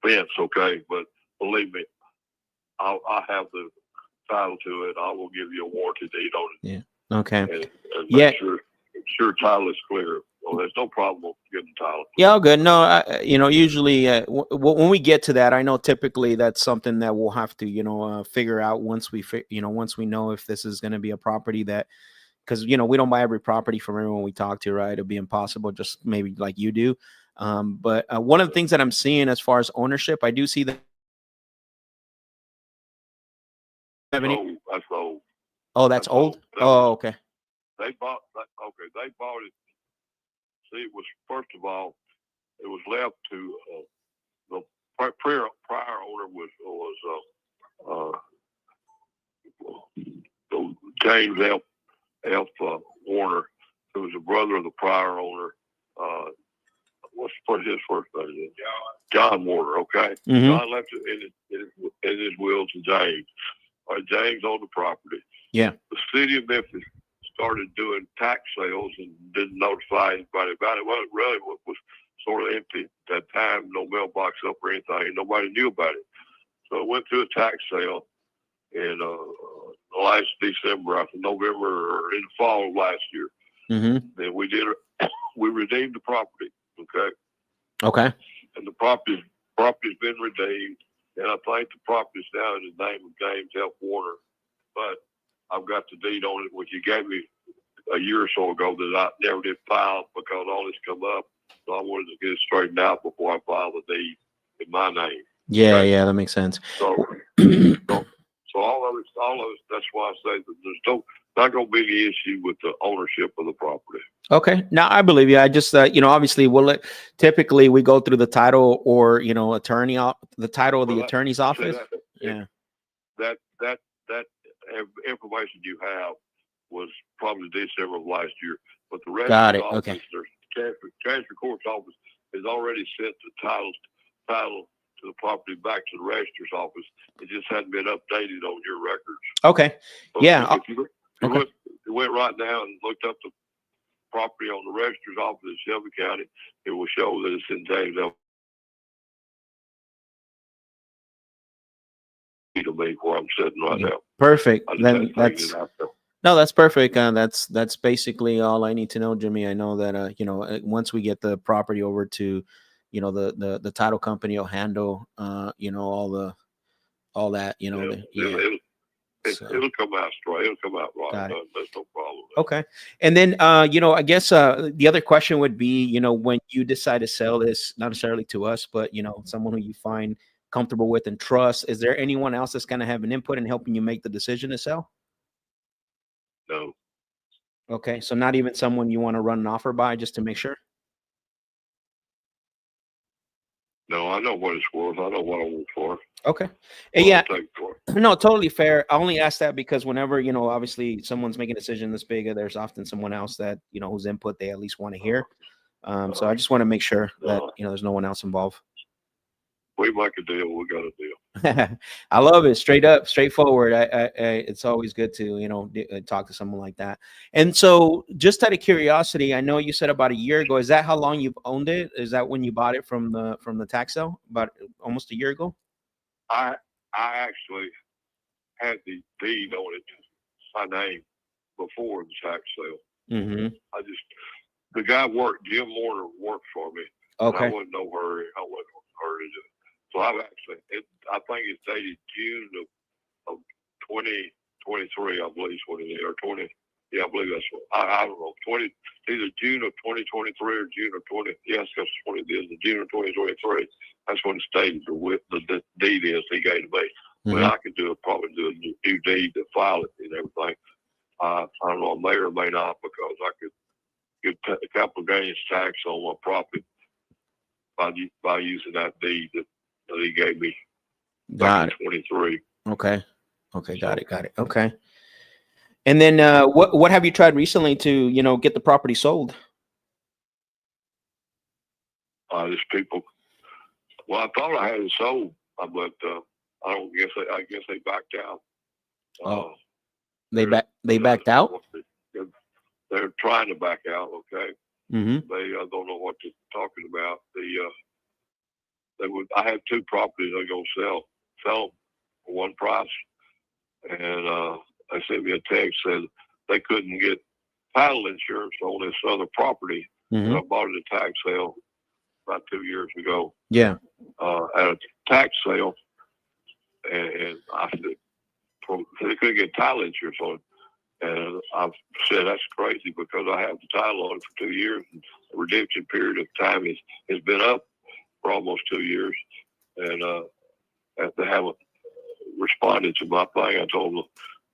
events, okay, but believe me, I have the title to it. I will give you a warranty deed on it. Yeah. Okay. And Yeah. make sure title is clear. Well, there's no problem getting the title. Yeah, all good. No, usually when we get to that, I know typically that's something that we'll have to, figure out once we know if this is going to be a property that, because, we don't buy every property from everyone we talk to, right? It'd be impossible, just maybe like you do. But one of the things that I'm seeing as far as ownership, I do see that. That's old. Oh, that's old? Oh, okay. They bought it. See, it was, first of all, it was left to the prior owner was James F. Warner, who was a brother of the prior owner. What's his first name? John Warner. Okay, Mm-hmm. John left it in his will to James. James owned the property. Yeah. The city of Memphis started doing tax sales and didn't notify anybody about it. Well, it really was sort of empty at that time. No mailbox up or anything. Nobody knew about it. So it went through a tax sale in last December, I think November or in the fall of last year. Mm-hmm. Then we redeemed the property. Okay. Okay. And the property's been redeemed. And I think the property's now in the name of James F. Warner. But I've got the deed on it, which you gave me a year or so ago that I never did file because all this come up. So I wanted to get it straightened out before I file the deed in my name. Yeah, Okay? yeah, that makes sense. So all of it, that's why I say that there's not going to be any issue with the ownership of the property. Okay. Now I believe you. I just, obviously typically we go through the title or, attorney, the title of the attorney's office. Yeah. That information you have was probably December of last year, but the rest Got of it. the office, Okay. there's transfer court's office has already sent the title to the property back to the registrar's office. It just hadn't been updated on your records. Okay. So Yeah. if you went right now and looked up the property on the registrar's office in Shelby County, it will show that it's in James F. To me where I'm sitting right now. Perfect. I just Then had to take that's it out there. no, that's perfect. That's basically all I need to know, Jimmy. I know that once we get the property over to, the title company will handle all that. It'll come out straight. It'll come out right. Got it. There's no problem. Okay. And then, I guess the other question would be, when you decide to sell this, not necessarily to us, but, someone who you find comfortable with and trust, is there anyone else that's going to have an input in helping you make the decision to sell? No. Okay. So not even someone you want to run an offer by just to make sure? No, I know what it's worth. I know what I want for it. Okay. What Yeah. I'll take for it. No, totally fair. I only ask that because whenever, obviously someone's making a decision this big, there's often someone else that, whose input they at least want to hear. So I just want to make sure that, there's no one else involved. We make a deal. We got a deal. I love it. Straight up, straightforward. It's always good to, talk to someone like that. And so just out of curiosity, I know you said about a year ago, is that how long you've owned it? Is that when you bought it from the tax sale about almost a year ago? I actually had the deed on it, my name, before the tax sale. Mm-hmm. The guy Jim Warner worked for me. Okay. I wasn't no hurry. I wasn't no hurry to do it. So I think it's dated June of 2023, I believe is what it is, or 20. Yeah, I believe that's what, I don't know, either June of 2023 or June of 20. Yes, that's what it is, the June of 2023. That's when it's dated, the deed is he gave to me. Mm-hmm. Well, I could probably do a new deed to file it and everything. I don't know, I may or may not, because I could get a capital gains tax on my property by using that deed that he gave me back in 23. Okay. Got it. Okay. And then what have you tried recently to, get the property sold? There's people. Well, I thought I had it sold, but I guess they backed out. They backed out? They're trying to back out. Okay. Mm-hmm. They don't know what they're talking about. I had two properties I'm gonna sell them for one price, and they sent me a text said they couldn't get title insurance on this other property. Mm-hmm. I bought it at a tax sale about 2 years ago. Yeah. At a tax sale, and I said they couldn't get title insurance on it. And I've said that's crazy because I have the title on it for 2 years. And the redemption period of time has been up for almost 2 years, and they haven't responded to my thing. I told them,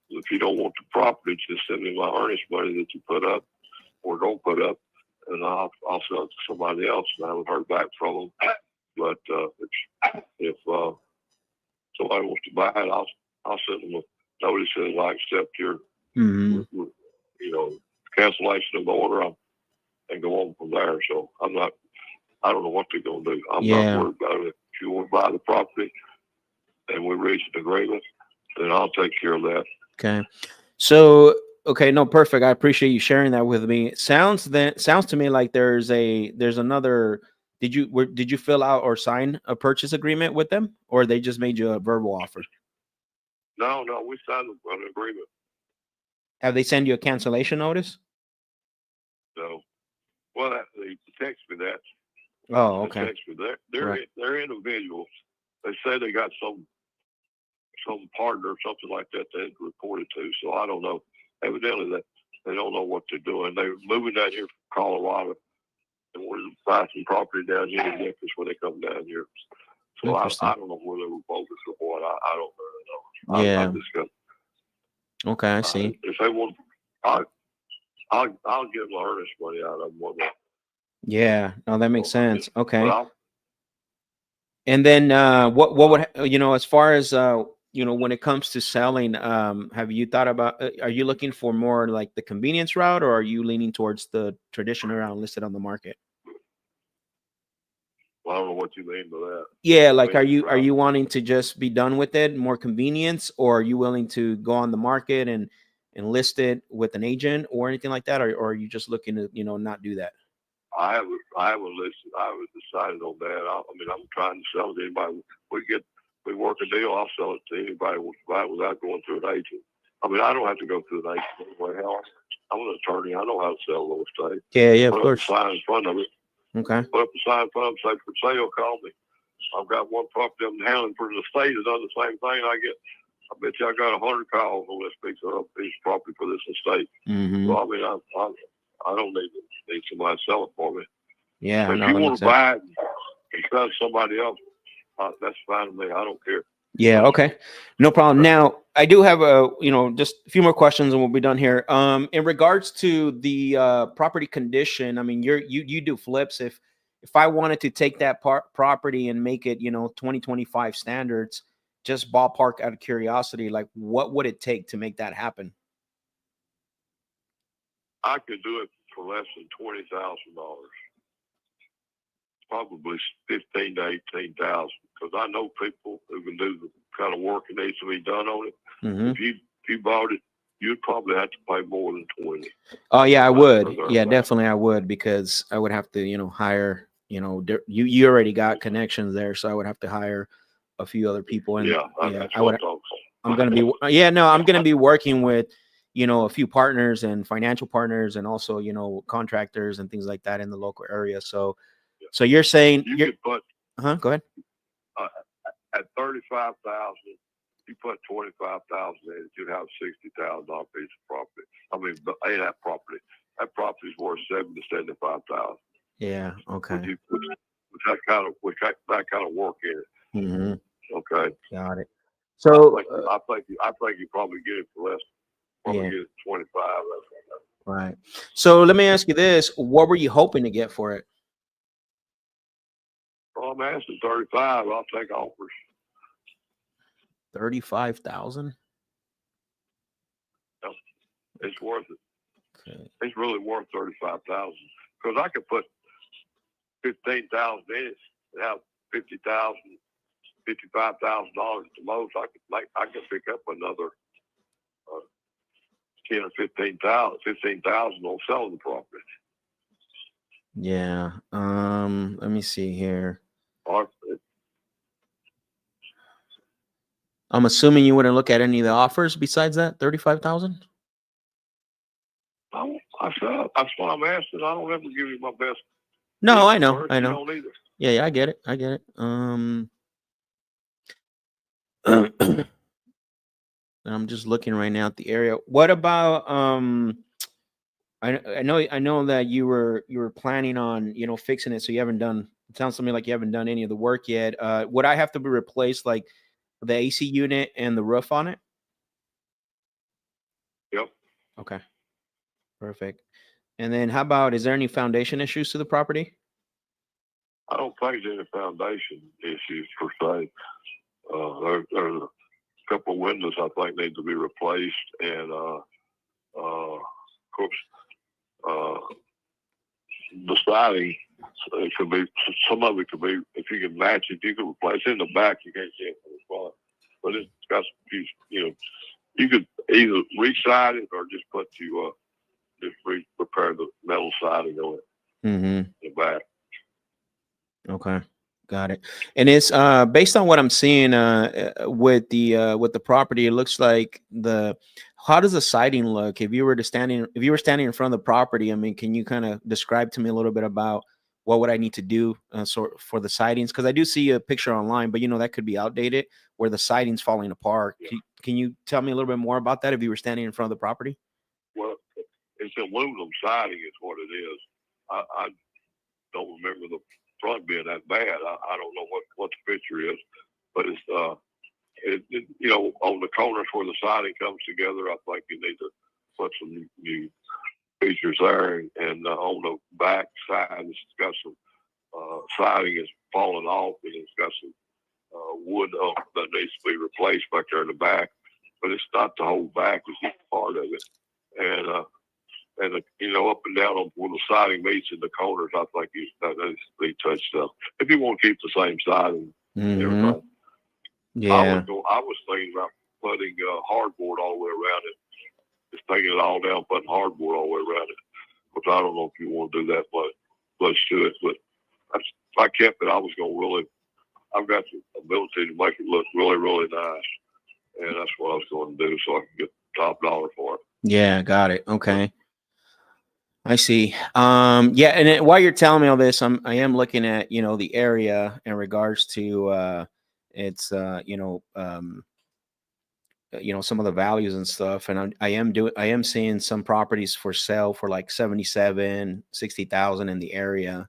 if you don't want the property, just send me my earnest money that you put up or don't put up, and I'll sell it to somebody else. And I haven't heard back from them. But if somebody wants to buy it, I'll send them a notice that I accept your cancellation of the order and go on from there. So I don't know what they're going to do. I'm not worried about it. If you want to buy the property and we reach an agreement, then I'll take care of that. Okay. So, no, perfect. I appreciate you sharing that with me. It sounds to me like there's another. Did you fill out or sign a purchase agreement with them, or they just made you a verbal offer? No, we signed an agreement. Have they sent you a cancellation notice? No. Well, they texted me that. Oh, They okay. text me. They're Right. they're individuals. They say they got some partner or something like that they reported to. So I don't know. Evidently, that they don't know what they're doing. They're moving down here from Colorado and we're buying some property down here in Memphis when they come down here. So Interesting. I don't know where they were bogus or what. I don't really know. I Yeah. just got. Okay, I see. If they want, I'll give them earnest money out of them. Yeah. No, that makes sense. Okay. But And then what would as far as when it comes to selling, have you thought about are you looking for more like the convenience route, or are you leaning towards the traditional route listed on the market? I don't know what you mean by that. Yeah, like are you wanting to just be done with it, more convenience, or are you willing to go on the market and list it with an agent or anything like that, or are you just looking to not do that? I haven't listened. I haven't decided on that. I mean, I'm trying to sell it to anybody. We work a deal. I'll sell it to anybody who wants to buy it without going through an agent. I mean, I don't have to go through an agent anyway. Hell, I'm an attorney. I know how to sell real estate. Yeah, of Put course. up a sign in front of it. Okay. Put up a sign in front of it. Say for sale. Call me. I've got one property I'm handling for the state has done the same thing. I bet you I got 100 calls on this piece of property for this estate. Mm-hmm. So I mean, I don't need somebody to sell it for me. Yeah. If No, you that want makes to sense. buy it and sell it to somebody else, that's fine with me. I don't care. Yeah, okay. No problem. Now, I do have just a few more questions and we'll be done here. In regards to the property condition, I mean, you do flips. If I wanted to take that property and make it, 2025 standards, just ballpark out of curiosity, like what would it take to make that happen? I could do it for less than $20,000. Probably 15 to 18,000, because I know people who can do the kind of work that needs to be done on it. Mm-hmm. If you bought it, you'd probably have to pay more than 20. Oh yeah, I would. Yeah, definitely I would, because I would have to, hire, you already got connections there, so I would have to hire a few other people. And I'm going to be, I'm going to be working with, a few partners and financial partners and also, contractors and things like that in the local area. So you're saying you could put, go ahead. At 35,000, you put 25,000 in it, you'd have $60,000 piece of property. I mean, that property is worth 70 to 75,000. Yeah. Okay. With that kind of work in it. Mm-hmm. Okay. Got it. So I think you probably get it for less. Probably get it 25. Right. So let me ask you this: what were you hoping to get for it? Well, I'm asking 35. I'll take offers. 35,000. No, it's worth it. Okay. It's really worth 35,000, because I could put 15,000 in it and have $50,000, $55,000 at the most. I could pick up another 10 or 15,000 on selling the property. Yeah. Let me see here. I'm assuming you wouldn't look at any of the offers besides that 35,000. That's what I'm asking. I don't ever give you my best. No, I know. You don't either. Yeah, I get it. I'm just looking right now at the area. What about I know that you were planning on fixing it, so you haven't done. It sounds to me like you haven't done any of the work yet. Would I have to be replaced, like the AC unit and the roof on it? Yep. Okay. Perfect. And then how about, is there any foundation issues to the property? I don't think there's any foundation issues per se. There's a couple of windows I think need to be replaced, and of course the siding. It could be, some of it could be, if you can match it, you can replace it. In the back, you can't see it from the front, but it's got some, you could either re-side it or just repair the metal siding on it. Mm-hmm. In the back. Okay, got it. And it's based on what I'm seeing with the property. It looks like how does the siding look? If you were standing in front of the property, I mean, can you kind of describe to me a little bit about what would I need to do for the sidings? Because I do see a picture online, but that could be outdated where the siding's falling apart. Yeah. Can you tell me a little bit more about that if you were standing in front of the property? Well, it's aluminum siding is what it is. I don't remember the front being that bad. I don't know what the picture is, but it's on the corners where the siding comes together, I think you need to put some new features there, and on the back side it's got some siding is falling off, and it's got some wood up that needs to be replaced back there in the back, but it's not the whole back, it's just part of it. And up and down on where the siding meets in the corners, I think that needs to be touched up if you want to keep the same siding. Mm-hmm. Yeah, I was thinking about putting hardboard all the way around it, just taking it all down, putting hardboard all the way around it. Which I don't know if you want to do that much to it, but if I kept it, I was going to I've got the ability to make it look really, really nice, and that's what I was going to do, so I can get top dollar for it. Yeah, got it. Okay. I see. Yeah, and while you're telling me all this, I am looking at, the area in regards to it's some of the values and stuff, and I am seeing some properties for sale for like 77, 60,000 in the area.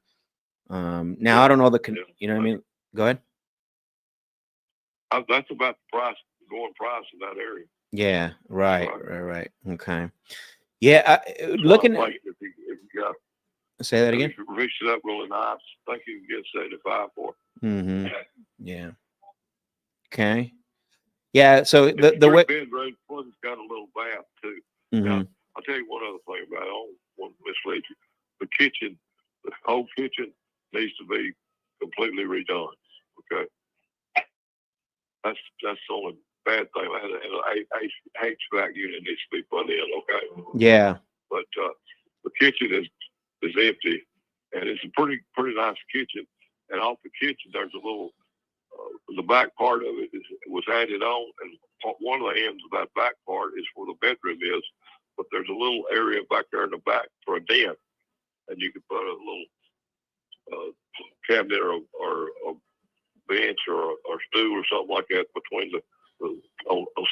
Now I don't know you know what I mean? Go ahead. That's about the going price in that area. Yeah, right. Okay. Yeah, looking at. If you got, say that again. If you reach it up really nice, I think you can get 75 for it. Mm-hmm. Yeah. Okay. Yeah. So the way bedroom plus it's got a little bath too. Mm-hmm. Now, I'll tell you one other thing about it. I don't want to mislead you. The kitchen, the whole kitchen needs to be completely redone. Okay. That's the only bad thing. And an HVAC unit needs to be put in. Okay. Yeah. But the kitchen is empty, and it's a pretty nice kitchen. And off the kitchen, there's a little. The back part of it was added on, and one of the ends of that back part is where the bedroom is. But there's a little area back there in the back for a den, and you can put a little cabinet or a bench or stool or something like that between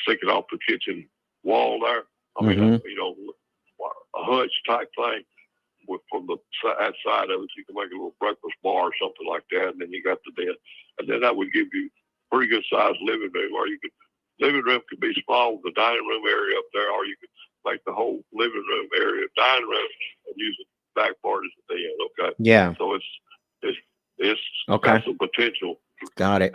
sticking off the kitchen wall there. I mean, a hutch type thing from the side of it. You can make a little breakfast bar or something like that, and then you got the den, and then that would give you pretty good sized living room. Or living room could be small, the dining room area up there, or you could make the whole living room area dining room and use the back part as a den. Okay. Yeah. So it's okay. Got some potential. Got it.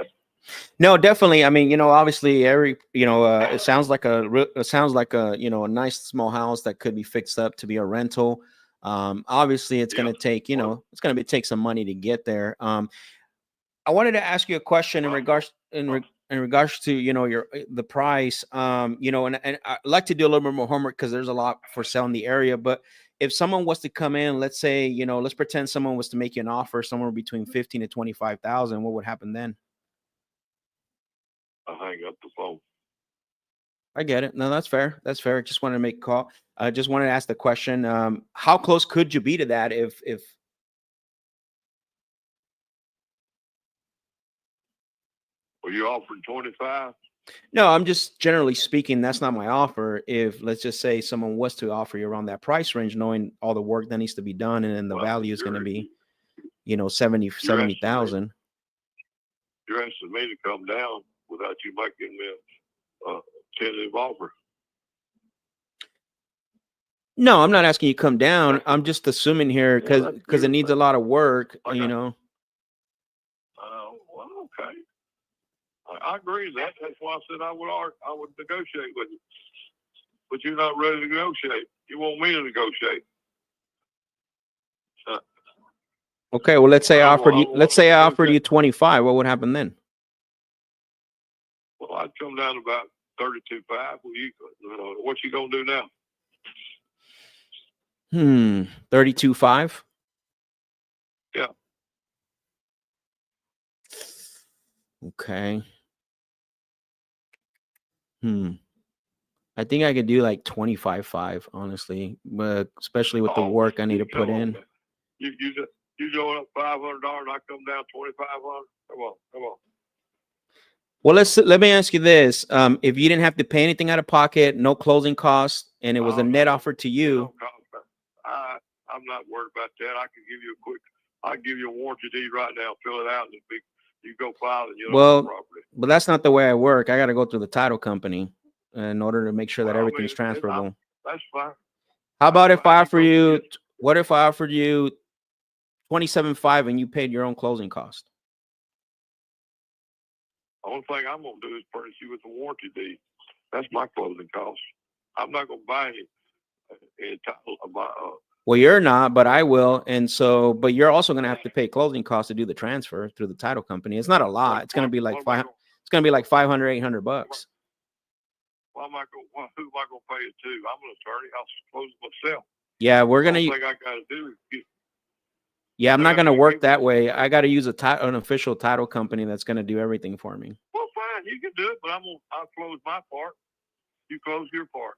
No, definitely. I mean, obviously it sounds like a a nice small house that could be fixed up to be a rental. Obviously it's going to take, it's going to take some money to get there. I wanted to ask you a question in regards to, the price, and I'd like to do a little bit more homework because there's a lot for sale in the area. But if someone was to come in, let's say, let's pretend someone was to make you an offer somewhere between 15 to 25,000, what would happen then? I hang up the phone. I get it. No, that's fair. That's fair. Just wanted to make a call. I just wanted to ask the question. How close could you be to that if Were you offering 25? No, I'm just generally speaking, that's not my offer. If let's just say someone was to offer you around that price range, knowing all the work that needs to be done, and then the value is going to be, 70,000. You're asking me to come down without you making me a tentative offer. No, I'm not asking you to come down. I'm just assuming here because it needs a lot of work, Well, okay. I agree with that. That's why I said I would negotiate with you. But you're not ready to negotiate. You want me to negotiate. Okay, well, let's say I offered you 25. What would happen then? Well, I'd come down to about 32.5. What you gonna do now? 32.5. Yeah. Okay. I think I could do like 25.5, honestly, but especially with the work I need to put in. You go up $500, I come down $2,500. Come on, come on. Well, let me ask you this: if you didn't have to pay anything out of pocket, no closing costs, and it was a net offer to you, I'm not worried about that. I can give you I can give you a warranty deed right now. Fill it out, and you go file and you'll own the property. But that's not the way I work. I got to go through the title company in order to make sure that everything's transferable. That's fine. How about if I offer you? What if I offered you $27,500 and you paid your own closing cost? The only thing I'm gonna do is furnish you with a warranty deed. That's my closing cost. I'm not gonna buy any title of my. Well, you're not, but I will, and so, but you're also gonna have to pay closing costs to do the transfer through the title company. It's not a lot. It's gonna be like $500, $800. Why am I going? Who am I gonna pay it to? I'm an attorney. I'll close it myself. Yeah, we're gonna. The only thing I gotta do is Yeah, I'm not going to work that way. I got to use an official title company that's going to do everything for me. Well, fine, you can do it, but I'll close my part. You close your part.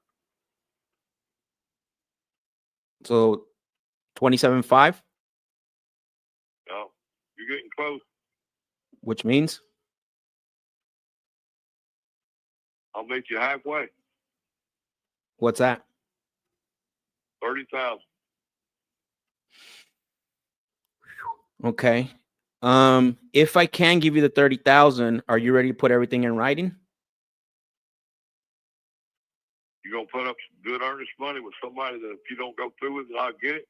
So, $27,500. No, you're getting close. Which means I'll meet you halfway. What's that? 30,000. Okay. If I can give you the 30,000, are you ready to put everything in writing? You gonna put up some good earnest money with somebody that if you don't go through with it, I'll get it?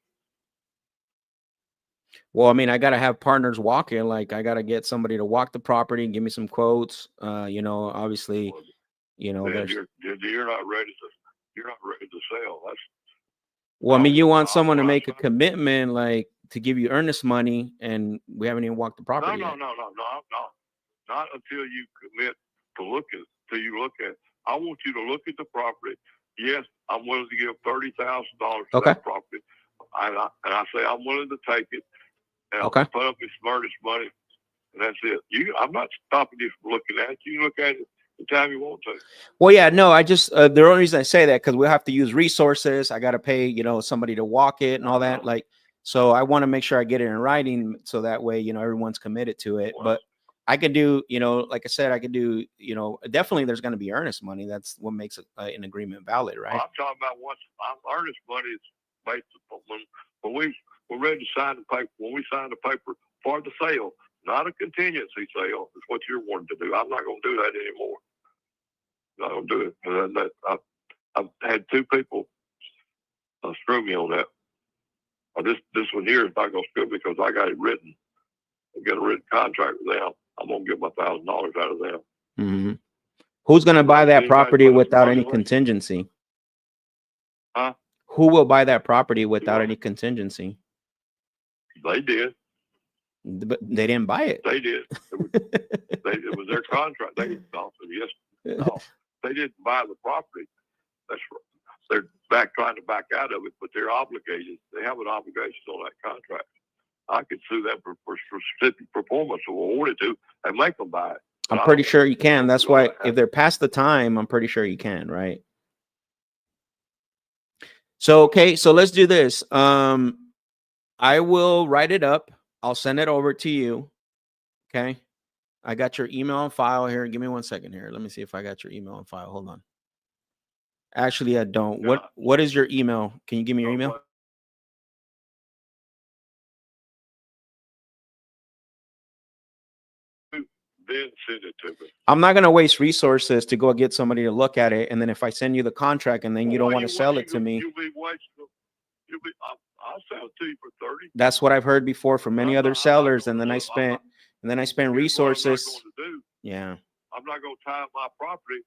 Well, I mean, I got to have partners walking. Like, I got to get somebody to walk the property and give me some quotes. Obviously, you're not ready to sell. Well, I mean, you want someone to make a commitment, like to give you earnest money, and we haven't even walked the property. No. Not until you commit to look at. Till you look at. I want you to look at the property. Yes, I'm willing to give $30,000 for that property, and I say I'm willing to take it. And I'll put up this earnest money, and that's it. I'm not stopping you from looking at it. You can look at it the time you want to. Well, yeah, no, I just the only reason I say that because we have to use resources. I got to pay, somebody to walk it and all that. Like, so I want to make sure I get it in writing so that way, everyone's committed to it. But I can do, like I said, I can do, definitely there's going to be earnest money. That's what makes an agreement valid, right? Well, I'm talking about earnest money is based upon when we're ready to sign the paper. When we sign the paper for the sale, not a contingency sale, is what you're wanting to do. I'm not going to do that anymore. I'm not going to do it. I've had two people screw me on that. This one here is not going to screw me because I got it written. I got a written contract with them. I'm going to get my $1,000 out of them. Mm-hmm. Who's going to buy that property without any contingency? Huh? Who will buy that property without any contingency? They did. But they didn't buy it. They did. It was their contract. They didn't yes. No, they didn't buy the property. That's right. They're trying to back out of it, but they're obligated. They have an obligation on that contract. I could sue them for specific performance if I wanted to and make them buy it. I'm pretty sure you can. That's why if they're past the time, I'm pretty sure you can, right? So, okay, so let's do this. I will write it up. I'll send it over to you. Okay. I got your email on file here. Give me 1 second here. Let me see if I got your email on file. Hold on. Actually, I don't. What is your email? Can you give me your email? Then send it to me. I'm not going to waste resources to go get somebody to look at it. And then if I send you the contract and then you don't want to sell it to me. I'll sell it to you for 30. That's what I've heard before from many other sellers. And then I spent resources. Yeah. I'm not going to tie up my property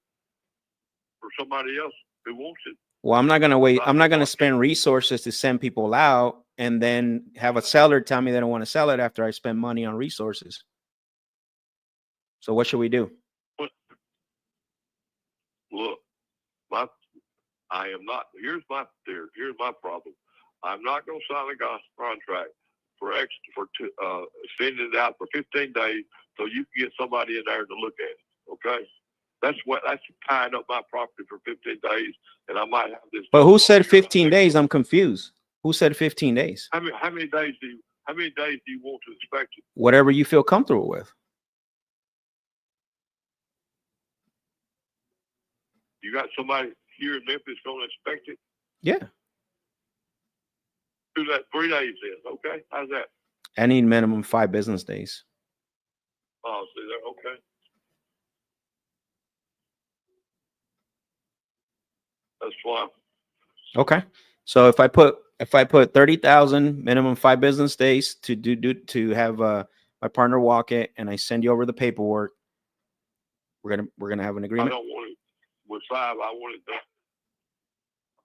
for somebody else who wants it. Well, I'm not going to wait. I'm not going to spend resources to send people out and then have a seller tell me they don't want to sell it after I spend money on resources. So what should we do? Look, I am not. Here's my problem. I'm not going to sign a contract for sending it out for 15 days so you can get somebody in there to look at it. Okay, that's tying up my property for 15 days, and I might have this. But who said 15 days? I'm confused. Who said 15 days? How many days do How many days do you want to inspect it? Whatever you feel comfortable with. You got somebody here in Memphis going to inspect it? Yeah. Do that 3 days then. Okay. How's that? I need minimum 5 business days. Oh, see there. Okay. That's fine. Okay. So if I put 30,000 minimum 5 business days to have my partner walk it, and I send you over the paperwork, we're gonna have an I agreement. don't want it with 5. I want it done.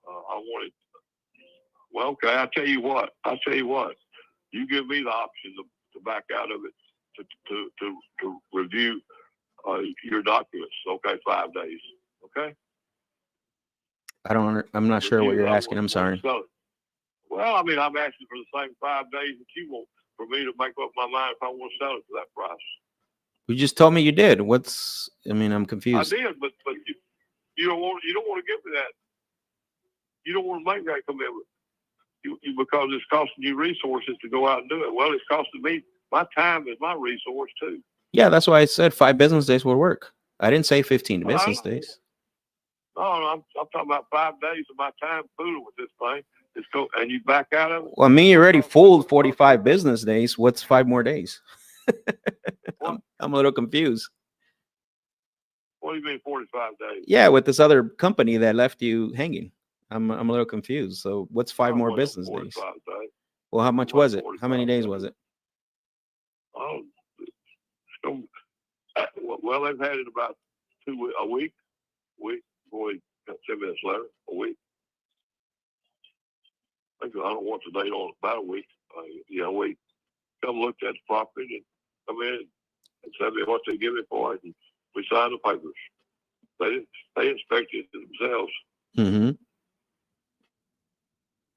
I want it. Well, okay. I'll tell you what. You give me the option to back out of it to review your documents. Okay, 5 days. Okay. I'm not sure what Review, you're I asking. want- I'm sorry. So, well, I mean, I'm asking for the same 5 days that you want for me to make up my mind if I want to sell it for that price. You just told me you did. I'm I confused. did, but you don't want to give me that. You don't want to make that commitment. Because it's costing you resources to go out and do it. Well, it's costing me. My time is my resource too. Yeah, that's why I said 5 business days would work. I didn't say 15 Well, business days. No, I'm talking about 5 days of my time fooling with this thing. And you back out of it. Well, me already fooled 45 business days. What's 5 more days? I'm a little confused. What do you mean 45 days? Yeah, with this other company that left you hanging. I'm a little confused. So what's 5 more business days? 45 days. Well, how much was it? How many days was it? Oh, well, they've had it about a week. Boy, got 10 minutes later, a week. I don't want the date on about a week. A week. Come look at the property and come in and tell me what they give it for, and we sign the papers. They inspected it themselves. Mm-hmm.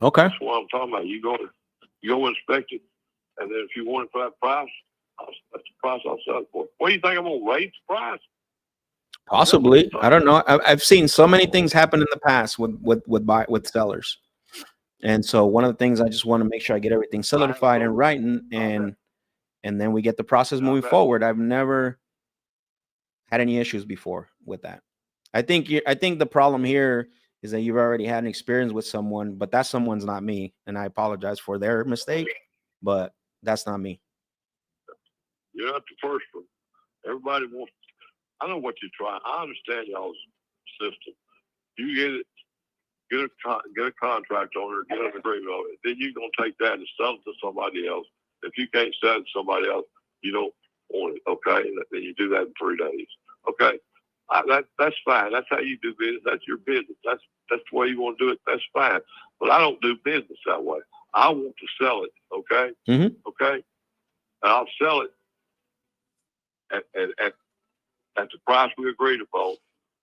Okay. That's what I'm talking about. You go inspect it, and then if you want it for that price, that's the price I'll sell it for. What do you think I'm gonna raise the price? Possibly. I don't know. I've seen so many things happen in the past with sellers. And so one of the things I just want to make sure I get everything solidified and writing, and then we get the process moving forward. I've never had any issues before with that. I think the problem here is that you've already had an experience with someone, but that someone's not me, and I apologize for their mistake, but that's not me. You're not the first one. Everybody wants. I know what you're trying. I understand y'all's system. You get a contract on it, get an agreement on it. Then you're gonna take that and sell it to somebody else. If you can't sell it to somebody else, you don't want it. Okay, and then you do that in 3 days. Okay, that's fine. That's how you do business. That's your business. That's the way you want to do it. That's fine. But I don't do business that way. I want to sell it. Okay. Mm-hmm. Okay. And I'll sell it at the price we agreed upon.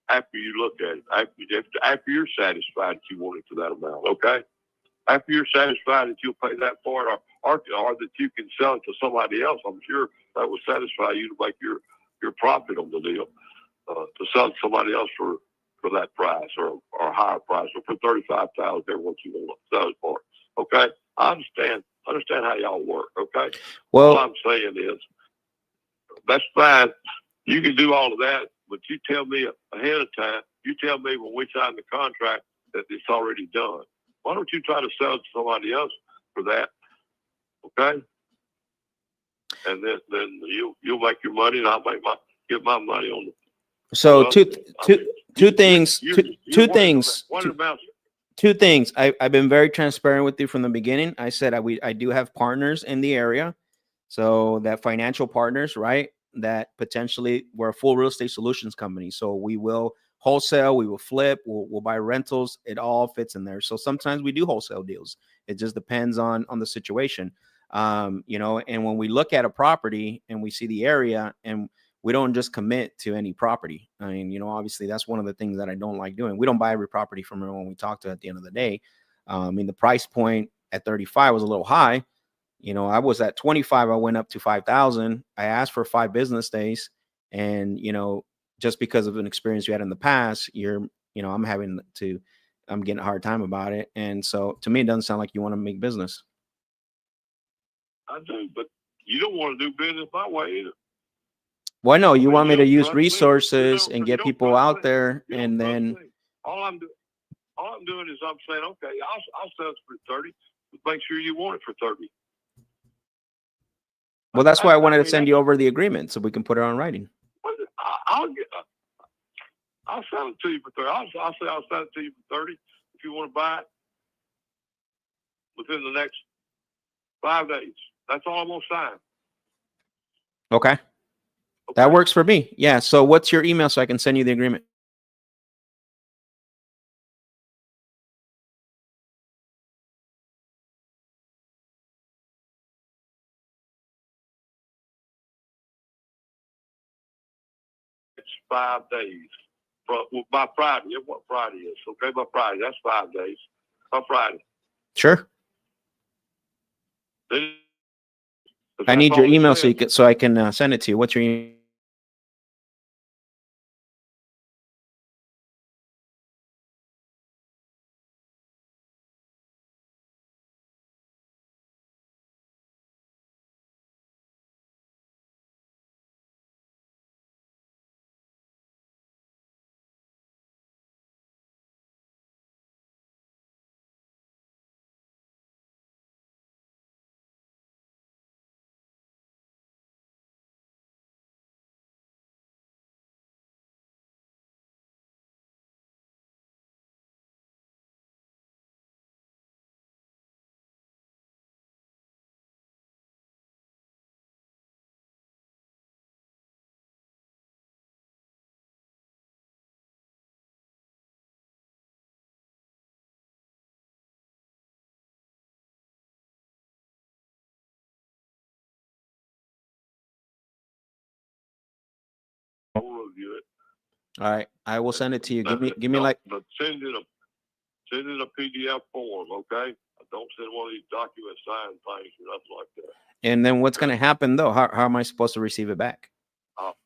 After you look at it, after you're satisfied that you want it for that amount, okay? After you're satisfied that you'll pay that for it, or that you can sell it to somebody else, I'm sure that will satisfy you to make your profit on the deal. To sell it to somebody else for that price or a higher price, or for $35,000, what you want to sell it for. Okay, I understand how y'all work. Okay, Well, all I'm saying is that's fine. You can do all of that, but you tell me ahead of time. You tell me when we sign the contract that it's already done. Why don't you try to sell it to somebody else for that? Okay, and then you'll make your money, and I'll get my money on it. So two things. I've been very transparent with you from the beginning. I said I do have partners in the area, so that financial partners, right? That potentially we're a full real estate solutions company. So we will wholesale, we will flip, we'll buy rentals. It all fits in there. So sometimes we do wholesale deals. It just depends on the situation. And when we look at a property and we see the area, and we don't just commit to any property. I mean, obviously that's one of the things that I don't like doing. We don't buy every property from everyone we talk to at the end of the day. The price point at 35 was a little high. I was at 25. I went up to 5,000. I asked for 5 business days, and just because of an experience you had in the past, I'm getting a hard time about it. And so to me, it doesn't sound like you want to make business. I do, but you don't want to do business my way either. Well, no, you want me to don't use trust me. resources and You get don't people trust out me. there, You don't and trust then me. All I'm doing is I'm saying, okay, I'll sell it for 30. But make sure you want it for 30. well, that's why I wanted to mean, send you over the agreement so we can put it on writing. I'll sell it to you for 30. I'll say I'll sell it to you for 30 if you want to buy it within the next 5 days. That's all I'm gonna sign. Okay. That works for me. Yeah. So what's your email so I can send you the agreement? It's 5 days. By Friday. What Friday is? Okay, by Friday. That's 5 days. By Friday. Sure. Then, I need your email so I can send it to you. What's your email? I'll review it. All right. I will send it to you. Give me But send it a PDF form, okay? Don't send one of these document signed things or nothing like that. And then what's going to happen though? How am I supposed to receive it back? I'll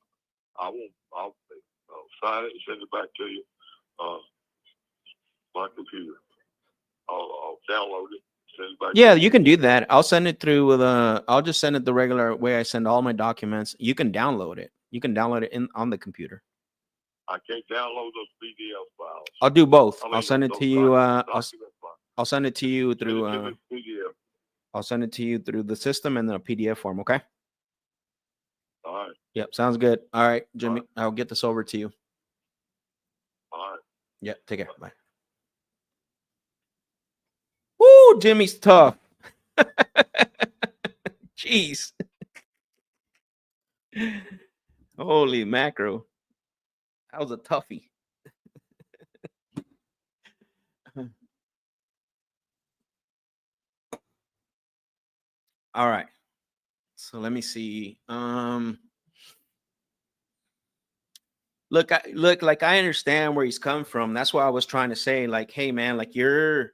sign it and send it back to you. My computer. I'll download it. Send it back. Yeah, you can do that. I'll send it through I'll just send it the regular way I send all my documents. You can download it. You can download it on the computer. I can't download those PDF files. I'll do both. I mean, I'll send it to you. I'll send it to you through PDF. I'll send it to you through the system and then a PDF form, okay? All right. Yep, sounds good. All right, Jimmy. All right. I'll get this over to you. All right. Yeah, take care. Bye. Woo, Jimmy's tough. Jeez. Holy macro. That was a toughie. All right. So let me see. Look, like I understand where he's come from. That's why I was trying to say, like, hey man, like you're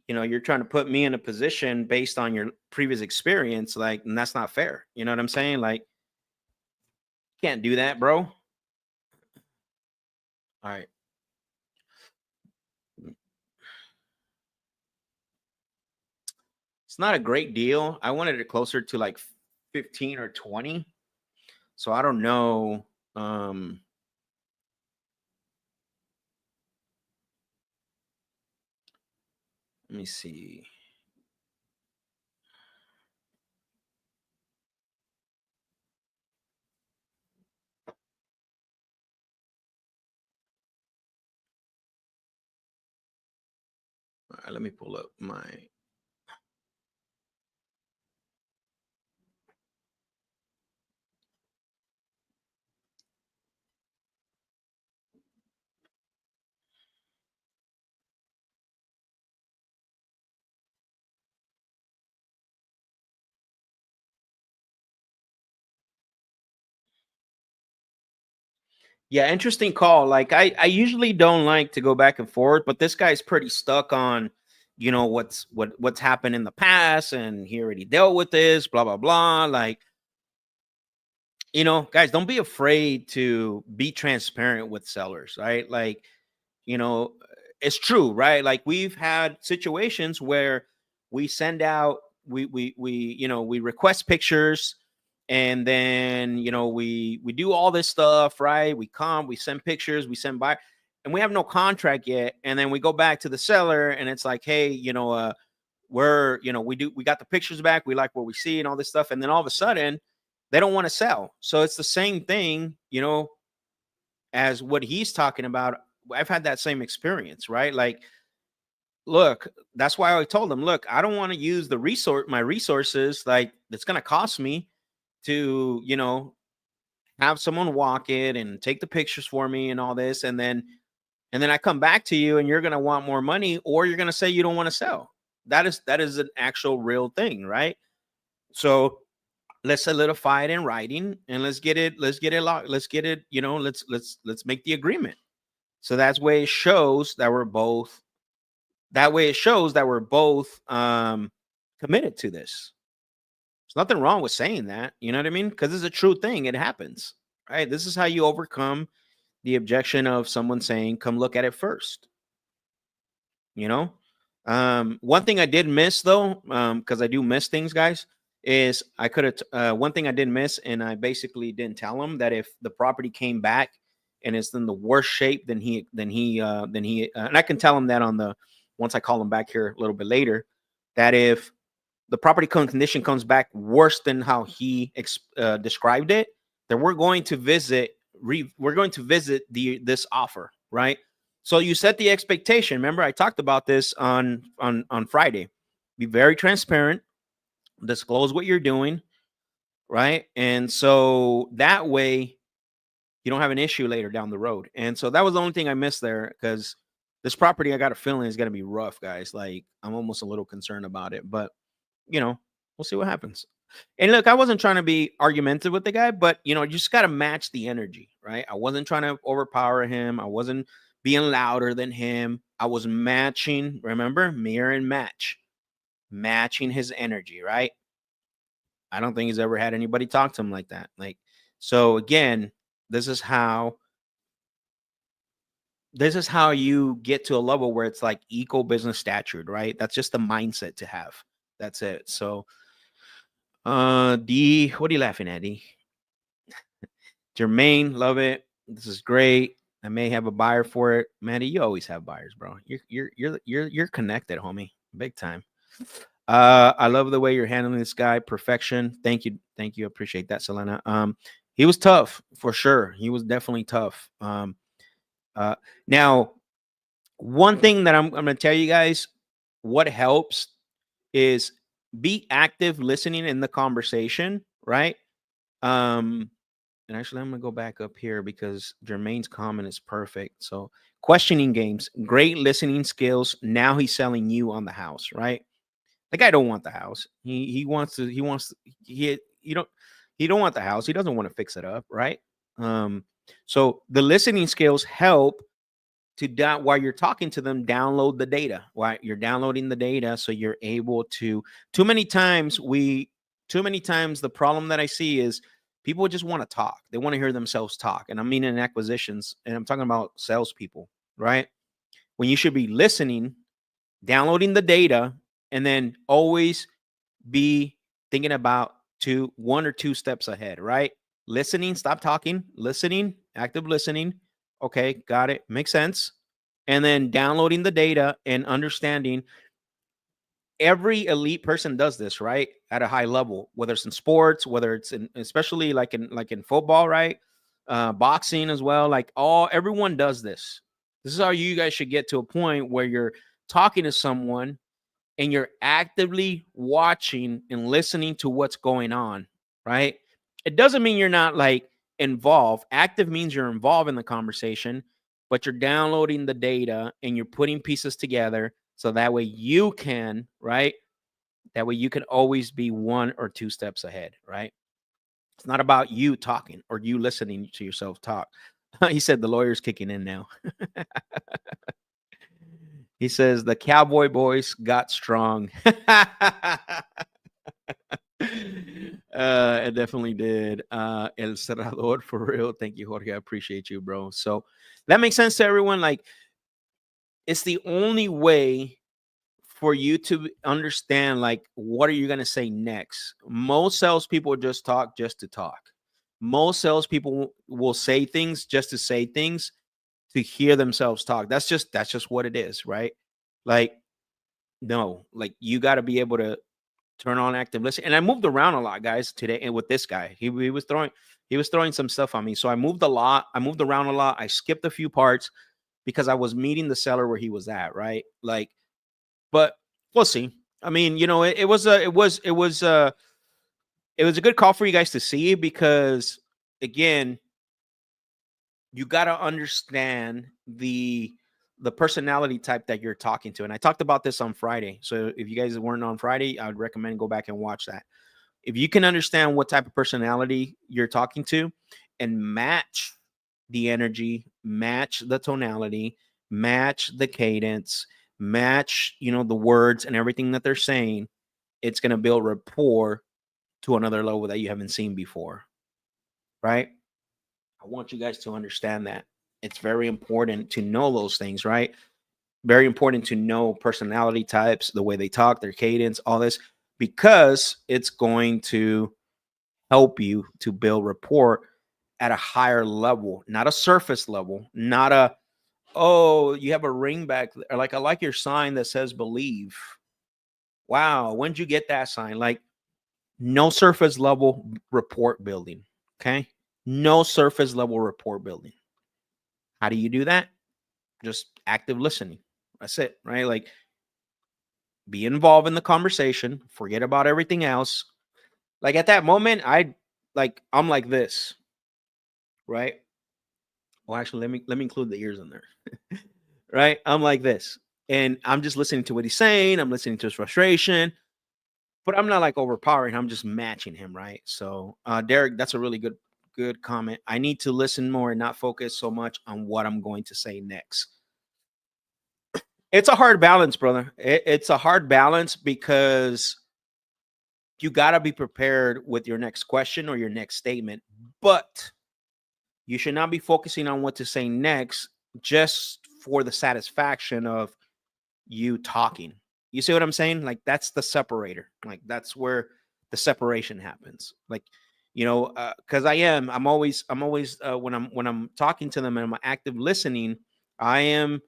trying to put me in a position based on your previous experience, like, and that's not fair. You know what I'm saying? Like, you can't do that, bro. All right. It's not a great deal. I wanted it closer to like 15 or 20. So I don't know. Let me see. All right, let me pull up my. Yeah, interesting call. Like I usually don't like to go back and forth, but this guy's pretty stuck on, what's happened in the past, and he already dealt with this, blah blah blah. Like, guys, don't be afraid to be transparent with sellers, right? Like, it's true, right? Like we've had situations where we send out we request pictures, and then we do all this stuff, right? We send pictures, we send by, and we have no contract yet. And then we go back to the seller, and it's like, hey, we got the pictures back, we like what we see and all this stuff, and then all of a sudden they don't want to sell. So it's the same thing, as what he's talking about. I've had that same experience, right? Like, look, that's why I told him, look, I don't want to use my resources, like, it's going to cost me to, have someone walk it and take the pictures for me and all this. And then I come back to you and you're going to want more money, or you're going to say you don't want to sell. That is an actual real thing, right? So let's solidify it in writing, and let's get it locked. Let's get it, let's make the agreement. So that's way it shows that we're both committed to this. There's nothing wrong with saying that, you know what I mean? Because it's a true thing. It happens, right? This is how you overcome the objection of someone saying, come look at it first. One thing I did miss, though, because I do miss things, guys, is I could have one thing I did miss, and I basically didn't tell him that if the property came back and it's in the worst shape, then he and I can tell him that once I call him back here a little bit later, that if the property condition comes back worse than how he described it, then we're going to visit this offer, right? So you set the expectation. Remember, I talked about this on Friday. Be very transparent, disclose what you're doing, right? And so that way you don't have an issue later down the road. And so that was the only thing I missed there, because this property, I got a feeling, is going to be rough, guys. Like, I'm almost a little concerned about it, but we'll see what happens. And look, I wasn't trying to be argumentative with the guy, but you just got to match the energy, right? I wasn't trying to overpower him. I wasn't being louder than him. I was matching, remember, mirror and matching his energy, right? I don't think he's ever had anybody talk to him like that. Like, so again, this is how you get to a level where it's like equal business stature, right? That's just the mindset to have. That's it. So D, what are you laughing at, D? Jermaine, love it. This is great. I may have a buyer for it. Mandy, you always have buyers, bro. You're connected, homie. Big time. I love the way you're handling this guy. Perfection. Thank you. Appreciate that, Selena. He was tough for sure. He was definitely tough. Now, one thing that I'm going to tell you guys, what helps is be active listening in the conversation, right? And actually, I'm going to go back up here because Jermaine's comment is perfect. So, questioning games, great listening skills. Now he's selling you on the house, right? The guy don't want the house. He don't want the house. He doesn't want to fix it up, right? So the listening skills help to while you're talking to them, download the data. While you're downloading the data, so you're able to. Too many times the problem that I see is people just want to talk. They want to hear themselves talk, and I mean in acquisitions, and I'm talking about salespeople, right? When you should be listening, downloading the data, and then always be thinking about one or two steps ahead, right? Listening, stop talking, listening, active listening. Okay, got it. Makes sense. And then downloading the data and understanding. Every elite person does this, right? At a high level, whether it's in sports, whether it's especially like in football, right? Boxing as well. Like everyone does this. This is how you guys should get to a point where you're talking to someone and you're actively watching and listening to what's going on, right? It doesn't mean you're not like involved. Active means you're involved in the conversation, but you're downloading the data and you're putting pieces together so that way you can, right? That way you can always be one or two steps ahead, right? It's not about you talking or you listening to yourself talk. He said the lawyer's kicking in now. He says the cowboy boys got strong. It definitely did. El Cerrador, for real. Thank you, Jorge. I appreciate you, bro. So that makes sense to everyone. Like, it's the only way for you to understand, like, what are you going to say next? Most salespeople just talk just to talk. Most salespeople will say things just to say things, to hear themselves talk. That's just what it is, right? Like, no, like, you got to be able to turn on active listening. And I moved around a lot, guys, today. And with this guy, he was throwing some stuff on me. So I moved a lot. I moved around a lot. I skipped a few parts because I was meeting the seller where he was at, right? Like, but we'll see. I mean, it was a good call for you guys to see, because again, you got to understand the personality type that you're talking to. And I talked about this on Friday. So if you guys weren't on Friday, I would recommend go back and watch that. If you can understand what type of personality you're talking to and match the energy, match the tonality, match the cadence, match, the words and everything that they're saying, it's going to build rapport to another level that you haven't seen before. Right? I want you guys to understand that. It's very important to know those things, right? Very important to know personality types, the way they talk, their cadence, all this, because it's going to help you to build rapport at a higher level, not a surface level, not a, oh, you have a ring back there. Like, I like your sign that says believe. Wow, when'd you get that sign? Like, no surface level rapport building, okay? No surface level rapport building. How do you do that? Just active listening. That's it, right? Like, be involved in the conversation. Forget about everything else. Like, at that moment, I'm like this, right? Well, actually, let me include the ears in there, right? I'm like this, and I'm just listening to what he's saying. I'm listening to his frustration, but I'm not like overpowering. I'm just matching him, right? So, Derek, that's a really good comment. I need to listen more and not focus so much on what I'm going to say next. It's a hard balance, brother. It's a hard balance, because you got to be prepared with your next question or your next statement, but you should not be focusing on what to say next just for the satisfaction of you talking. You see what I'm saying? Like, that's the separator. Like, that's where the separation happens. Like, because I'm always when I'm talking to them and I'm active listening, I am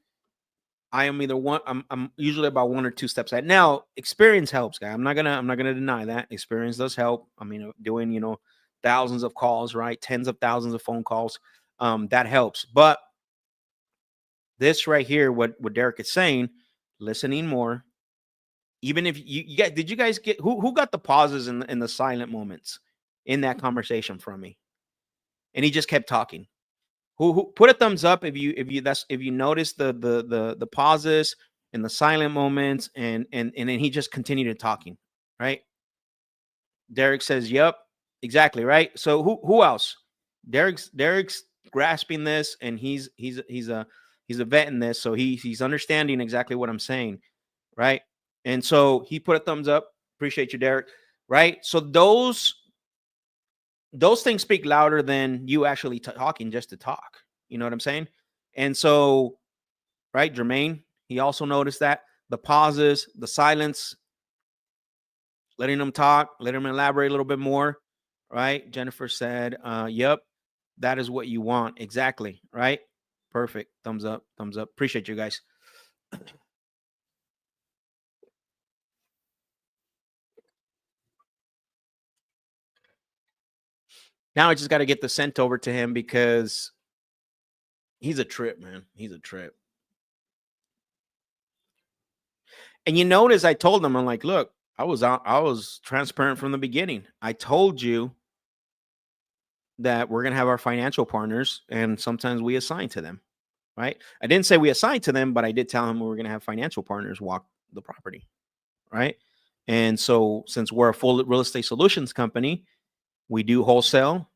either one. I'm usually about one or two steps ahead. Now, experience helps, guy. I'm not gonna deny that experience does help. I mean, doing thousands of calls, right? Tens of thousands of phone calls, that helps. But this right here, what Derek is saying, listening more. Even if you get, did you guys get who got the pauses in the silent moments in that conversation from me? And he just kept talking. Who put a thumbs up if you notice the pauses and the silent moments, and then he just continued talking, right? Derek says, "Yep, exactly right." So who else? Derek's grasping this, and he's a vet in this, so he's understanding exactly what I'm saying, right? And so he put a thumbs up. Appreciate you, Derek. Right? So those things speak louder than you actually talking just to talk. You know what I'm saying? And so, right, Jermaine, he also noticed that the pauses, the silence, letting them talk, letting them elaborate a little bit more, right? Jennifer said, yep, that is what you want. Exactly, right? Perfect. Thumbs up, thumbs up. Appreciate you guys. Now I just got to get the scent over to him, because he's a trip, man. He's a trip. And you notice I told him, I'm like, look, I was transparent from the beginning. I told you that we're going to have our financial partners, and sometimes we assign to them, right? I didn't say we assigned to them, but I did tell him we were going to have financial partners walk the property, right? And so, since we're a full real estate solutions company, we do wholesale,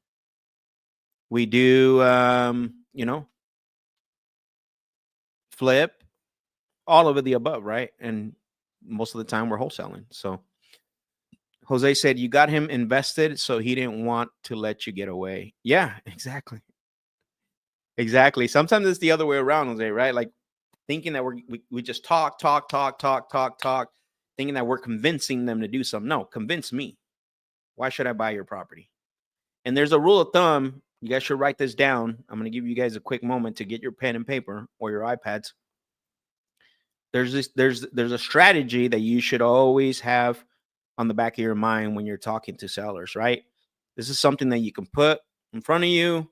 we do, flip, all of the above, right? And most of the time we're wholesaling. So Jose said, you got him invested, so he didn't want to let you get away. Yeah, exactly. Exactly. Sometimes it's the other way around, Jose, right? Like, thinking that we just talk, thinking that we're convincing them to do something. No, convince me. Why should I buy your property? And there's a rule of thumb. You guys should write this down. I'm going to give you guys a quick moment to get your pen and paper or your iPads. There's a strategy that you should always have on the back of your mind when you're talking to sellers, right? This is something that you can put in front of you,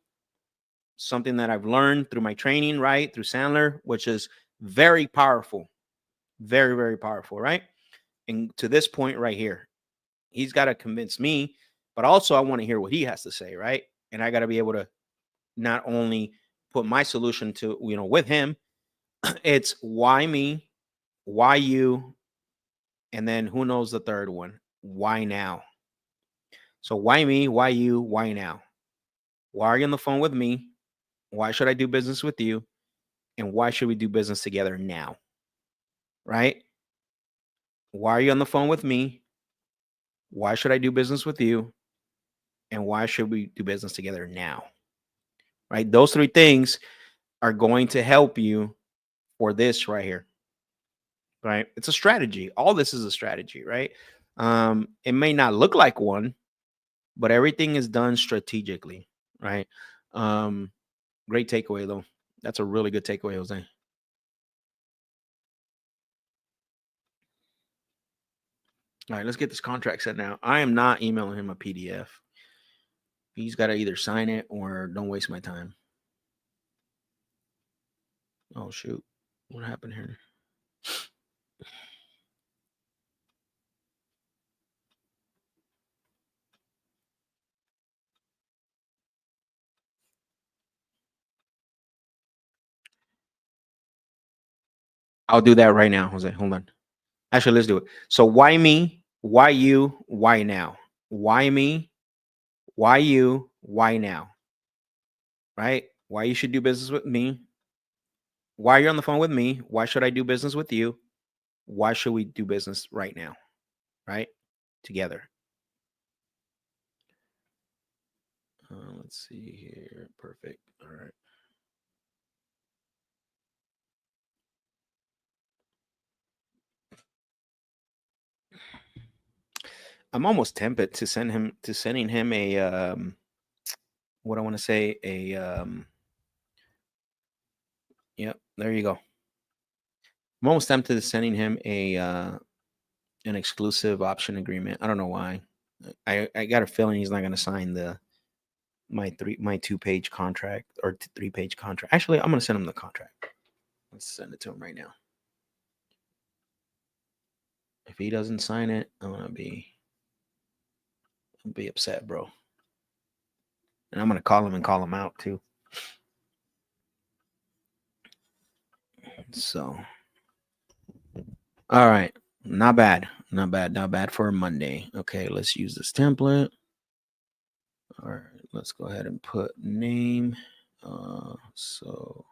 something that I've learned through my training, right? Through Sandler, which is very powerful, very, very powerful, right? And to this point right here, he's got to convince me, but also I want to hear what he has to say, right? And I got to be able to not only put my solution to, with him, it's why me, why you, and then who knows the third one, why now? So why me, why you, why now? Why are you on the phone with me? Why should I do business with you? And why should we do business together now? Right? Why are you on the phone with me? Why should I do business with you? And why should we do business together now? Right? Those three things are going to help you for this right here. Right? It's a strategy. All this is a strategy, right? It may not look like one, but everything is done strategically, right? Great takeaway though. That's a really good takeaway, Jose. All right, let's get this contract set now. I am not emailing him a PDF. He's got to either sign it or don't waste my time. Oh, shoot. What happened here? I'll do that right now, Jose. Hold on. Actually, let's do it. So why me? Why you? Why now? Why me? Why you? Why now? Right? Why you should do business with me? Why you're on the phone with me? Why should I do business with you? Why should we do business right now? Right? Together. Let's see here. Perfect. All right. I'm almost tempted to sending him a what I want to say yep, there you go. I'm almost tempted to sending him an exclusive option agreement. I don't know why. I got a feeling he's not going to sign my 2-page contract or 3-page contract. Actually, I'm going to send him the contract. Let's send it to him right now. If he doesn't sign it, I'll be upset, bro. And I'm going to call him and call him out too. So, all right. Not bad. Not bad for a Monday. Okay, let's use this template. All right, let's go ahead and put name. So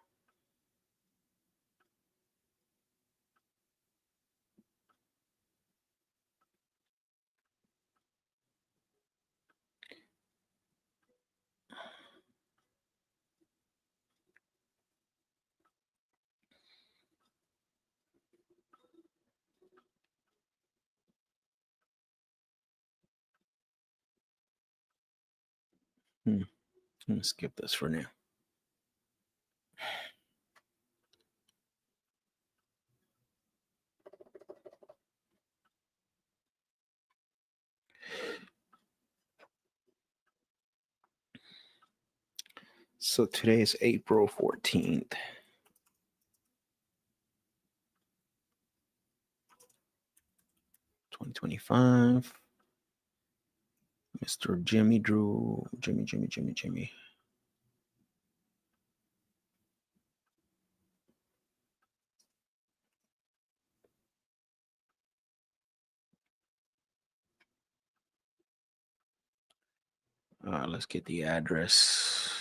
I'm gonna skip this for now. So today is April 14th. $2025. Mr. Jimmy Drew. Jimmy. Let's get the address.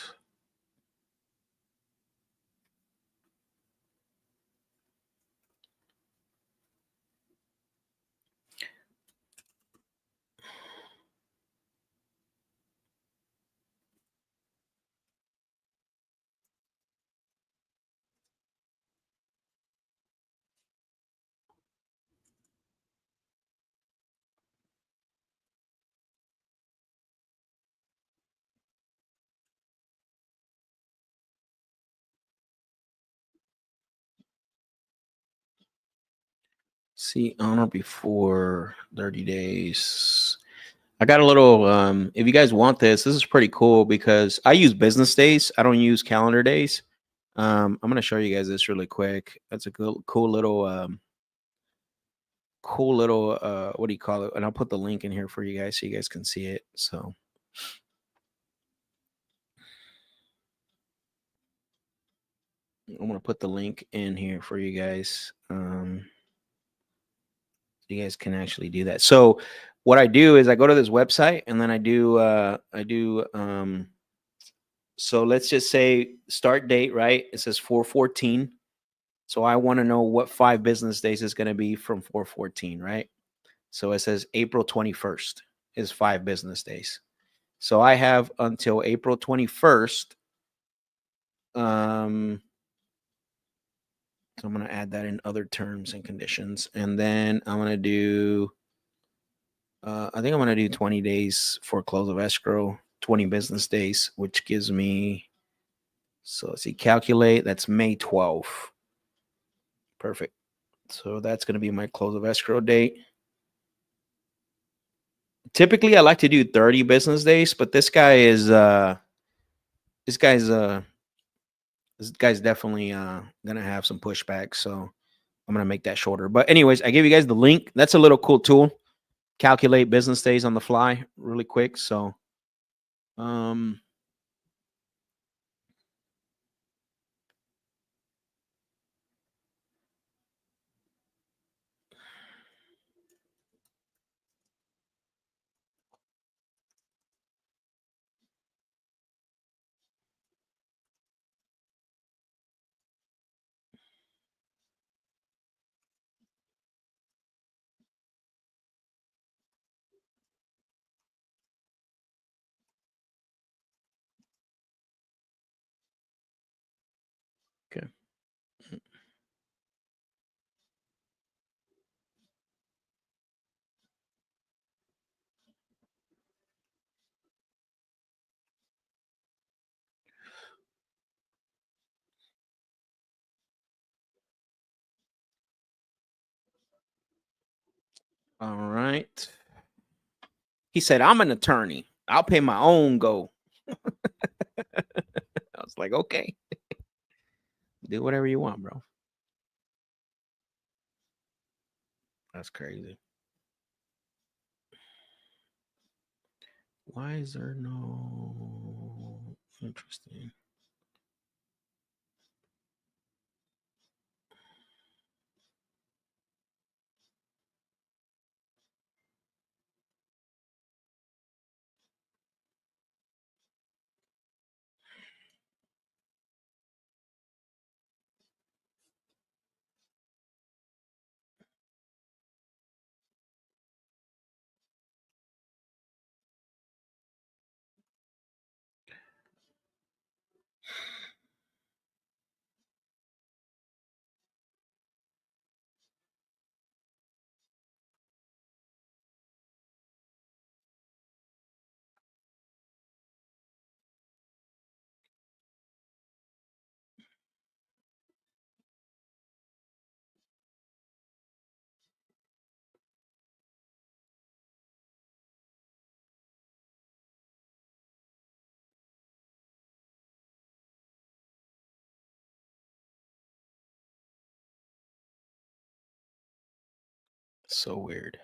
See, on or before 30 days. I got a little, if you guys want this is pretty cool because I use business days. I don't use calendar days. I'm going to show you guys this really quick. That's a cool little, what do you call it? And I'll put the link in here for you guys so you guys can see it. So I'm going to put the link in here for you guys. You guys can actually do that. So what I do is I go to this website and then I do so let's just say start date, right? It says 4/14. So I want to know what 5 business days is going to be from 4/14, right? So it says April 21st is 5 business days. So I have until April 21st. So I'm going to add that in other terms and conditions. And then I'm going to do, I think I'm going to do 20 days for close of escrow, 20 business days, which gives me, so let's see, calculate, that's May 12th. Perfect. So that's going to be my close of escrow date. Typically I like to do 30 business days, but this guy's definitely gonna have some pushback, so I'm gonna make that shorter. But anyways, I gave you guys the link. That's a little cool tool. Calculate business days on the fly really quick. So okay. All right. He said, I'm an attorney. I'll pay my own go. I was like, okay. Do whatever you want, bro. That's crazy. Why is there no interesting? So weird.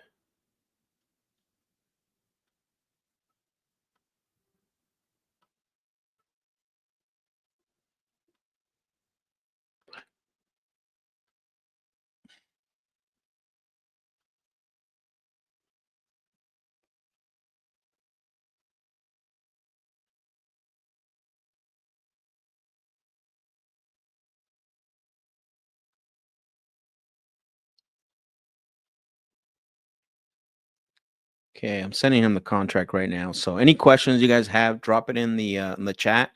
Okay, I'm sending him the contract right now. So any questions you guys have, drop it in the chat.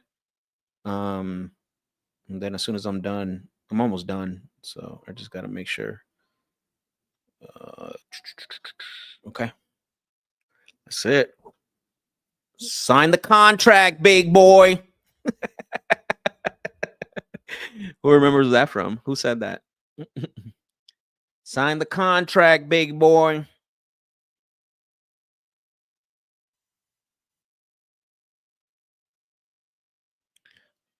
And then as soon as I'm done, I'm almost done. So I just got to make sure. Okay. That's it. Sign the contract, big boy. Who remembers that from? Who said that? Sign the contract, big boy.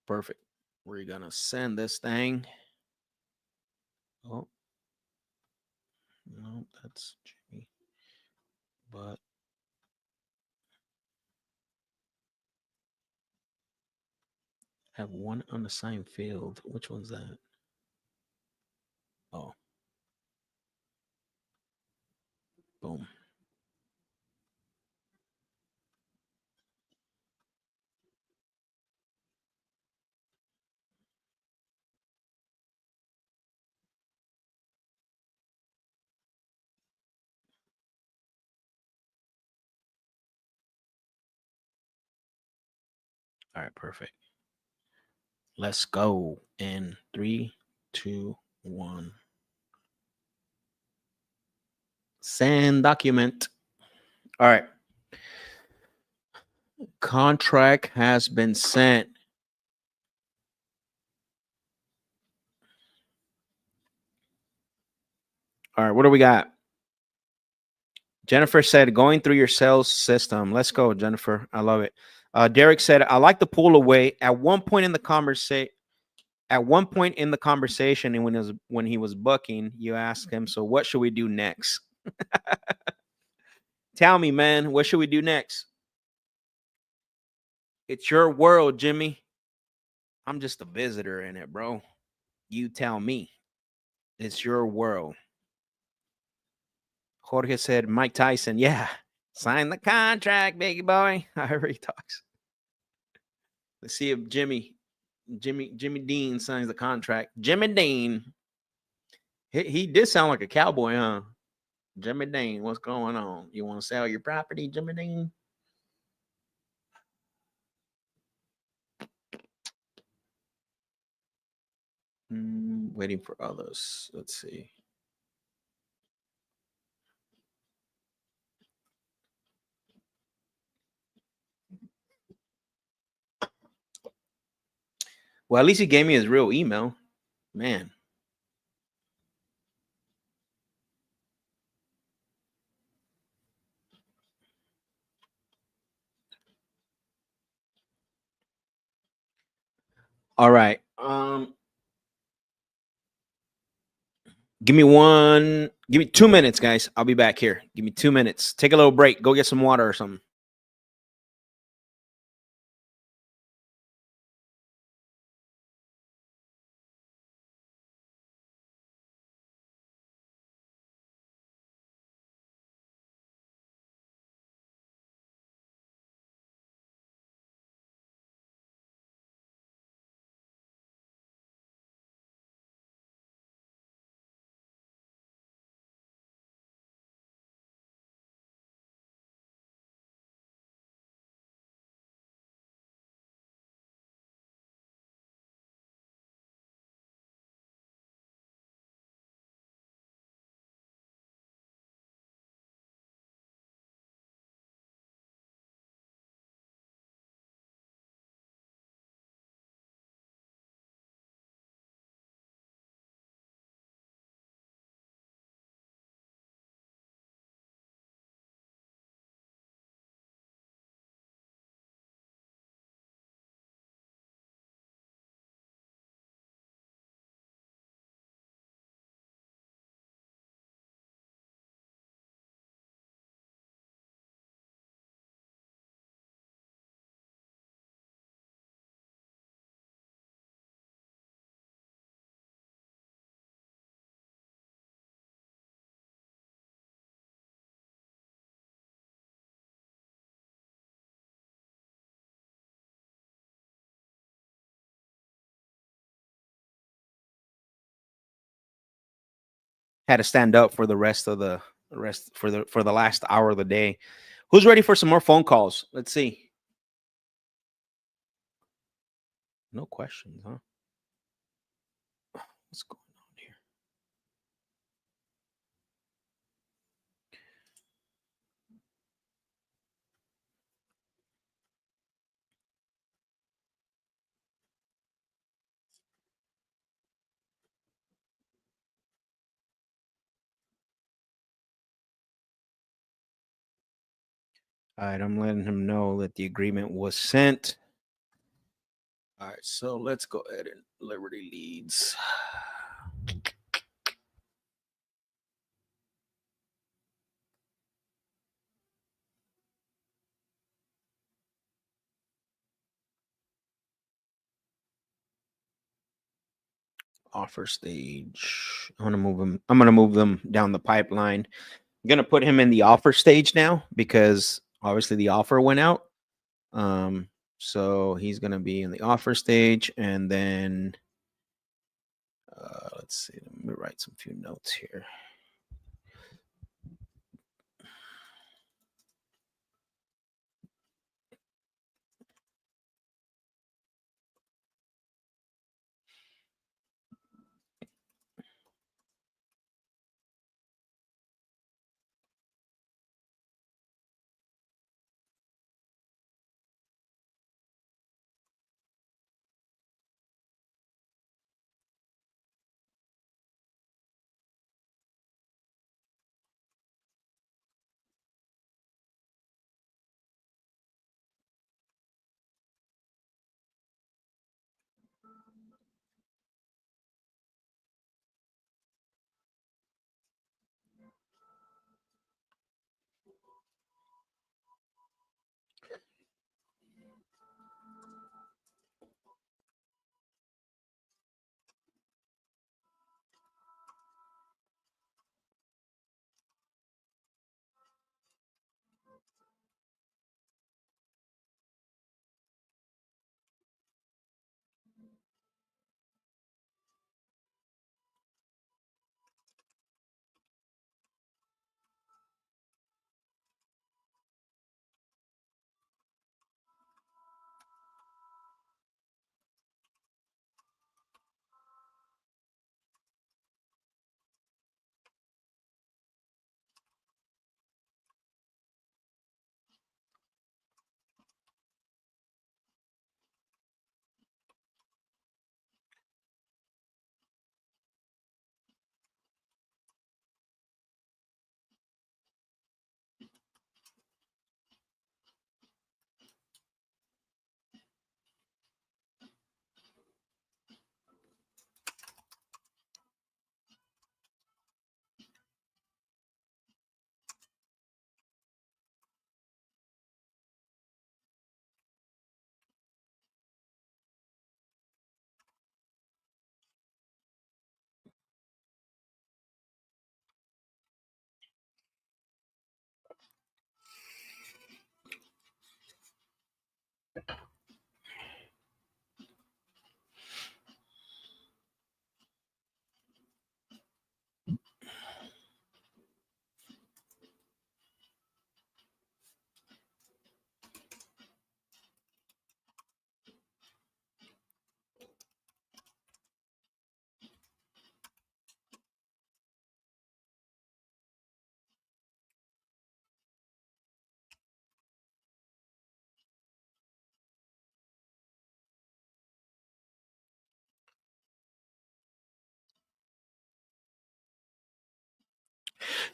Perfect. We're gonna send this thing. Oh, no, that's Jimmy. But have one unassigned field. Which one's that? Oh, boom. All right, perfect. Let's go in 3, 2, 1. Send document. All right. Contract has been sent. All right, what do we got? Jennifer said, going through your sales system. Let's go, Jennifer. I love it. Derek said, I like to pull away. At one point in the conversation, and when he was booking, you asked him, so what should we do next? Tell me, man, what should we do next? It's your world, Jimmy. I'm just a visitor in it, bro. You tell me. It's your world. Jorge said, Mike Tyson, yeah. Sign the contract, baby boy. However he talks. Let's see if Jimmy Dean signs the contract. Jimmy Dean. He did sound like a cowboy, huh? Jimmy Dean, what's going on? You want to sell your property, Jimmy Dean? Waiting for others. Let's see. Well, at least he gave me his real email. Man. All right. Give me 2 minutes, guys. I'll be back here. Give me 2 minutes. Take a little break. Go get some water or something. Had to stand up for the rest of the for the last hour of the day. Who's ready for some more phone calls? Let's see. No questions, huh? What's going on here? All right, I'm letting him know that the agreement was sent. All right, so let's go ahead and Liberty Leads. Offer stage. I'm gonna move them down the pipeline. I'm gonna put him in the offer stage now because obviously the offer went out. So he's gonna be in the offer stage, and then let's see. Let me write some few notes here.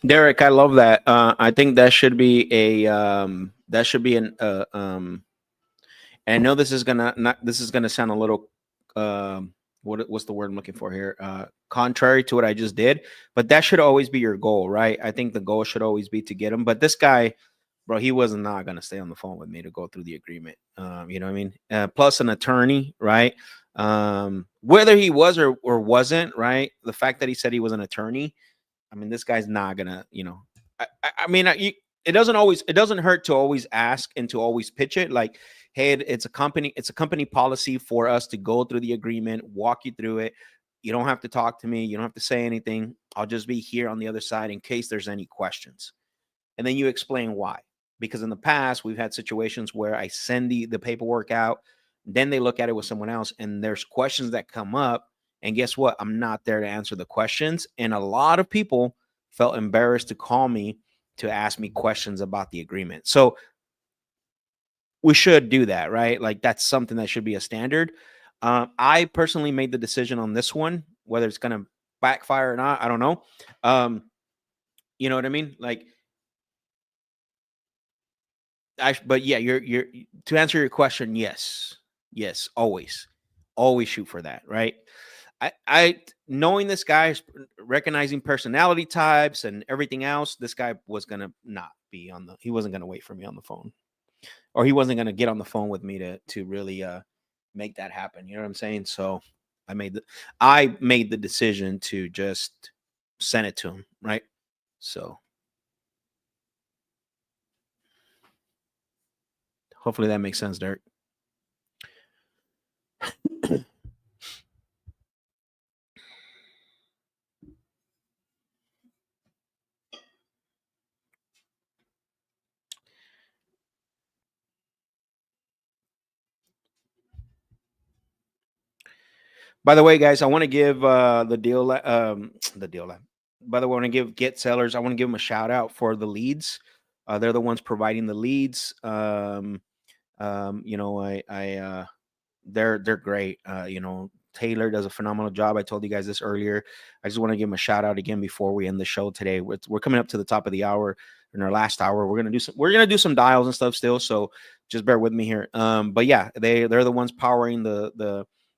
Derek, I love that. I think that should be a that should be an and I know this is gonna not this is gonna sound a little what's the word I'm looking for here? Contrary to what I just did, but that should always be your goal, right? I think the goal should always be to get him. But this guy, bro, he was not gonna stay on the phone with me to go through the agreement. You know what I mean? Plus an attorney, right? Whether he was or wasn't, right? The fact that he said he was an attorney, I mean, this guy's not gonna, I mean, it doesn't hurt to always ask and to always pitch it like, hey, it's a company policy for us to go through the agreement, walk you through it. You don't have to talk to me. You don't have to say anything. I'll just be here on the other side in case there's any questions. And then you explain why. Because in the past, we've had situations where I send the paperwork out, then they look at it with someone else, and there's questions that come up. And guess what? I'm not there to answer the questions. And a lot of people felt embarrassed to call me to ask me questions about the agreement. So we should do that, right? Like that's something that should be a standard. I personally made the decision on this one, whether it's going to backfire or not, I don't know. You know what I mean? Like But yeah, you're to answer your question, yes, always, shoot for that, right? I knowing this guy, recognizing personality types and everything else, this guy was gonna not be on the. He wasn't gonna wait for me on the phone, or he wasn't gonna get on the phone with me to really make that happen. You know what I'm saying? So I made the decision to just send it to him, right? So hopefully that makes sense, Derek. By the way, guys, I want to give the deal the deal lab. By the way, I want to give Get Sellers. I want to give them a shout out for the leads. They're the ones providing the leads. You know, they're great. You know, Taylor does a phenomenal job. I told you guys this earlier. I just want to give him a shout out again before we end the show today. We're coming up to the top of the hour. In our last hour, we're gonna do some dials and stuff still. So just bear with me here. But yeah, they're the ones powering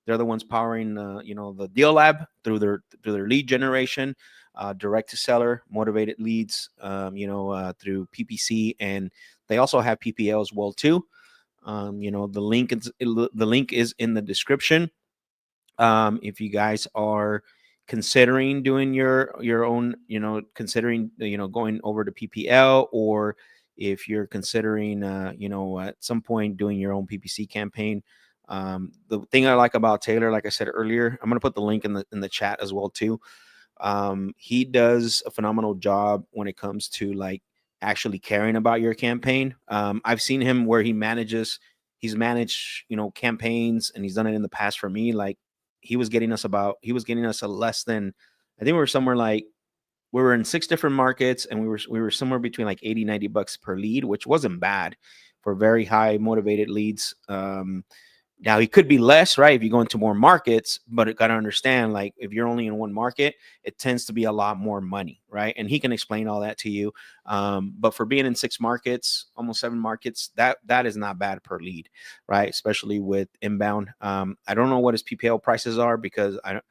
they're the ones powering you know, the Deal Lab through their lead generation, direct to seller, motivated leads. You know, through PPC, and they also have PPL as well too. You know, the link is in the description. If you guys are considering doing your own, you know, considering, you know, going over to PPL, or if you're considering you know, at some point doing your own PPC campaign. The thing I like about Taylor, like I said earlier, I'm going to put the link in the chat as well too. He does a phenomenal job when it comes to like actually caring about your campaign. I've seen him where he's managed, you know, campaigns, and he's done it in the past for me. Like he was getting us a less than, I think we were in 6 different markets, and we were somewhere between like 80, $90 per lead, which wasn't bad for very high motivated leads. Now he could be less, right, if you go into more markets, but it got to understand, like if you're only in one market, it tends to be a lot more money, right? And he can explain all that to you. But for being in 6 markets, almost 7 markets, that is not bad per lead, right? Especially with inbound. I don't know what his PPL prices are, because I don't.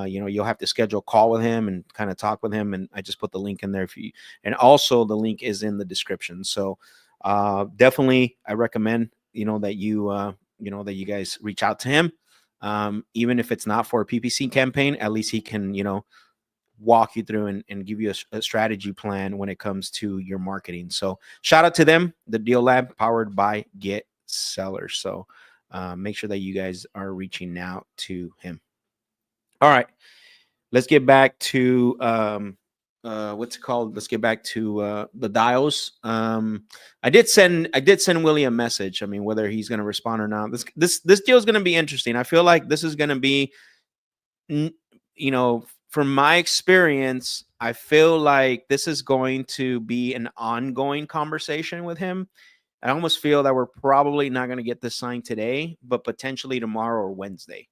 You know, you'll have to schedule a call with him and kind of talk with him. And I just put the link in there and also the link is in the description. So definitely, I recommend, you know, that you guys reach out to him. Even if it's not for a PPC campaign, at least he can, you know, walk you through and give you a strategy plan when it comes to your marketing. So shout out to them, the Deal Lab, powered by Get Sellers. So make sure that you guys are reaching out to him. All right, let's get back to what's it called? Let's get back to the dials. I did send Willie a message. I mean, whether he's going to respond or not, this deal is going to be interesting. I feel like this is going to be, you know, from my experience, I feel like this is going to be an ongoing conversation with him. I almost feel that we're probably not going to get this signed today, but potentially tomorrow or Wednesday.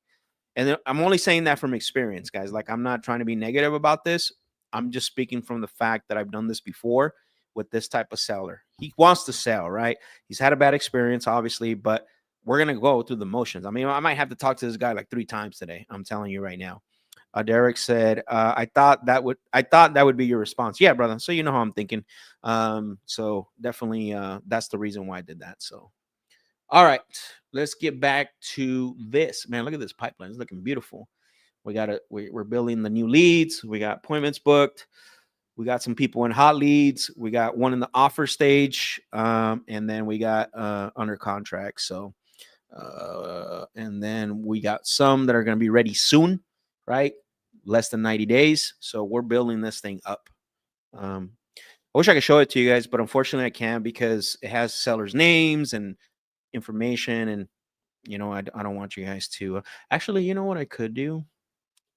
And I'm only saying that from experience, guys. Like, I'm not trying to be negative about this. I'm just speaking from the fact that I've done this before with this type of seller. He wants to sell, right? He's had a bad experience, obviously, but we're going to go through the motions. I mean, I might have to talk to this guy like 3 times today. I'm telling you right now. Derek said, I thought that would be your response. Yeah, brother. So you know how I'm thinking. So definitely that's the reason why I did that. So all right, let's get back to this. Man, look at this pipeline. It's looking beautiful. We're building the new leads. We got appointments booked. We got some people in hot leads. We got one in the offer stage. And then we got under contract. So and then we got some that are going to be ready soon, right? Less than 90 days. So we're building this thing up. I wish I could show it to you guys, but unfortunately I can't, because it has sellers' names and information, and you know, I don't want you guys to actually, you know what I could do?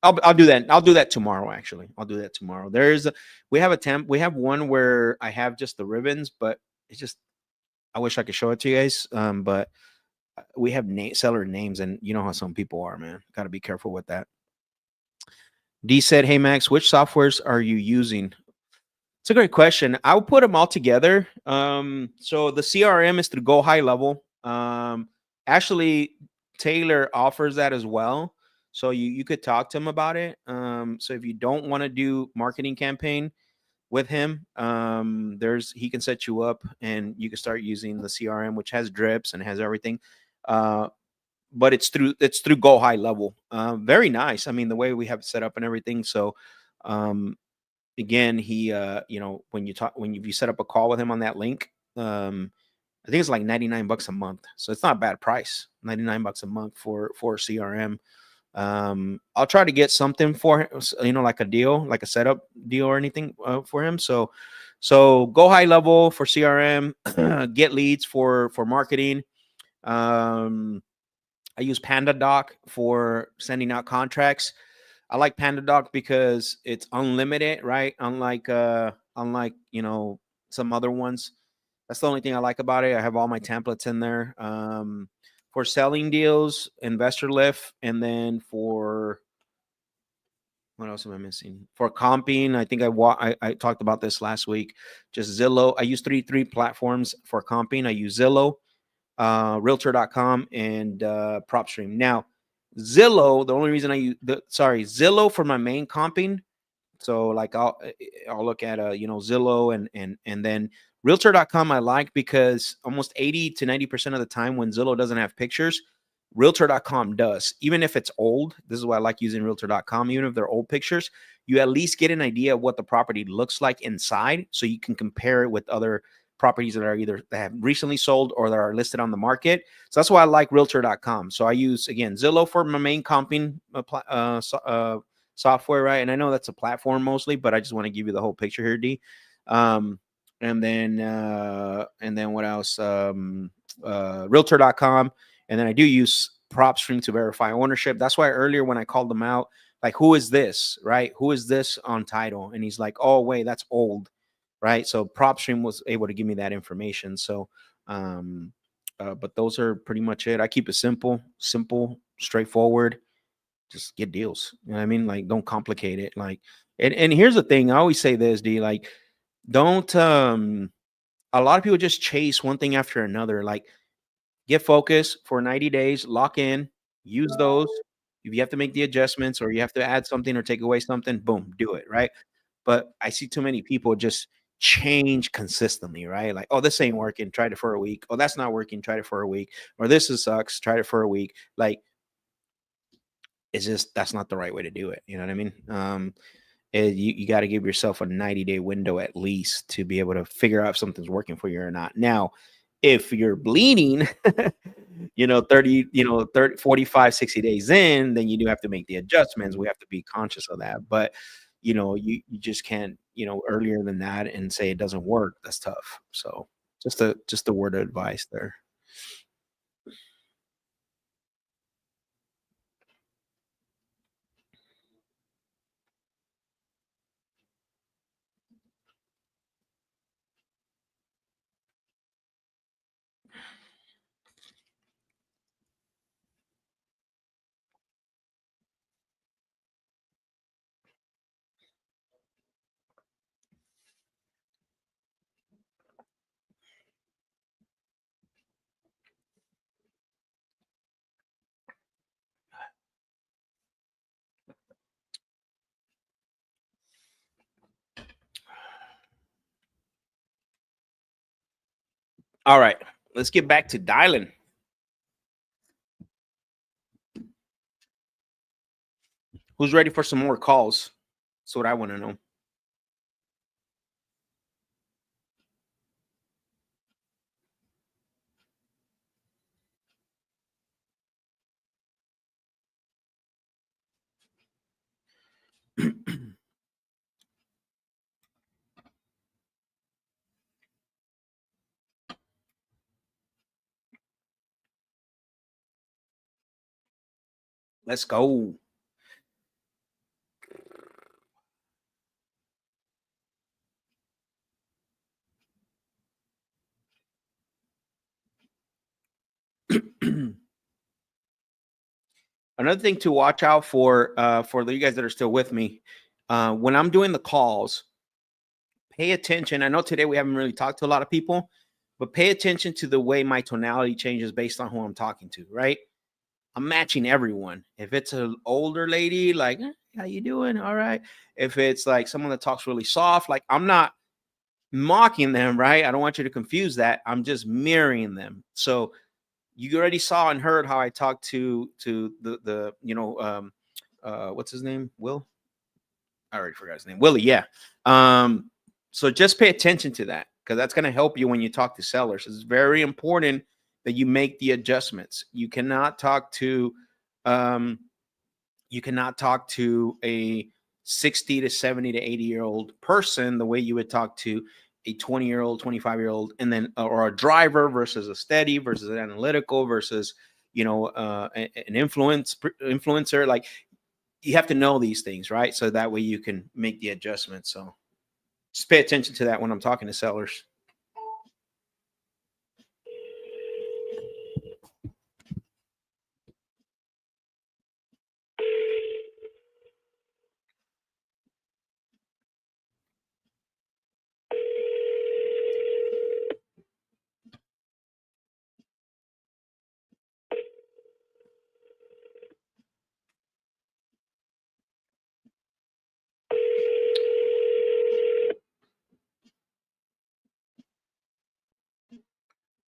I'll do that. I'll do that tomorrow. Actually, I'll do that tomorrow. We have one where I have just the ribbons, but it's just, I wish I could show it to you guys. But we have seller names, and you know how some people are, man. Got to be careful with that. D said, "Hey Max, which softwares are you using?" It's a great question. I'll put them all together. So the CRM is through Go High Level. Actually, Taylor offers that as well. So you could talk to him about it. So if you don't want to do marketing campaign with him, he can set you up and you can start using the CRM, which has drips and has everything. But it's through Go High Level. Very nice. I mean, the way we have it set up and everything. So again, he when you set up a call with him on that link, I think it's like $99 a month. So it's not a bad price. $99 a month for CRM. I'll try to get something for him, like a deal, like a setup deal or anything for him. So Go High Level for CRM, get leads for marketing. I use PandaDoc for sending out contracts. I like PandaDoc because it's unlimited, right? Unlike some other ones. That's the only thing I like about it. I have all my templates in there. For selling deals, Investor Lift, and then for what else am I missing? For comping, I think I talked about this last week. Just Zillow. I use three platforms for comping. I use Zillow, Realtor.com, and PropStream. Now, Zillow. The only reason I use Zillow for my main comping. So like I'll look at Zillow and then Realtor.com I like because almost 80 to 90% of the time when Zillow doesn't have pictures, Realtor.com does. Even if it's old, this is why I like using Realtor.com. Even if they're old pictures, you at least get an idea of what the property looks like inside, so you can compare it with other properties that have recently sold or that are listed on the market. So that's why I like Realtor.com. So I use again Zillow for my main comping software, right? And I know that's a platform mostly, but I just want to give you the whole picture here, D. And then what else? Realtor.com. And then I do use PropStream to verify ownership. That's why earlier when I called them out, like, who is this, right? Who is this on title? And he's like, oh, wait, that's old, right? So PropStream was able to give me that information. So, but those are pretty much it. I keep it simple, straightforward. Just get deals. You know what I mean? Like, don't complicate it. Like, and here's the thing. I always say this, D, like, don't a lot of people just chase one thing after another. Like, get focused for 90 days, lock in, use those. If you have to make the adjustments or you have to add something or take away something, boom, do it, right? But I see too many people just change consistently, right? Like, oh, this ain't working, tried it for a week. Oh, that's not working, tried it for a week. Or this sucks, tried it for a week. Like, it's just, that's not the right way to do it. You know what I mean? You got to give yourself a 90-day window at least to be able to figure out if something's working for you or not. Now, if you're bleeding, 30, 45, 60 days in, then you do have to make the adjustments. We have to be conscious of that. But, you just can't, earlier than that and say it doesn't work. That's tough. So just a word of advice there. All right, let's get back to dialing. Who's ready for some more calls? That's what I want to know. Let's go. Another thing to watch out for you guys that are still with me, when I'm doing the calls, pay attention. I know today we haven't really talked to a lot of people, but pay attention to the way my tonality changes based on who I'm talking to, right? I'm matching everyone. If it's an older lady, like, how you doing? All right. If it's like someone that talks really soft, like I'm not mocking them, right? I don't want you to confuse that. I'm just mirroring them. So you already saw and heard how I talked to the what's his name? Will? I already forgot his name. Willie, yeah. So just pay attention to that because that's going to help you when you talk to sellers. It's very important that you make the adjustments. Um, you cannot talk to a 60 to 70 to 80-year-old person the way you would talk to a 20-year-old, 25-year-old, and then or a driver versus a steady versus an analytical versus an influencer. Like you have to know these things, right? So that way you can make the adjustments. So just pay attention to that when I'm talking to sellers.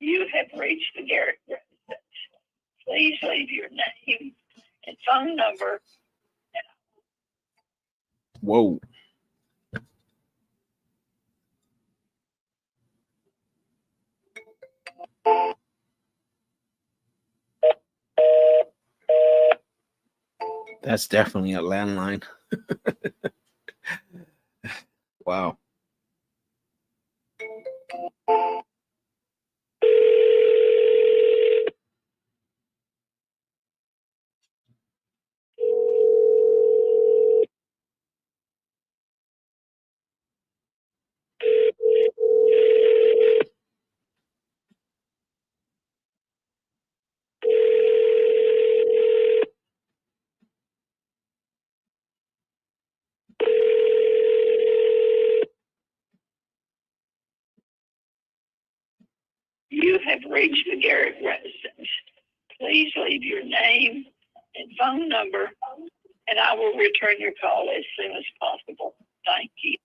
You have reached the Garrett residence. Please leave your name and phone number. Whoa. That's definitely a landline. Wow. You have reached the Garrett residence. Please leave your name and phone number, and I will return your call as soon as possible. Thank you.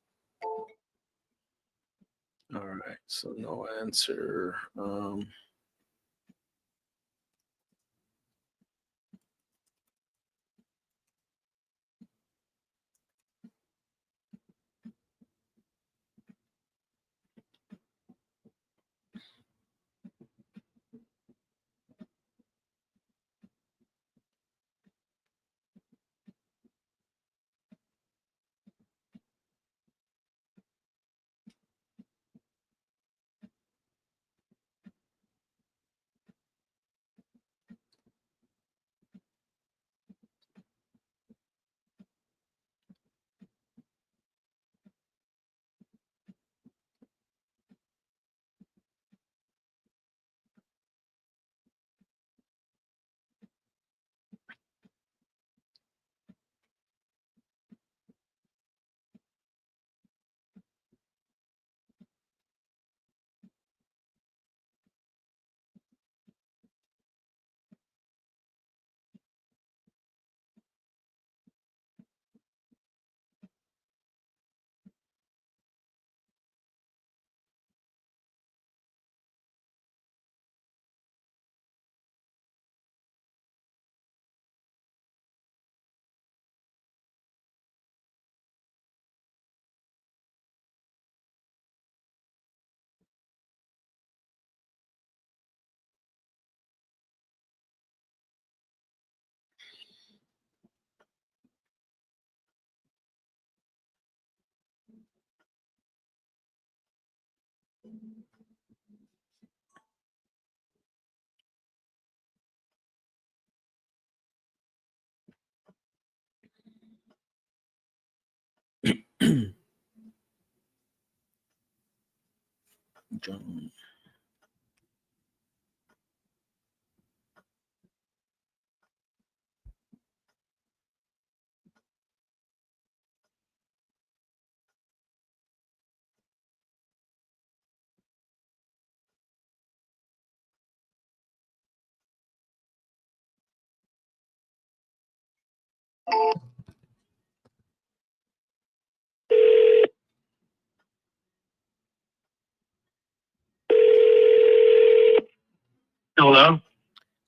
All right. So no answer. John. Hello?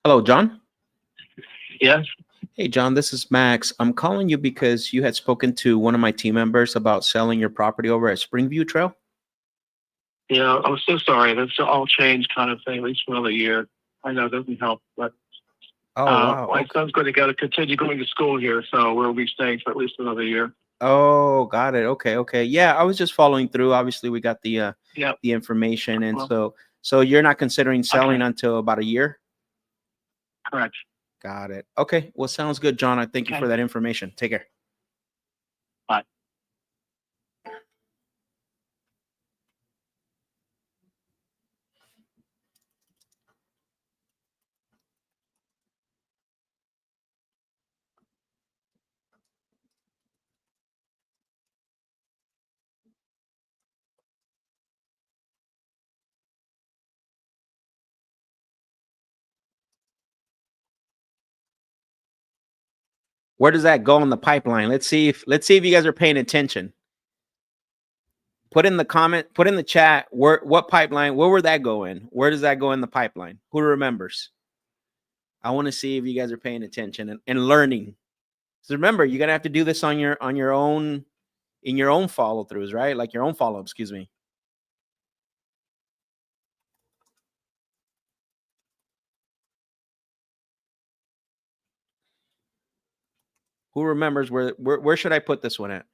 Hello, John. Yes? Hey, John, this is Max. I'm calling you because you had spoken to one of my team members about selling your property over at Springview Trail. Yeah, I'm so sorry. That's all change kind of thing, at least for another year. I know it doesn't help, but Oh, wow. my son's going to continue going to school here, so we'll be staying for at least another year. Oh, got it. Okay. Yeah, I was just following through. Obviously, we got the information, and so you're not considering selling until about a year? Correct. Got it. Okay. Well, sounds good, John. I thank you for that information. Take care. Bye. Where does that go in the pipeline? Let's see if you guys are paying attention. Put in the chat what pipeline, where would that go in? Where does that go in the pipeline? Who remembers? I want to see if you guys are paying attention and learning. So remember, you're gonna have to do this on your own, in your own follow-throughs, right? Like your own follow-up, excuse me. Who remembers where should I put this one at?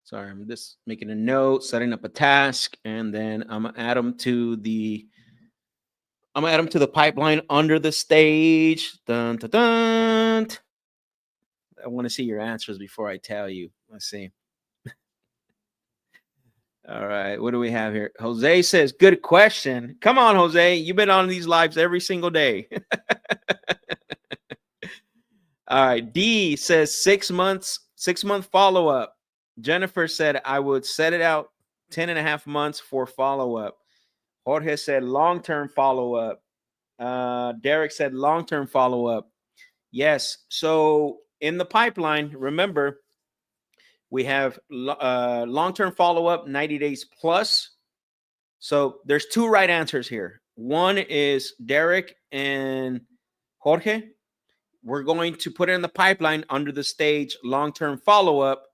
Sorry, I'm just making a note, setting up a task, and then I'm gonna add them to the pipeline under the stage. Dun, dun, dun. I want to see your answers before I tell you. Let's see. All right, what do we have here? Jose says, "Good question." Come on, Jose. You've been on these lives every single day. All right. D says 6 months, 6-month follow-up. Jennifer said, I would set it out 10.5 months for follow-up. Jorge said long-term follow-up. Derek said long-term follow-up. Yes. So in the pipeline, remember, we have long-term follow-up, 90 days plus. So there's two right answers here. One is Derek and Jorge. We're going to put it in the pipeline under the stage long-term follow-up.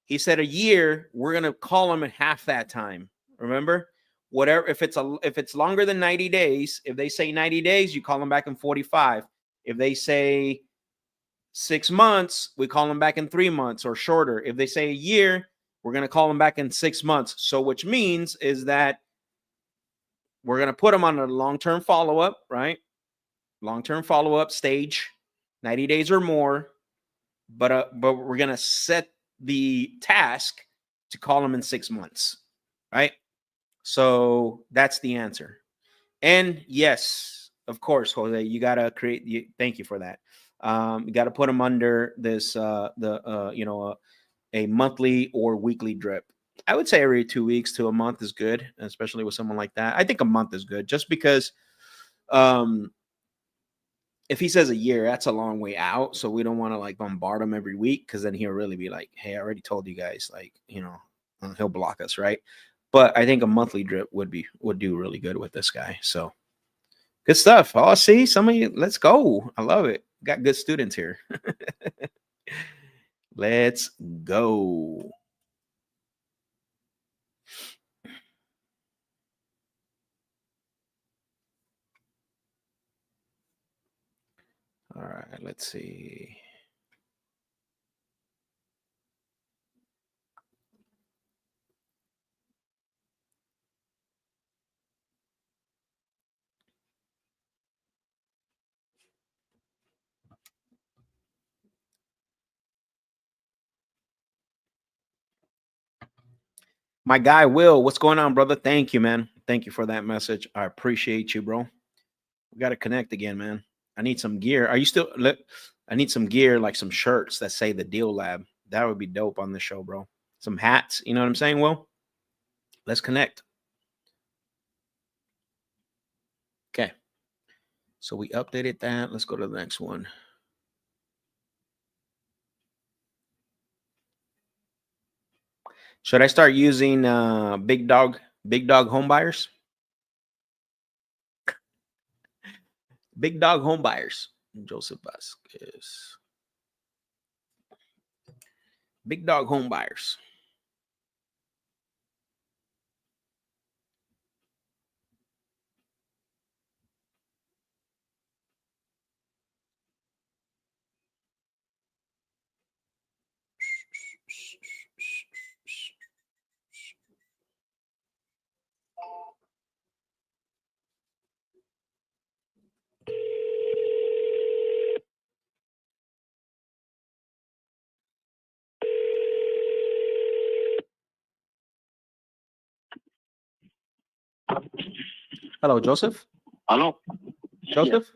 He said a year. We're going to call him at half that time. Remember, whatever, if it's longer than 90 days, if they say 90 days, you call them back in 45. If they say 6 months, we call them back in 3 months or shorter. If they say a year, we're going to call them back in 6 months. So which means is that we're going to put them on a long-term follow-up, right? Long-term follow-up stage, 90 days or more. But we're going to set the task to call them in 6 months, right? So that's the answer. And yes, of course, Jose, you gotta create. Thank you for that. You got to put them under this a monthly or weekly drip. I would say every 2 weeks to a month is good, especially with someone like that. I think a month is good, just because if he says a year, that's a long way out. So we don't want to like bombard him every week, because then he'll really be like, hey, I already told you guys, like, he'll block us, right? But I think a monthly drip would do really good with this guy. So good stuff. Oh, see, some of you, let's go. I love it. Got good students here. Let's go. All right, let's see. My guy Will, what's going on, brother? Thank you, man. Thank you for that message. I appreciate you, bro. We got to connect again, man. I need some gear. Are you still? I need some gear, like some shirts that say the Deal Lab. That would be dope on the show, bro. Some hats. You know what I'm saying, Will? Let's connect. Okay. So we updated that. Let's go to the next one. Should I start using big dog home buyers? Big dog home buyers. Joseph Vasquez. Big dog home buyers. Hello, Joseph. Hello. Joseph?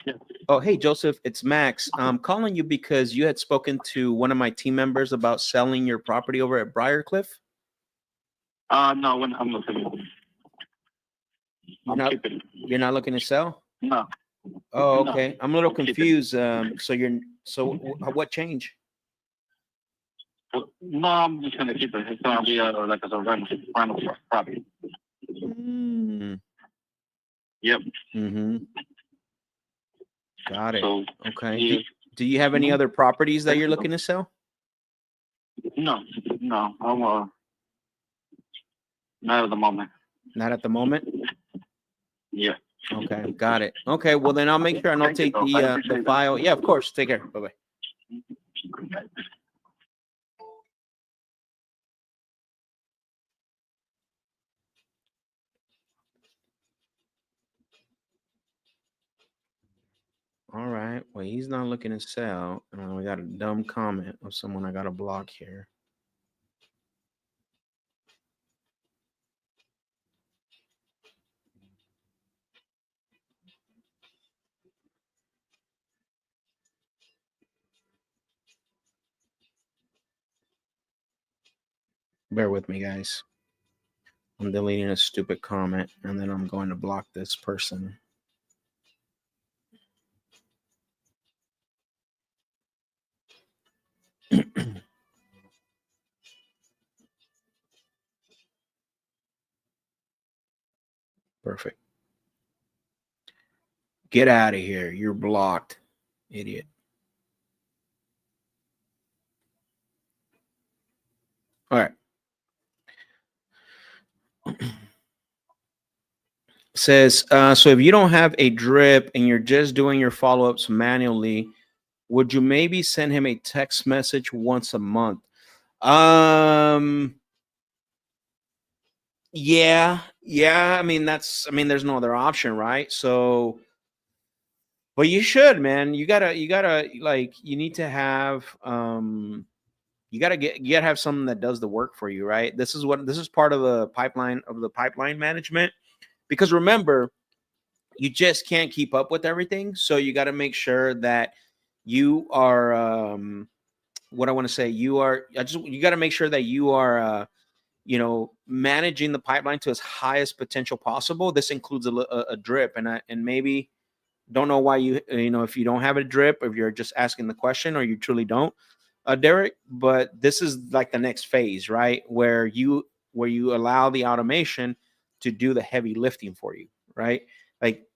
Yeah. Oh, hey, Joseph, it's Max. I'm calling you because you had spoken to one of my team members about selling your property over at Briarcliff. No, I'm looking. You're not looking to sell? No. Oh, No. okay. I'm a little I'm keeping. confused. What change? No, I'm just gonna keep it. It's gonna be like as a rental property. Mm. Yep. Mm-hmm. Got it. So Okay. yeah. Do you have any other properties that you're looking to sell? No, I'm not at the moment. Not at the moment? Yeah. Okay, got it. Okay, well then I'll make sure I Thank you, notate though. I the appreciate it. file. Yeah, of course. Take care. Bye-bye. All right. Well, he's not looking to sell. We got a dumb comment of someone I got to block here. Bear with me, guys. I'm deleting a stupid comment, and then I'm going to block this person. Perfect. Get out of here. You're blocked, idiot. All right. Says, so if you don't have a drip and you're just doing your follow-ups manually, would you maybe send him a text message once a month? Yeah. I mean, there's no other option, right? So, but you should, man. You gotta like, you need to have, you gotta have something that does the work for you, right? This is part of the pipeline management, because remember, you just can't keep up with everything. So you got to make sure that you are what I want to say. You got to make sure that you are managing the pipeline to as highest potential possible. This includes a drip, and maybe don't know why if you don't have a drip, if you're just asking the question or you truly don't, Derek. But this is like the next phase, right? Where you allow the automation to do the heavy lifting for you, right? Like,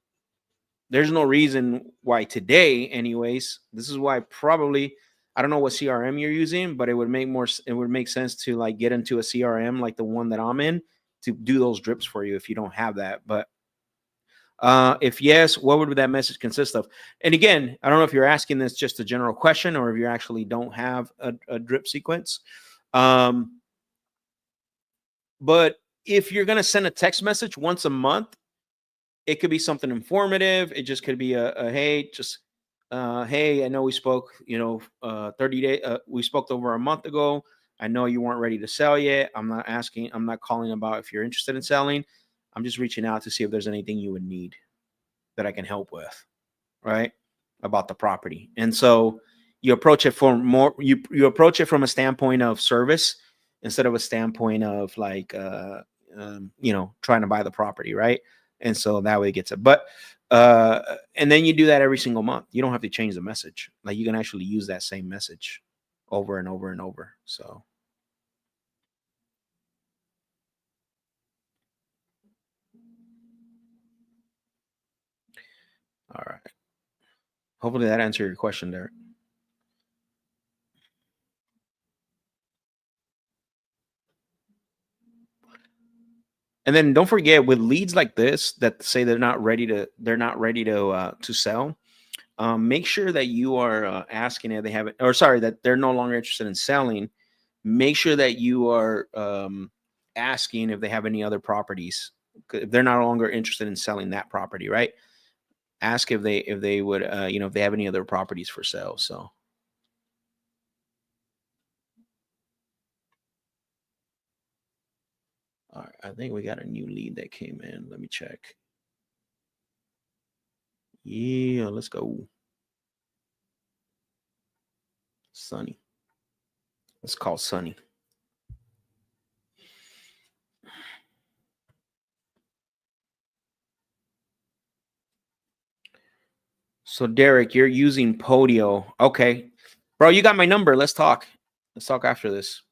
there's no reason why today, anyways. This is why probably, I don't know what CRM you're using, but it would make sense to like get into a CRM like the one that I'm in to do those drips for you if you don't have that. But if yes, what would that message consist of? And again, I don't know if you're asking this just a general question or if you actually don't have a drip sequence. But if you're going to send a text message once a month, it could be something informative. It just could be a hey, just hey, I know we spoke, 30 days. We spoke over a month ago. I know you weren't ready to sell yet. I'm not calling about if you're interested in selling. I'm just reaching out to see if there's anything you would need that I can help with, right? About the property. And so you approach it you approach it from a standpoint of service instead of a standpoint of like trying to buy the property, right? And so that way it gets it. But and then you do that every single month. You don't have to change the message. Like, you can actually use that same message over and over and over. So all right. Hopefully that answered your question, Derek. And then don't forget, with leads like this that say they're not ready to sell, make sure that you are asking if they have it, or sorry, that they're no longer interested in selling. Make sure that you are asking if they have any other properties. If they're no longer interested in selling that property, right? Ask if they would if they have any other properties for sale. So. All right, I think we got a new lead that came in. Let me check. Yeah, let's go. Sunny. Let's call Sunny. So Derek, you're using Podio. Okay. Bro, you got my number. Let's talk. Let's talk after this.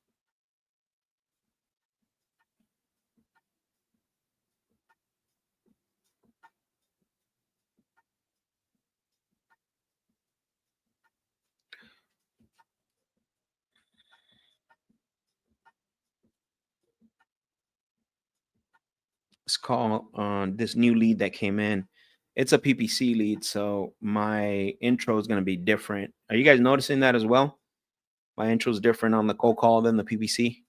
Let's call on this new lead that came in. It's a PPC lead, so my intro is going to be different. Are you guys noticing that as well? My intro is different on the cold call than the PPC.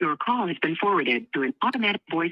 Your call has been forwarded to an automatic voice.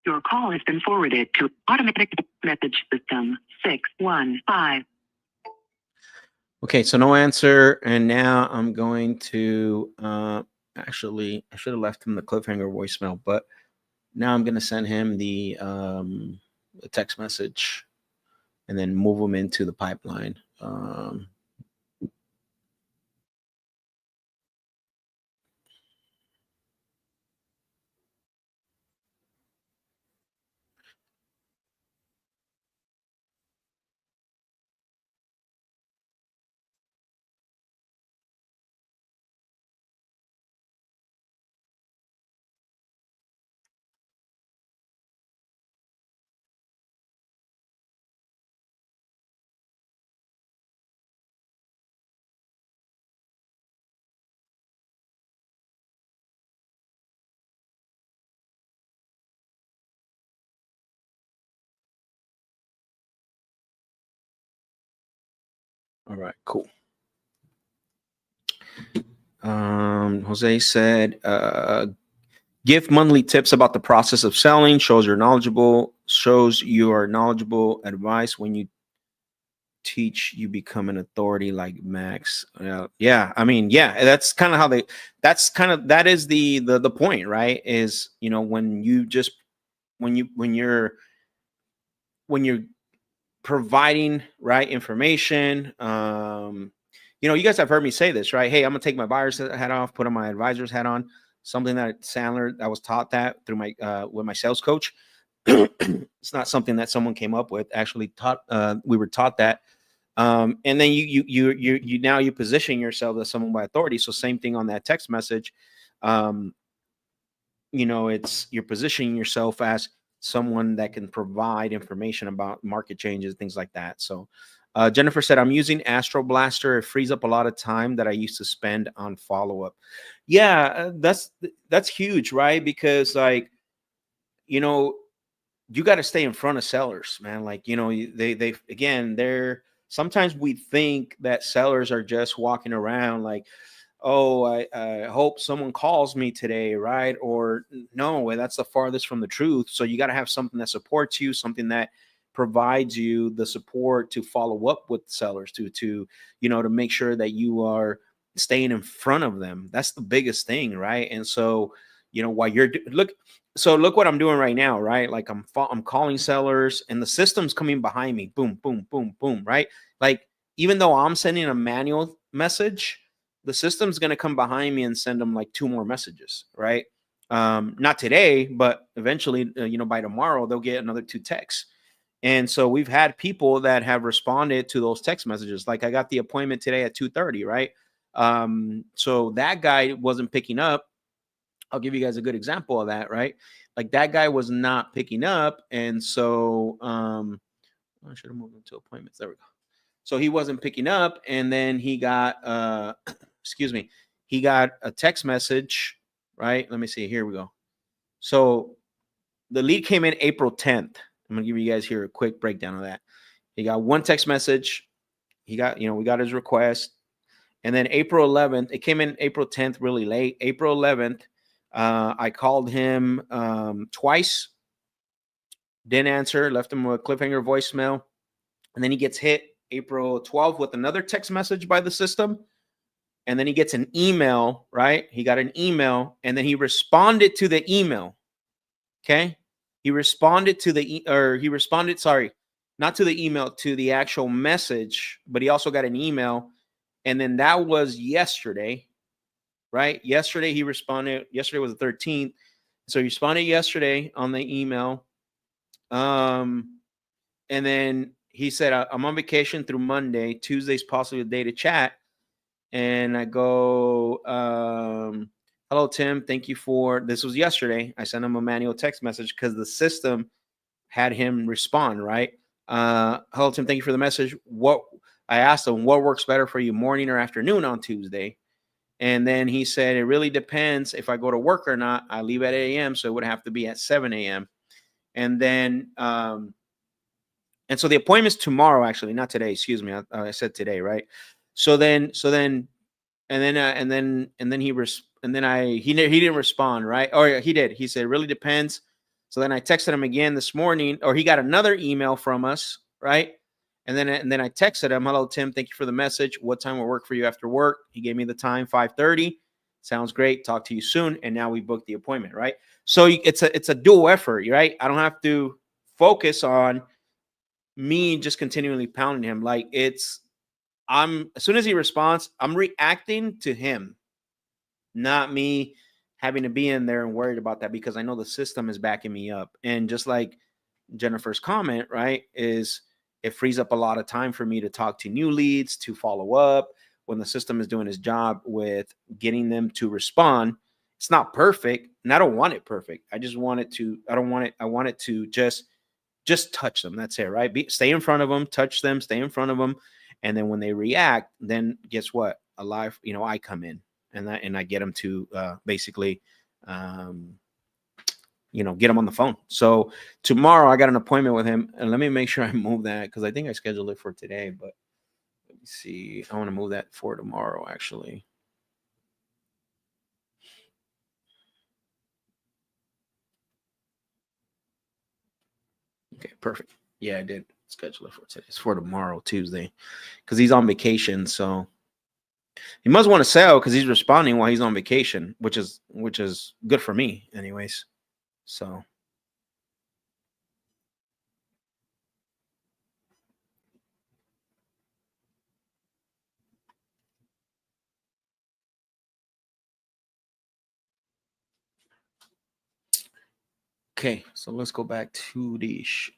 Your call has been forwarded to automatic message system 615. Okay, so no answer. And now I'm going to actually, I should have left him the cliffhanger voicemail, but now I'm going to send him the text message. and then move them into the pipeline. All right, cool. Jose said, give monthly tips about the process of selling. Shows you are knowledgeable. Advice when you teach, you become an authority like Max. Yeah, I mean, yeah, that's kind of how that is the point, right? Is, you know, when you're providing right information. You know, you guys have heard me say this, right? Hey, I'm gonna take my buyer's hat off, put on my advisor's hat on. Something that Sandler, I was taught that through my with my sales coach. It's not something that someone came up with. Actually, we were taught that. And then you now you position yourself as someone by authority. So same thing on that text message. You know, it's you're positioning yourself as someone that can provide information about market changes, things like that. So Jennifer said, I'm using Astro Blaster. It frees up a lot of time that I used to spend on follow-up. Yeah, that's huge, right? Because, like, you know, you got to stay in front of sellers, man. Like, you know, they're sometimes we think that sellers are just walking around like, oh, I hope someone calls me today, right? Or no, that's the farthest from the truth. So you got to have something that supports you, something that provides you the support to follow up with sellers, to you know, to make sure that you are staying in front of them. That's the biggest thing, right? And so, you know, while you're look what I'm doing right now, right? Like I'm calling sellers and the system's coming behind me, boom, boom, boom, boom, right? Like, even though I'm sending a manual message, the system's going to come behind me and send them like 2 more messages, right? Not today, but eventually, you know, by tomorrow, they'll get another 2 texts. And so we've had people that have responded to those text messages. Like, I got the appointment today at 2:30, right? So that guy wasn't picking up. I'll give you guys a good example of that, right? Like, that guy was not picking up. And so I should have moved him to appointments. There we go. So he wasn't picking up, and then he got excuse me, he got a text message, right? Let me see. Here we go. So the lead came in April 10th. I'm gonna give you guys here a quick breakdown of that. He got 1 text message. He got, you know, we got his request. And then April 11th, it came in April 10th, really late. April 11th, I called him twice, didn't answer, left him a cliffhanger voicemail. And then he gets hit April 12th with another text message by the system. And then he gets an email, right? He got an email, and then he responded to the email. Okay. He responded to sorry, not to the email, to the actual message, but he also got an email. And then that was yesterday, right? Yesterday he responded. Yesterday was the 13th. So he responded yesterday on the email. And then he said, I'm on vacation through Monday. Tuesday's possibly the day to chat. And I go, hello, Tim. Thank you for, this was yesterday. I sent him a manual text message because the system had him respond, right? Hello, Tim. Thank you for the message. I asked him, what works better for you, morning or afternoon on Tuesday? And then he said, it really depends if I go to work or not. I leave at 8 a.m., so it would have to be at 7 a.m. And then, and so the appointment's tomorrow, actually, not today. Excuse me. I said today, right? He didn't respond, right? Or he did. He said, it really depends. So then I texted him again this morning, or he got another email from us, right? And then I texted him, hello, Tim, thank you for the message. What time will work for you after work? He gave me the time, 5:30. Sounds great. Talk to you soon. And now we booked the appointment, right? So it's a dual effort, right? I don't have to focus on me just continually pounding him. Like as soon as he responds, I'm reacting to him, not me having to be in there and worried about that, because I know the system is backing me up. And just like Jennifer's comment, right, is it frees up a lot of time for me to talk to new leads, to follow up when the system is doing its job with getting them to respond. It's not perfect, and I don't want it perfect. I just want it to, I don't want it, I want it to just touch them. That's it, right? Stay in front of them, touch them, stay in front of them. And then when they react, then guess what? I come in and I get them to basically, get him on the phone. So tomorrow I got an appointment with him, and let me make sure I move that, because I think I scheduled it for today, but let me see. I want to move that for tomorrow, actually. Okay, perfect. Yeah, I did schedule it for today. It's for tomorrow, Tuesday, because he's on vacation. So he must want to sell because he's responding while he's on vacation, which is good for me, anyways. So okay, so let's go back to this.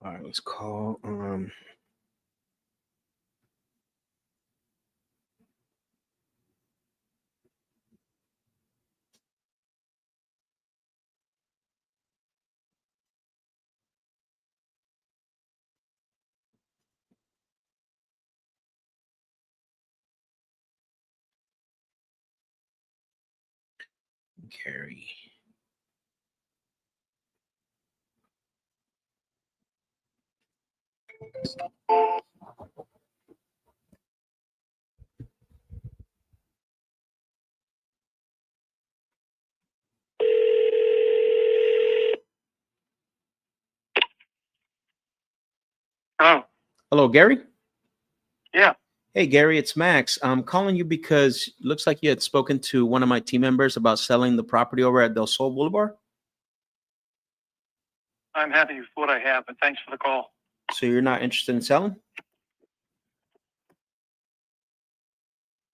All right, let's call Gary. Oh, Hello, Gary. yeah. Hey, Gary, it's Max. I'm calling you because it looks like you had spoken to one of my team members about selling the property over at Del Sol Boulevard. I'm happy with what I have, but thanks for the call. So you're not interested in selling?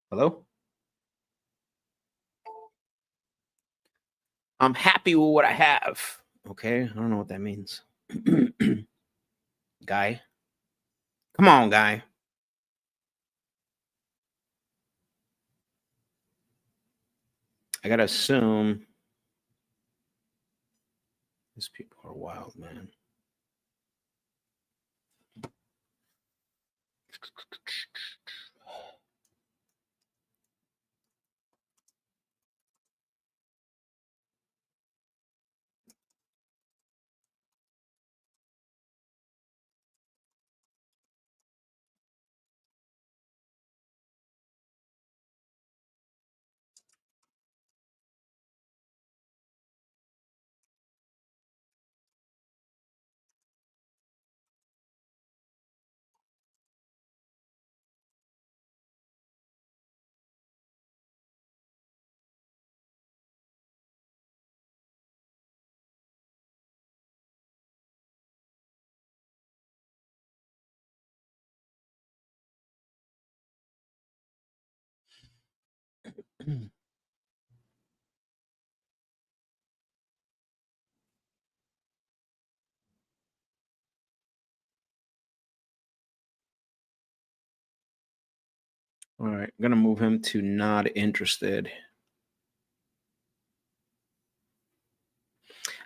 Hello? I'm happy with what I have. Okay, I don't know what that means. Guy. Come on, guy. I gotta assume these people are wild, man. All right, I'm gonna move him to not interested.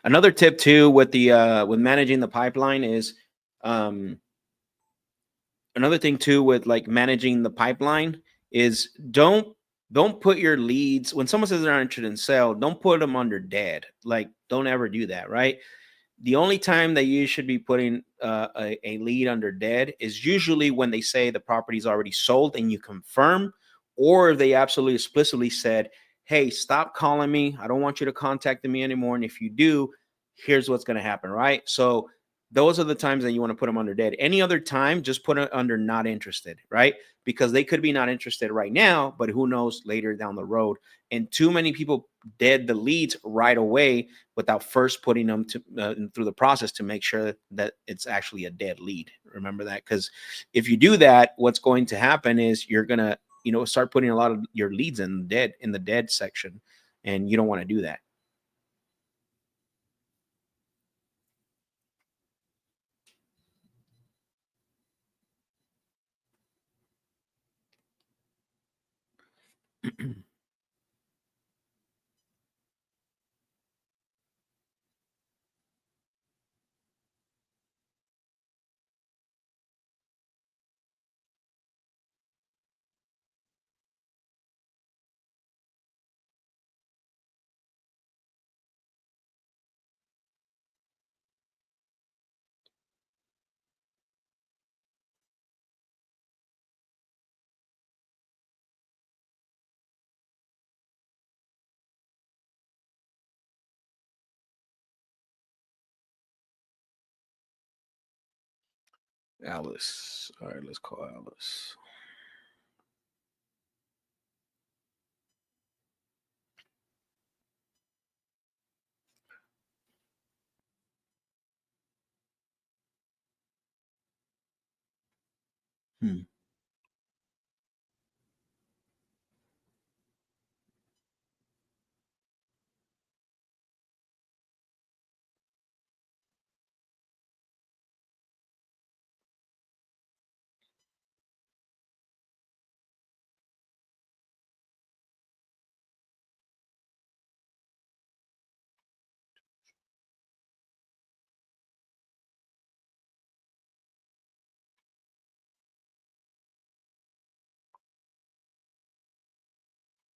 Another tip too with the with managing the pipeline is another thing too with like managing the pipeline is don't put your leads when someone says they're not interested in sale, don't put them under dead. Like don't ever do that, right? The only time that you should be putting a lead under dead is usually when they say the property is already sold and you confirm, or if they absolutely explicitly said, hey, stop calling me. I don't want you to contact me anymore. And if you do, here's what's going to happen, right? So those are the times that you want to put them under dead. Any other time, just put it under not interested, right? Because they could be not interested right now, but who knows later down the road. And too many people dead the leads right away without first putting them to through the process to make sure that it's actually a dead lead. Remember that, because if you do that, what's going to happen is you're gonna start putting a lot of your leads in the dead section, and you don't want to do that. Alice. All right, let's call Alice. Hmm.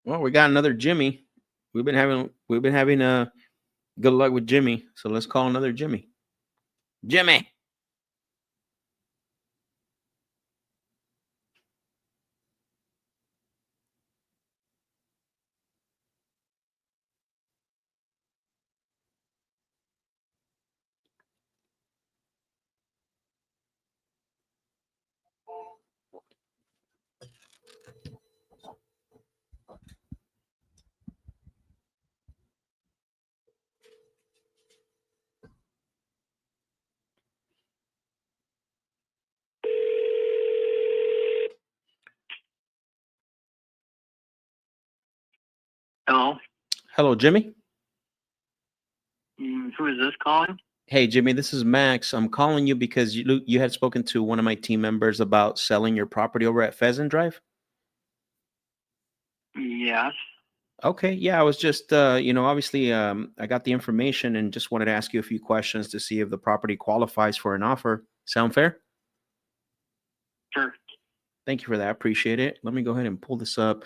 Well, we got another Jimmy. We've been having good luck with Jimmy. So let's call another Jimmy. Jimmy. Hello. Hello, Jimmy. Who is this calling? Hey, Jimmy, this is Max. I'm calling you because you had spoken to one of my team members about selling your property over at Pheasant Drive. Yes. Okay, yeah, I was just, obviously, I got the information and just wanted to ask you a few questions to see if the property qualifies for an offer. Sound fair? Sure. Thank you for that. I appreciate it. Let me go ahead and pull this up.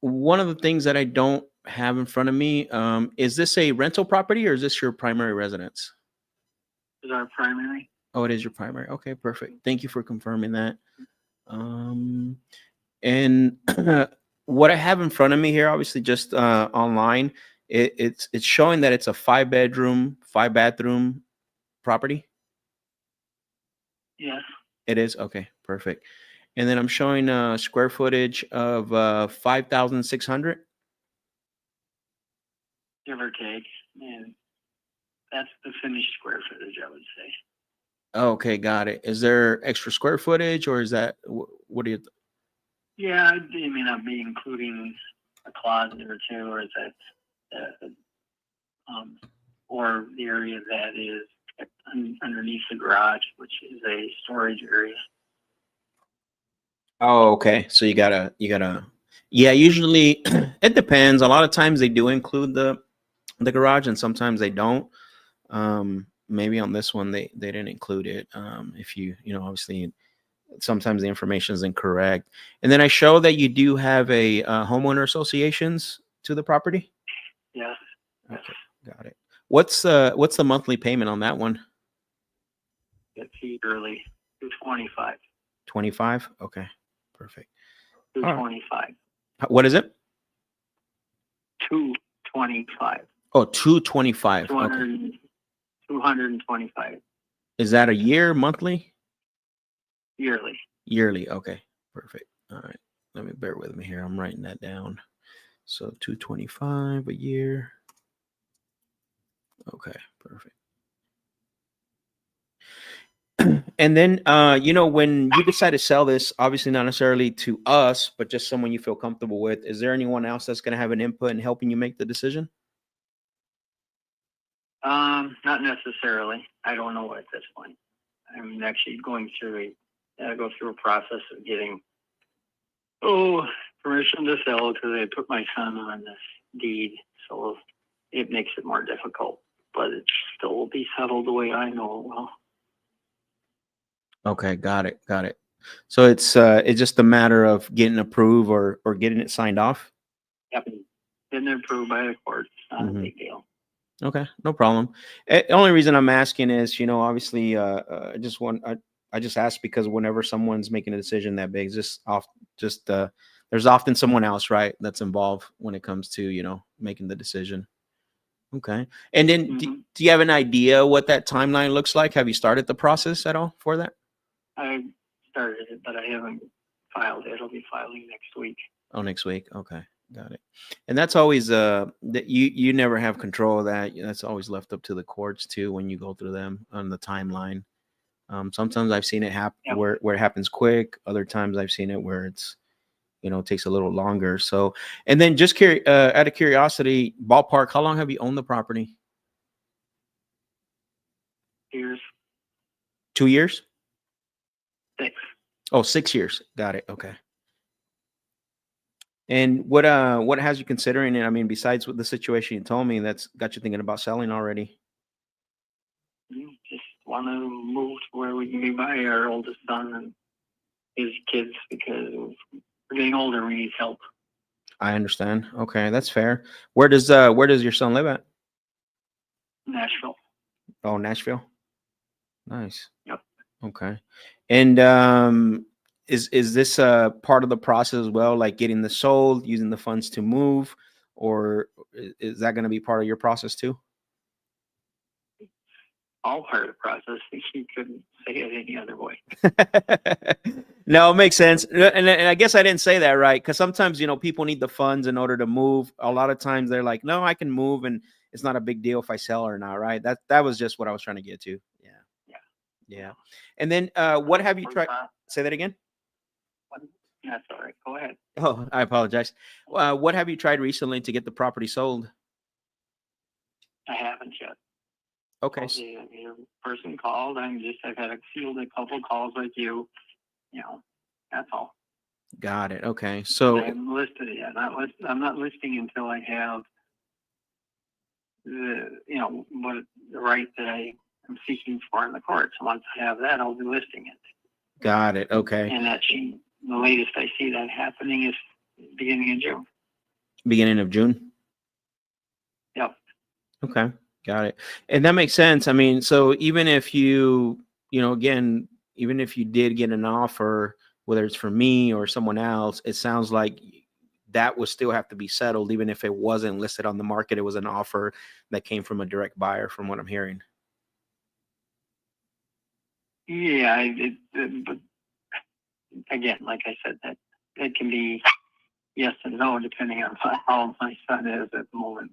One of the things that I don't have in front of me, is this a rental property or is this your primary residence? Is our primary? Oh, it is your primary. Okay, perfect. Thank you for confirming that. And what I have in front of me here, obviously just online, it's showing that it's a 5-bedroom, 5-bathroom property. Yes. It is okay, perfect. And then I'm showing square footage of 5,600. Give or take. And that's the finished square footage, I would say. Okay, got it. Is there extra square footage, or is that what do you? Yeah, I may not be including a closet or two, or is that, or the area that is underneath the garage, which is a storage area. Oh, okay. So you gotta. Yeah, usually it depends. A lot of times they do include the garage, and sometimes they don't. Maybe on this one they didn't include it. If obviously sometimes the information is incorrect. And then I show that you do have a homeowner associations to the property. Yes. Yes. Okay, got it. What's the monthly payment on that one? It's yearly, 225. 25. Okay, perfect. All right. 225. What is it? 225. Oh, 225. Okay. 225 Is that a year, monthly? yearly. Yearly. Okay, perfect. All right. Let me bear with me here. I'm writing that down. So 225 a year. Okay, perfect. And then when you decide to sell this, obviously not necessarily to us, but just someone you feel comfortable with, is there anyone else that's going to have an input in helping you make the decision? Not necessarily. I don't know at this point. I'm actually going through a process of getting permission to sell because I put my son on this deed, so it makes it more difficult. But it still will be settled the way I know it will. Okay, got it. So it's just a matter of getting approved or getting it signed off. Yep. Been approved by the court. It's not Mhm. a big deal. Okay, no problem. The only reason I'm asking is, obviously, I just ask because whenever someone's making a decision that big, there's often someone else, right, that's involved when it comes to, making the decision. Okay. And then do you have an idea what that timeline looks like? Have you started the process at all for that? I started it, but I haven't filed it. I'll be filing next week. Oh, next week. Okay. Got it. And that's always that you never have control of that. That's always left up to the courts too when you go through them on the timeline. Sometimes I've seen it happen Yep. where it happens quick. Other times I've seen it where it's takes a little longer. So, and then just out of curiosity, ballpark, how long have you owned the property? Here's 2 years? 6. Oh, 6 years. Got it. Okay. And what has you considering it? I mean, besides what the situation you told me, that's got you thinking about selling already. Just want to move to where we can be by our oldest son and his kids because we're getting older. We need help. I understand. Okay, that's fair. Where does your son live at? Nashville. Oh, Nashville. Nice. Yep. Okay. And is this part of the process as well, like getting the sold, using the funds to move, or is that going to be part of your process too? All part of the process. He couldn't say it any other way. No, it makes sense. And I guess I didn't say that right, because sometimes people need the funds in order to move. A lot of times they're like, no, I can move and it's not a big deal if I sell or not, right? That was just what I was trying to get to. Yeah. And then what have you tried? Say that again. That's all right. Go ahead. Oh, I apologize. What have you tried recently to get the property sold? I haven't yet. Okay. The person called. I've had a couple calls like you. That's all. Got it. Okay. So I haven't listed it yet. I'm not listing until I have the right that I am seeking for in the courts. Once I have that, I'll be listing it. Got it. Okay. And the latest I see that happening is beginning of June. Beginning of June. Yep. Okay. Got it. And that makes sense. I mean, so even if even if you did get an offer, whether it's from me or someone else, it sounds like that would still have to be settled, even if it wasn't listed on the market. It was an offer that came from a direct buyer, from what I'm hearing. Yeah, but again, like I said, that it can be yes and no depending on how my son is at the moment.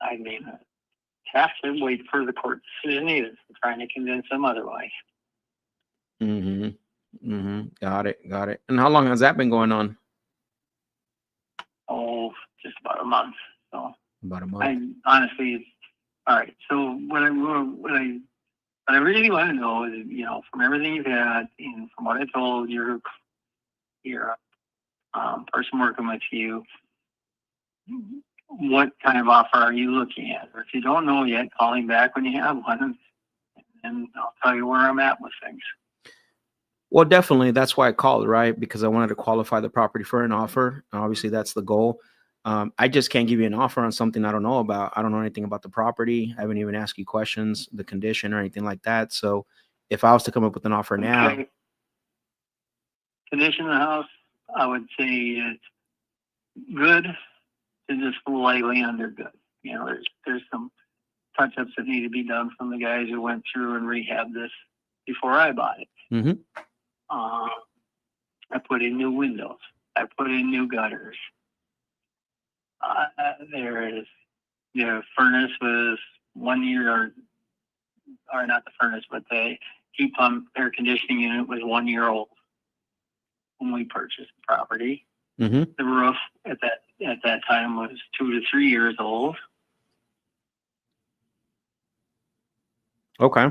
I mean, have to wait for the court decision either. I'm trying to convince them otherwise. Got it. And how long has that been going on? Oh, just about a month. So About a month. Honestly, all right. So what I really want to know is, from everything you've had and from what I told, you're you're a person working with you, what kind of offer are you looking at? Or if you don't know yet, call me back when you have one, and I'll tell you where I'm at with things. Well, definitely. That's why I called, right? Because I wanted to qualify the property for an offer. Obviously, that's the goal. I just can't give you an offer on something I don't know about. I don't know anything about the property. I haven't even asked you questions, the condition, or anything like that. So, if I was to come up with an offer now, Okay. Condition of the house, I would say it's good to just slightly under good. You know, there's some touch-ups that need to be done from the guys who went through and rehabbed this before I bought it. Mhm. I put in new windows. I put in new gutters. The furnace was 1 year, or not the furnace, but the heat pump air conditioning unit was 1 year old when we purchased the property. Mhm. The roof at that time was 2 to 3 years old. Okay.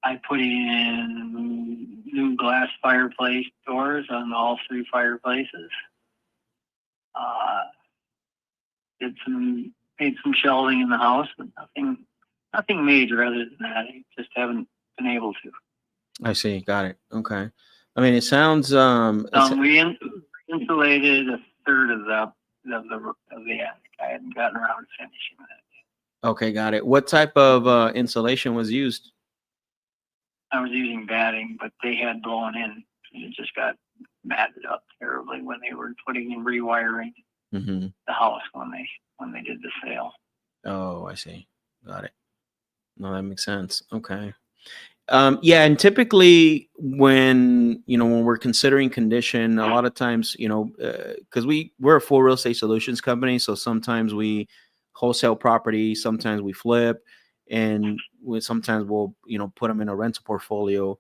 I put in new glass fireplace doors on all 3 fireplaces. Made some shelving in the house, but nothing major other than that. I just haven't been able to. I see. Got it. Okay. I mean, it sounds We insulated a third of the attic. I hadn't gotten around to finishing that. okay. Got it. What type of insulation was used? I was using batting, but they had blown in, and it just got matted up terribly when they were putting in rewiring Mm-hmm. the house when they did the sale. Oh, I see. Got it. No, that makes sense. Okay. Yeah, and typically when we're considering condition, a lot of times, because we're a full real estate solutions company, so sometimes we wholesale property, sometimes we flip, and sometimes we'll put them in a rental portfolio,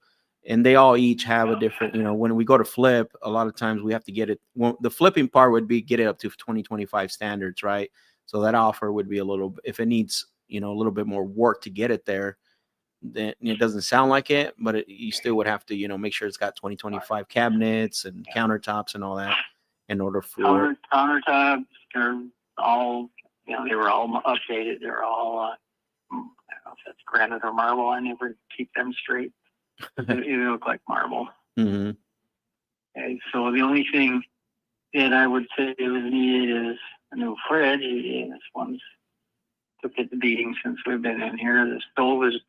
and they all each have a different. When we go to flip, a lot of times we have to get it. Well, the flipping part would be get it up to 2025 standards, right? So that offer would be a little, if it needs a little bit more work to get it there. Then it doesn't sound like it, but you still would have to, make sure it's got 2025 cabinets and countertops and all that in order for countertops. They're all, they were all updated. They're all, I don't know if that's granite or marble. I never keep them straight. They look like marble. Mm-hmm. Okay, so the only thing that I would say was needed is a new fridge. This one's took it the beating since we've been in here. The stove is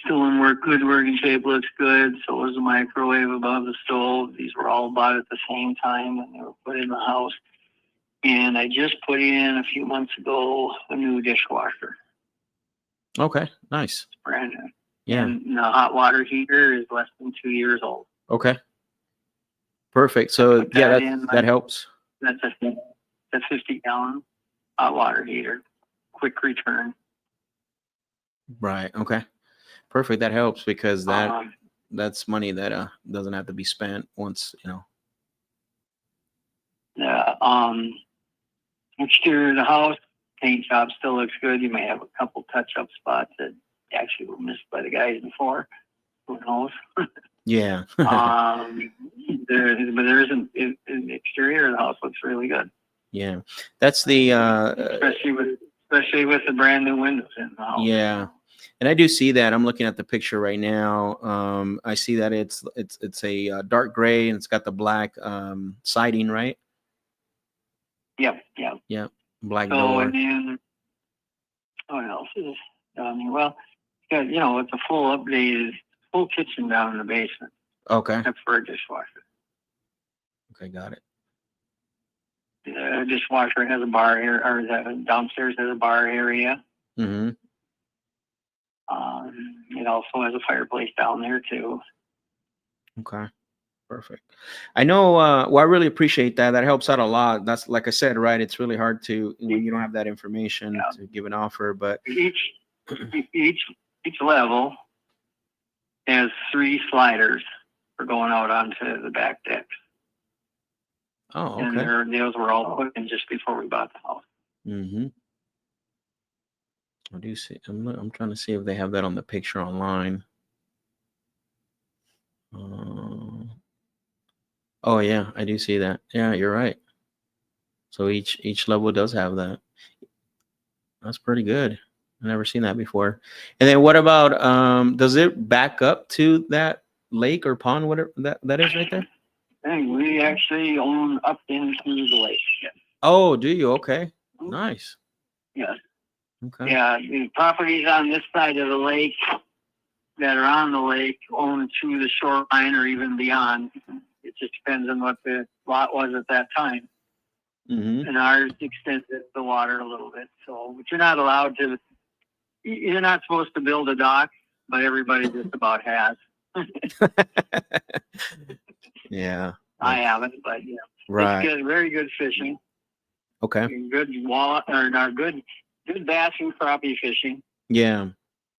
still in good working shape, looks good. So was the microwave above the stove. These were all bought at the same time when they were put in the house. And I just put in a few months ago a new dishwasher. Okay, nice. It's brand new. Yeah. And the hot water heater is less than 2 years old. Okay. Perfect. So yeah, that helps. That's a 50-gallon hot water heater. Quick return. Right. Okay. Perfect. That helps because that's money that doesn't have to be spent once. Exterior of the house, paint job still looks good. You may have a couple touch-up spots that actually were missed by the guys before. Who knows? Yeah. There isn't. The exterior of the house looks really good. Yeah, that's the especially with the brand new windows in the house. Yeah, and I do see that. I'm looking at the picture right now. I see that it's a dark gray and it's got the black siding, right? Yep. Black so, door. And then what else is down here? Well, it's a full updated full kitchen down in the basement. Okay. Except for a dishwasher. Okay, got it. The dishwasher has a bar area, or the downstairs has a bar area. Mm-hmm. It also has a fireplace down there too. Okay. Perfect. I know. Well, I really appreciate that. That helps out a lot. That's like I said, right? It's really hard to when you don't have that information to give an offer. But each level has 3 sliders for going out onto the back deck. Oh, okay. And those were all put in just before we bought the house. Mm-hmm. I do see. I'm trying to see if they have that on the picture online. Oh yeah, I do see that. Yeah, you're right. So each level does have that. That's pretty good. I've never seen that before. And then what about does it back up to that lake or pond, whatever that is right there? And we actually own up into the lake. Oh, do you? Okay. Nice. Yes. Okay. Yeah, the properties on this side of the lake that are on the lake own to the shoreline or even beyond. It just depends on what the lot was at that time. Mm-hmm. And ours extends the water a little bit. So, but you're not allowed to. You're not supposed to build a dock, but everybody just about has. Yeah. I haven't, but yeah, Right. it's good, very good fishing. Okay. Good walleye or good bass and crappie fishing. Yeah.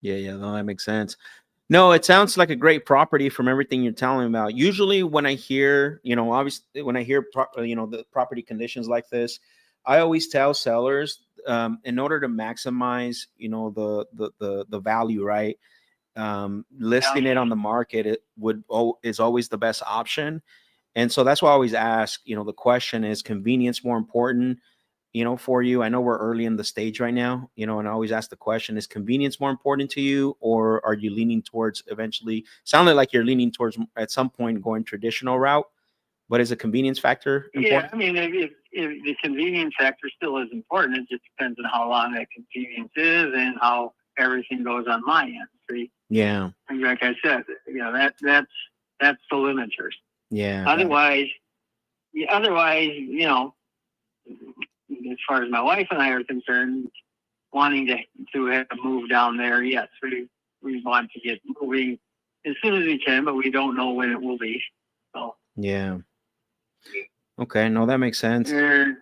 Yeah. No, that makes sense. No, it sounds like a great property from everything you're telling about. Usually, when I hear, obviously, when I hear, the property conditions like this, I always tell sellers, in order to maximize, the value, right? Listing it on the market, is always the best option. And so that's why I always ask, the question is convenience more important, for you? I know we're early in the stage right now, and I always ask the question, is convenience more important to you, or are you leaning towards eventually, sounded like you're leaning towards at some point going traditional route, but is a convenience factor important? Yeah, I mean, if the convenience factor still is important, it just depends on how long that convenience is and how everything goes on my end. See? Yeah. And like I said, that's the limiters. Yeah. Otherwise, as far as my wife and I are concerned, wanting to have a move down there, yes, we want to get moving as soon as we can, but we don't know when it will be. So Yeah. Okay. No, that makes sense. That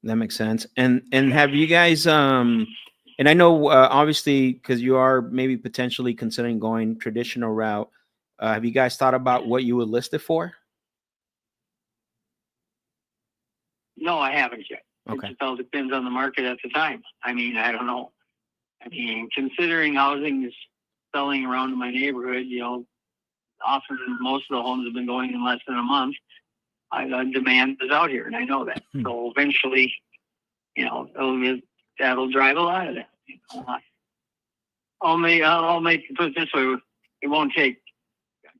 makes sense. And have you guys and I know obviously because you are maybe potentially considering going traditional route, have you guys thought about what you would list it for? No, I haven't yet. Okay. It just all depends on the market at the time. I mean, I don't know. I mean, considering housing is selling around in my neighborhood, often most of the homes have been going in less than a month. Demand is out here, and I know that. So eventually, that'll drive a lot of that. I'll put it this way: it won't take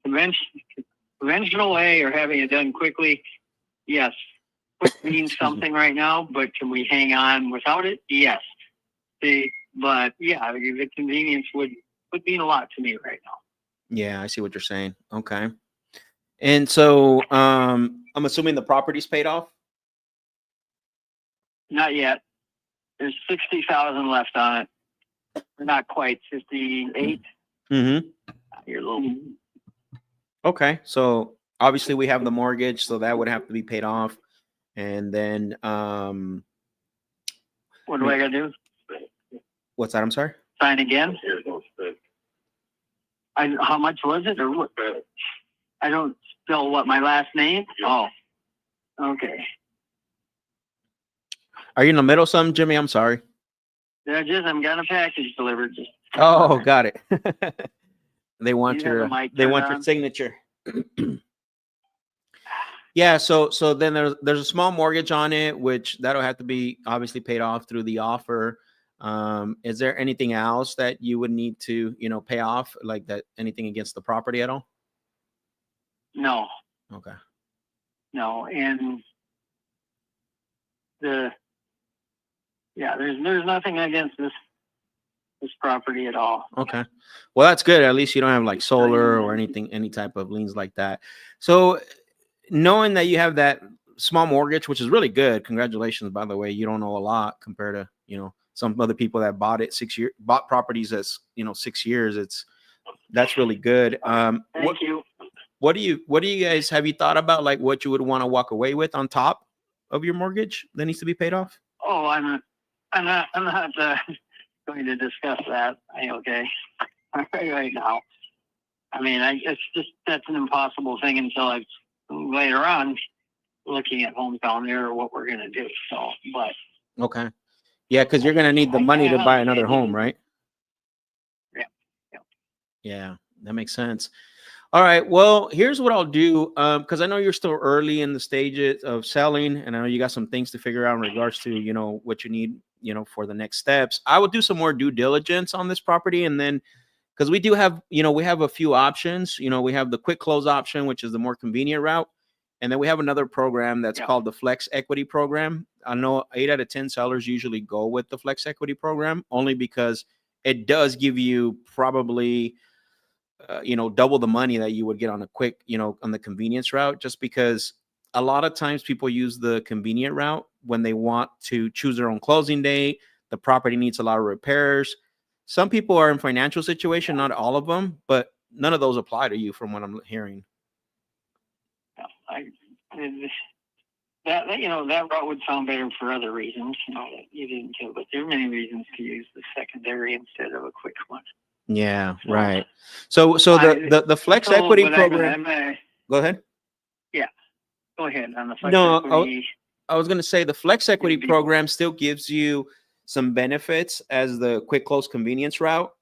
conventional way or having it done quickly. Yes, means something right now, but can we hang on without it? Yes. But yeah, the convenience would mean a lot to me right now. Yeah, I see what you're saying. Okay. And so I'm assuming the property's paid off? Not yet. There's 60,000 left on it. Not quite 58. Mm-hmm. You're a little. Okay. So obviously we have the mortgage, so that would have to be paid off. And then What do I gotta do? what's that? I'm sorry? Sign again? How much was it, or what? I don't spell what, my last name? Oh, okay. Are you in the middle of something, Jimmy? I'm sorry. I'm getting a package delivered. Oh, got it. They want You have the mic they turned want your on? signature. Yeah, so then there's a small mortgage on it, which that'll have to be obviously paid off through the offer. Is there anything else that you would need to, pay off, like that, anything against the property at all? No, Okay. no, and there's nothing against this property at all. Okay. Well, that's good. At least you don't have like solar or anything, any type of liens like that. So knowing that you have that small mortgage, which is really good. Congratulations, by the way. You don't owe a lot compared to, some other people that bought properties as, 6 years. That's really good. Thank you. What do you guys, have you thought about like what you would want to walk away with on top of your mortgage that needs to be paid off? Oh, I'm not going to discuss that. Okay. Right now. I mean, that's an impossible thing until later on looking at homes down there or what we're going to do. So, but. Okay. Yeah. Cause you're going to need the money to buy another home, right? Yeah. Yeah. That makes sense. All right. Well, here's what I'll do. Because I know you're still early in the stages of selling, and I know you got some things to figure out in regards to, what you need, for the next steps. I will do some more due diligence on this property, and then because we do have, we have a few options. We have the quick close option, which is the more convenient route. And then we have another program that's called the Flex Equity Program. I know 8 out of 10 sellers usually go with the Flex Equity Program only because it does give you probably, double the money that you would get on a quick, on the convenience route, just because a lot of times people use the convenient route when they want to choose their own closing date. The property needs a lot of repairs. Some people are in financial situation, not all of them, but none of those apply to you from what I'm hearing. That route would sound better for other reasons, that you didn't do, but there are many reasons to use the secondary instead of a quick one. Yeah, right. So the Flex Equity Program. Go ahead. Yeah, go ahead on the Flex No, Equity. I was going to say the Flex Equity Program still gives you some benefits as the quick close convenience route.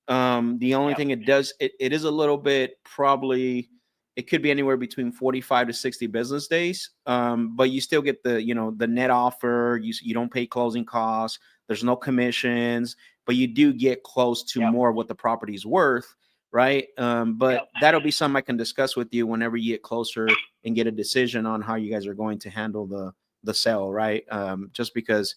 The only thing it does, it is a little bit probably, it could be anywhere between 45 to 60 business days. But you still get the, the net offer. You don't pay closing costs. There's no commissions, but you do get close to more of what the property's worth. Right. But that'll be something I can discuss with you whenever you get closer and get a decision on how you guys are going to handle the sale. Right. Just because,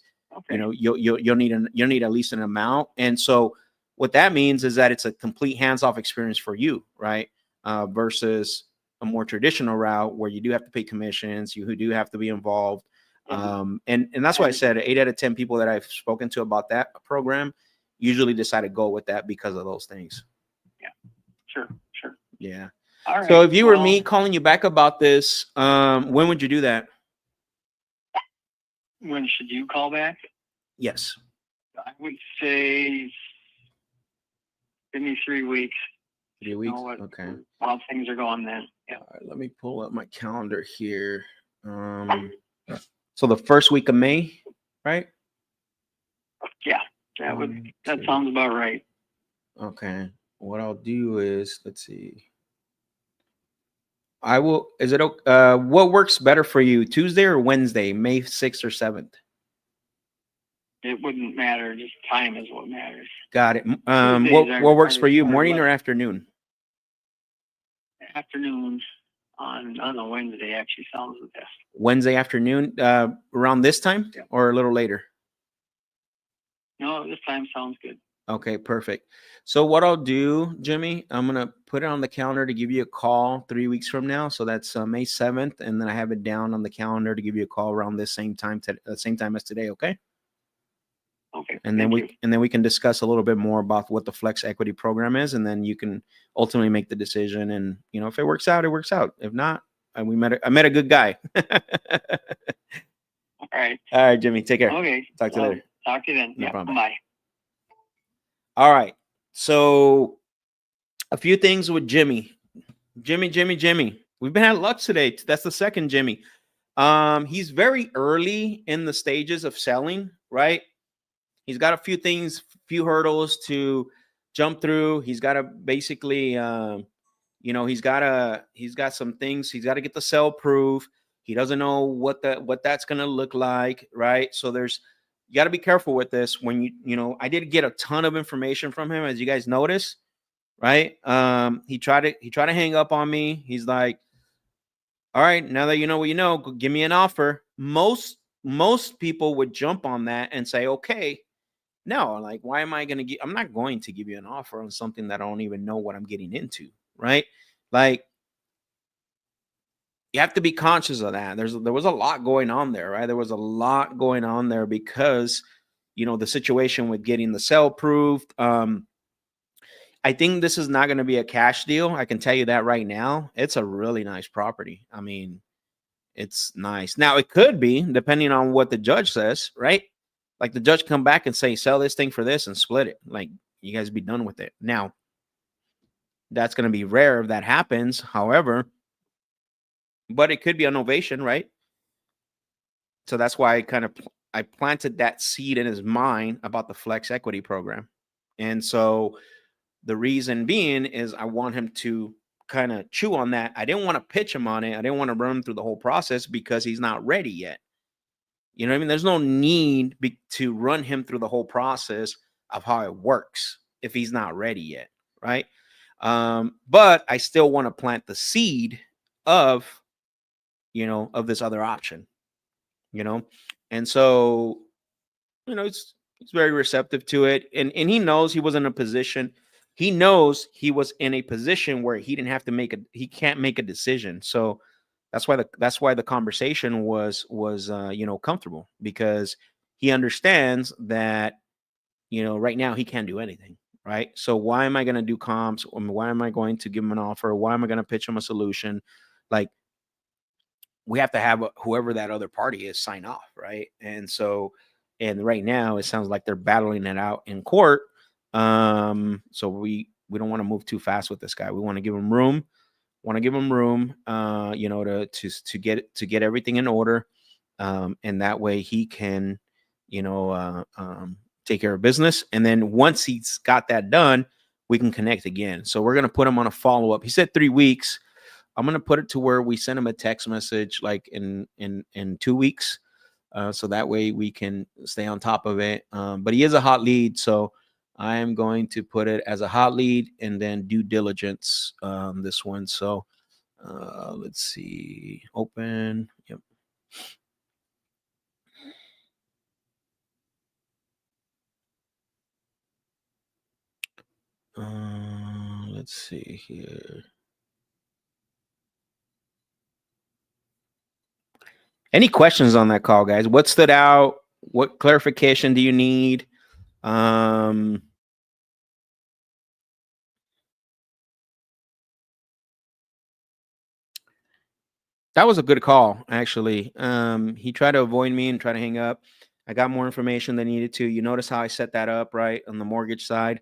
you'll need at least an amount. And so what that means is that it's a complete hands-off experience for you. Right. Versus a more traditional route where you do have to pay commissions, you do have to be involved. And that's why I said 8 out of 10 people that I've spoken to about that program usually decide to go with that because of those things. Sure. Yeah. All right. So if you were me calling you back about this, when would you do that? When should you call back? Yes. I would say give me 3 weeks. 3 weeks. Okay. How things are going then. Yeah. All right, let me pull up my calendar here. So the first week of May, right? Yeah. That sounds about right. Okay. What I'll do is, let's see. What works better for you, Tuesday or Wednesday, May 6th or 7th? It wouldn't matter. Just time is what matters. Got it. What works for you, morning or afternoon? Afternoon on a Wednesday actually sounds the best. Wednesday afternoon, around this time or a little later? No, this time sounds good. Okay, perfect. So what I'll do, Jimmy, I'm going to put it on the calendar to give you a call 3 weeks from now. So that's May 7th. And then I have it down on the calendar to give you a call around this same time as today. Okay. Okay. And then we can discuss a little bit more about what the Flex Equity Program is. And then you can ultimately make the decision. And, if it works out, it works out. If not, I met a good guy. All right. All right, Jimmy, take care. Okay. Talk to you later. Talk to you then. No problem. Bye. All right. So a few things with Jimmy. Jimmy. We've been had luck today. That's the second Jimmy. He's very early in the stages of selling, right? He's got a few hurdles to jump through. He's got to basically, he's got some things. He's got to get the sell proof. He doesn't know what that's going to look like, right? So you got to be careful with this. When I did get a ton of information from him, as you guys notice, right? He tried to hang up on me. He's like, all right, now that you know what you know, give me an offer. Most people would jump on that and say, okay, no, like, why am I going to I'm not going to give you an offer on something that I don't even know what I'm getting into, right? Like, you have to be conscious of that. There was a lot going on there, right? There was a lot going on there because, the situation with getting the sale approved. I think this is not going to be a cash deal. I can tell you that right now. It's a really nice property. I mean, it's nice. Now, it could be, depending on what the judge says, right? Like, the judge come back and say, sell this thing for this and split it. Like, you guys be done with it. Now, that's going to be rare if that happens. However, but it could be an ovation, right? So that's why I planted that seed in his mind about the Flex Equity Program. And so the reason being is I want him to kind of chew on that. I didn't want to pitch him on it. I didn't want to run him through the whole process because he's not ready yet. You know what I mean? There's no need to run him through the whole process of how it works if he's not ready yet, right? But I still want to plant the seed of, of this other option, and so, he's very receptive to it, and he knows he was in a position. He knows he was in a position where he didn't have to he can't make a decision. So that's why the conversation was comfortable, because he understands that right now he can't do anything, right? So why am I going to do comps? Why am I going to give him an offer? Why am I going to pitch him a solution? Like, we have to have whoever that other party is sign off, right? And so, and right now it sounds like they're battling it out in court. So we don't want to move too fast with this guy. We want to give him room. To get everything in order, and that way he can, take care of business. And then once he's got that done, we can connect again. So we're gonna put him on a follow up. He said 3 weeks. I'm gonna put it to where we send him a text message like in 2 weeks, so that way we can stay on top of it. But he is a hot lead, so I am going to put it as a hot lead and then due diligence this one. So let's see, open. Yep. Let's see here. Any questions on that call, guys? What stood out? What clarification do you need? That was a good call, actually. He tried to avoid me and try to hang up. I got more information than needed to. You notice how I set that up, right, on the mortgage side.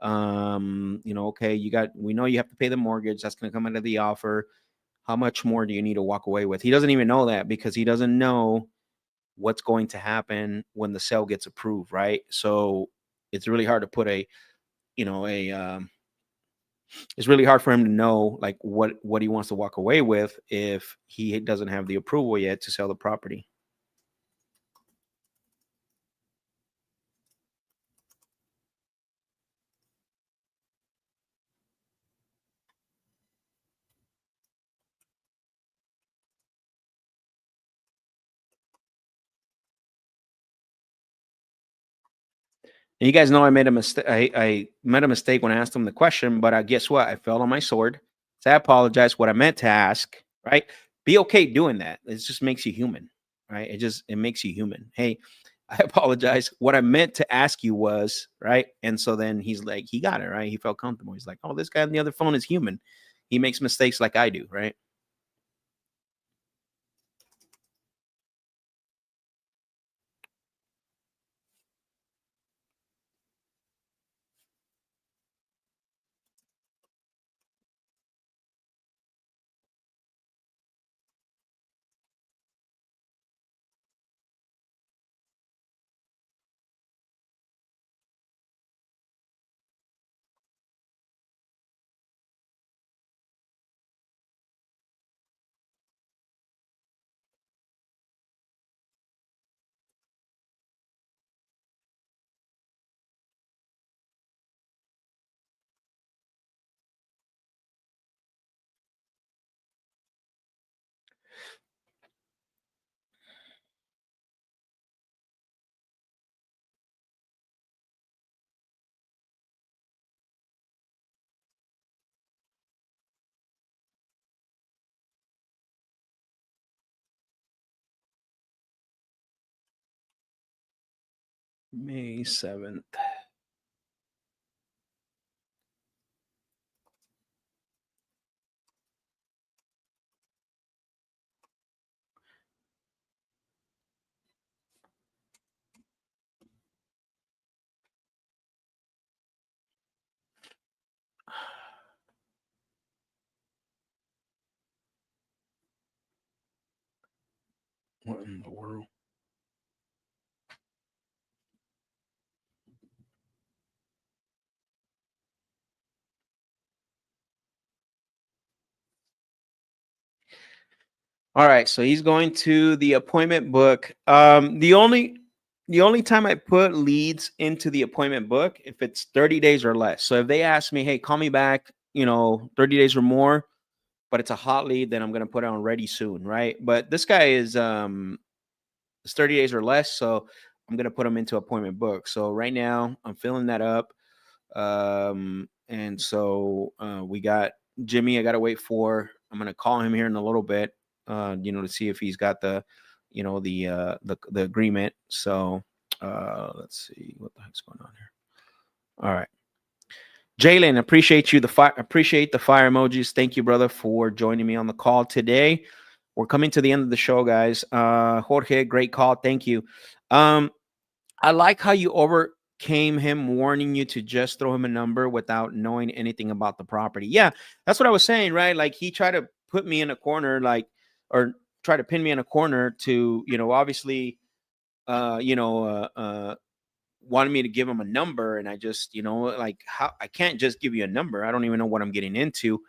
Okay, we know you have to pay the mortgage. That's going to come out of the offer. How much more do you need to walk away with? He doesn't even know that, because he doesn't know what's going to happen when the sale gets approved, right? So it's really hard to put it's really hard for him to know like what he wants to walk away with if he doesn't have the approval yet to sell the property. And you guys know I made a mistake. I made a mistake when I asked him the question, but guess what? I fell on my sword. So I apologize. What I meant to ask, right? Be okay doing that. It just makes you human, right? It makes you human. Hey, I apologize. What I meant to ask you was, right? And so then he's like, he got it, right? He felt comfortable. He's like, oh, this guy on the other phone is human. He makes mistakes like I do, right? May 7th. What in the world? All right, so he's going to the appointment book. The only time I put leads into the appointment book if it's 30 days or less. So if they ask me, hey, call me back, 30 days or more, but it's a hot lead, then I'm gonna put it on ready soon, right? But this guy is it's 30 days or less, so I'm gonna put him into appointment book. So right now I'm filling that up. And so we got Jimmy. I gotta wait for. I'm gonna call him here in a little bit. To see if he's got the, the agreement. So let's see what the heck's going on here. All right, Jalen, appreciate you. Appreciate the fire emojis. Thank you, brother, for joining me on the call today. We're coming to the end of the show, guys. Jorge, great call. Thank you. I like how you overcame him warning you to just throw him a number without knowing anything about the property. Yeah, that's what I was saying, right? Like he tried to put me in a corner, or try to pin me in a corner to, obviously, wanted me to give him a number. And I just, how I can't just give you a number. I don't even know what I'm getting into.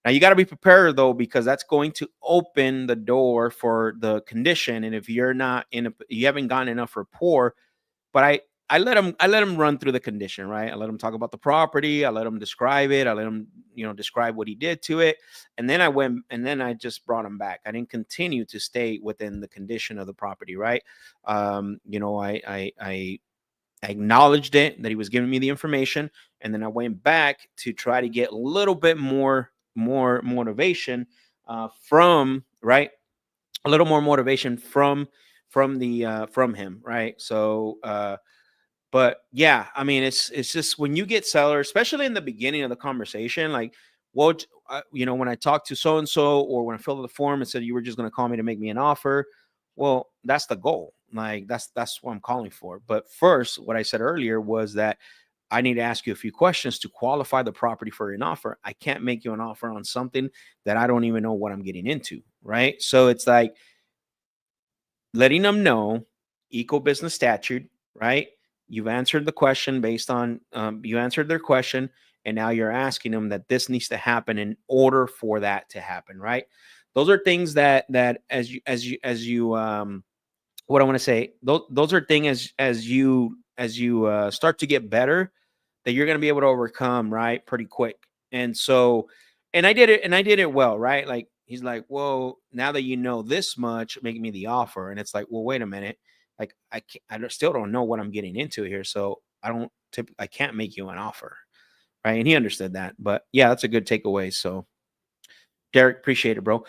Now you got to be prepared though, because that's going to open the door for the condition. And if you're not you haven't gotten enough rapport, but I let him run through the condition, right? I let him talk about the property. I let him describe it. I let him, describe what he did to it. And then I just brought him back. I didn't continue to stay within the condition of the property, right? I acknowledged it, that he was giving me the information. And then I went back to try to get a little bit more motivation from, right? A little more motivation from him, right? So but yeah, I mean, it's just when you get sellers, especially in the beginning of the conversation, like, well, when I talked to so and so, or when I filled out the form and said you were just going to call me to make me an offer, well, that's the goal. Like that's what I'm calling for. But first, what I said earlier was that I need to ask you a few questions to qualify the property for an offer. I can't make you an offer on something that I don't even know what I'm getting into, right? So it's like letting them know, eco business statute, right? You've answered the question based on you answered their question, and now you're asking them that this needs to happen in order for that to happen, right? Those are things that as you what I want to say, those are things as you start to get better, that you're going to be able to overcome, right, pretty quick. And so, and I did it well, right? Like he's like, well, now that you know this much, make me the offer. And it's like, well, wait a minute, like still don't know what I'm getting into here, so I can't make you an offer, right? And he understood that. But yeah, that's a good takeaway. So Derek, appreciate it, bro.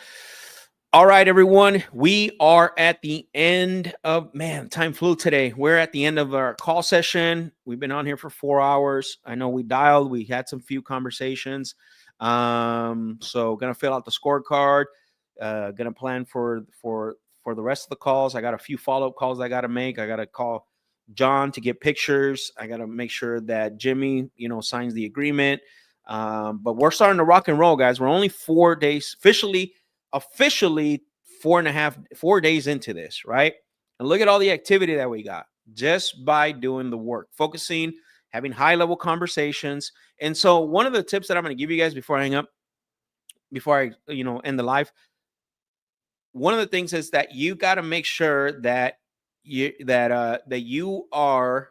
All right, everyone. We are at the end of, man, time flew today. We're at the end of our call session. We've been on here for 4 hours. I know we had some few conversations. So gonna fill out the scorecard. Gonna plan for the rest of the calls. I got a few follow-up calls I gotta make. I gotta call John to get pictures. I gotta make sure that Jimmy, signs the agreement. But we're starting to rock and roll, guys. We're only 4 days officially 4 days into this, right? And look at all the activity that we got just by doing the work, focusing, having high level conversations. And so one of the tips that I'm going to give you guys before I hang up, before I end the live, one of the things is that you got to make sure that you are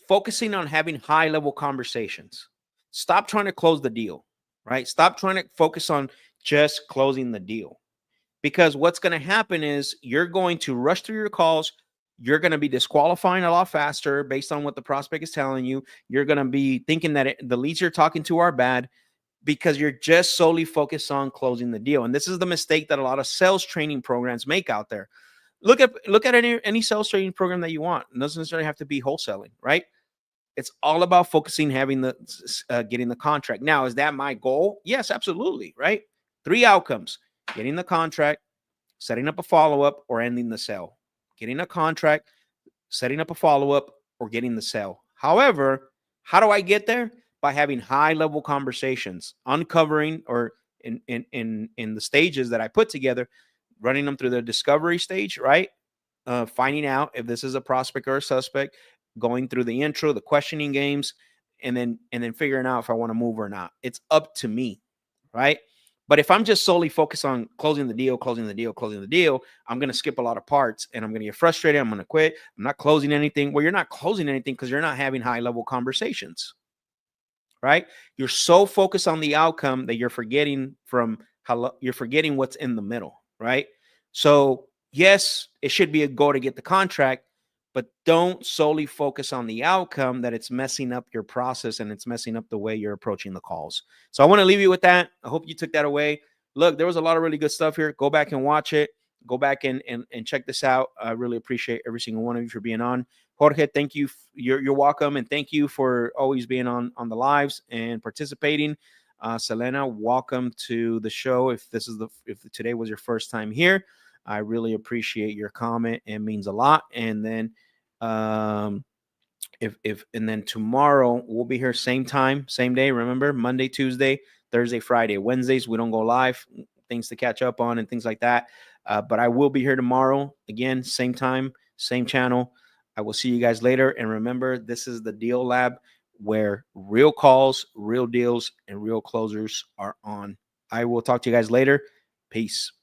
focusing on having high level conversations. Stop trying to close the deal, right? Stop trying to focus on just closing the deal, because what's going to happen is you're going to rush through your calls. You're going to be disqualifying a lot faster based on what the prospect is telling you. You're going to be thinking that the leads you're talking to are bad because you're just solely focused on closing the deal. And this is the mistake that a lot of sales training programs make out there. Look at any sales training program that you want. It doesn't necessarily have to be wholesaling, right? It's all about focusing, having getting the contract. Now, is that my goal? Yes, absolutely, right? 3 outcomes: getting the contract, setting up a follow-up, or ending the sale. Getting a contract, setting up a follow-up, or getting the sale. However, how do I get there? By having high-level conversations, uncovering, or in the stages that I put together, running them through the discovery stage, right? Finding out if this is a prospect or a suspect, going through the intro, the questioning games, and then figuring out if I want to move or not. It's up to me, right? But if I'm just solely focused on closing the deal, I'm going to skip a lot of parts and I'm going to get frustrated. I'm going to quit. I'm not closing anything. Well, you're not closing anything because you're not having high level conversations, right? You're so focused on the outcome that you're forgetting you're forgetting what's in the middle, right? So yes, it should be a goal to get the contract, but don't solely focus on the outcome that it's messing up your process and it's messing up the way you're approaching the calls. So I want to leave you with that. I hope you took that away. Look, there was a lot of really good stuff here. Go back and watch it. Go back and check this out. I really appreciate every single one of you for being on. Jorge, thank you. You're welcome, and thank you for always being on the lives and participating. Selena, welcome to the show. If today was your first time here, I really appreciate your comment. It means a lot. And then then tomorrow we'll be here same time, same day. Remember, Monday, Tuesday, Thursday, Friday, Wednesdays we don't go live. Things to catch up on and things like that. But I will be here tomorrow again, same time, same channel. I will see you guys later. And remember, this is the Deal Lab where real calls, real deals, and real closers are on. I will talk to you guys later. Peace.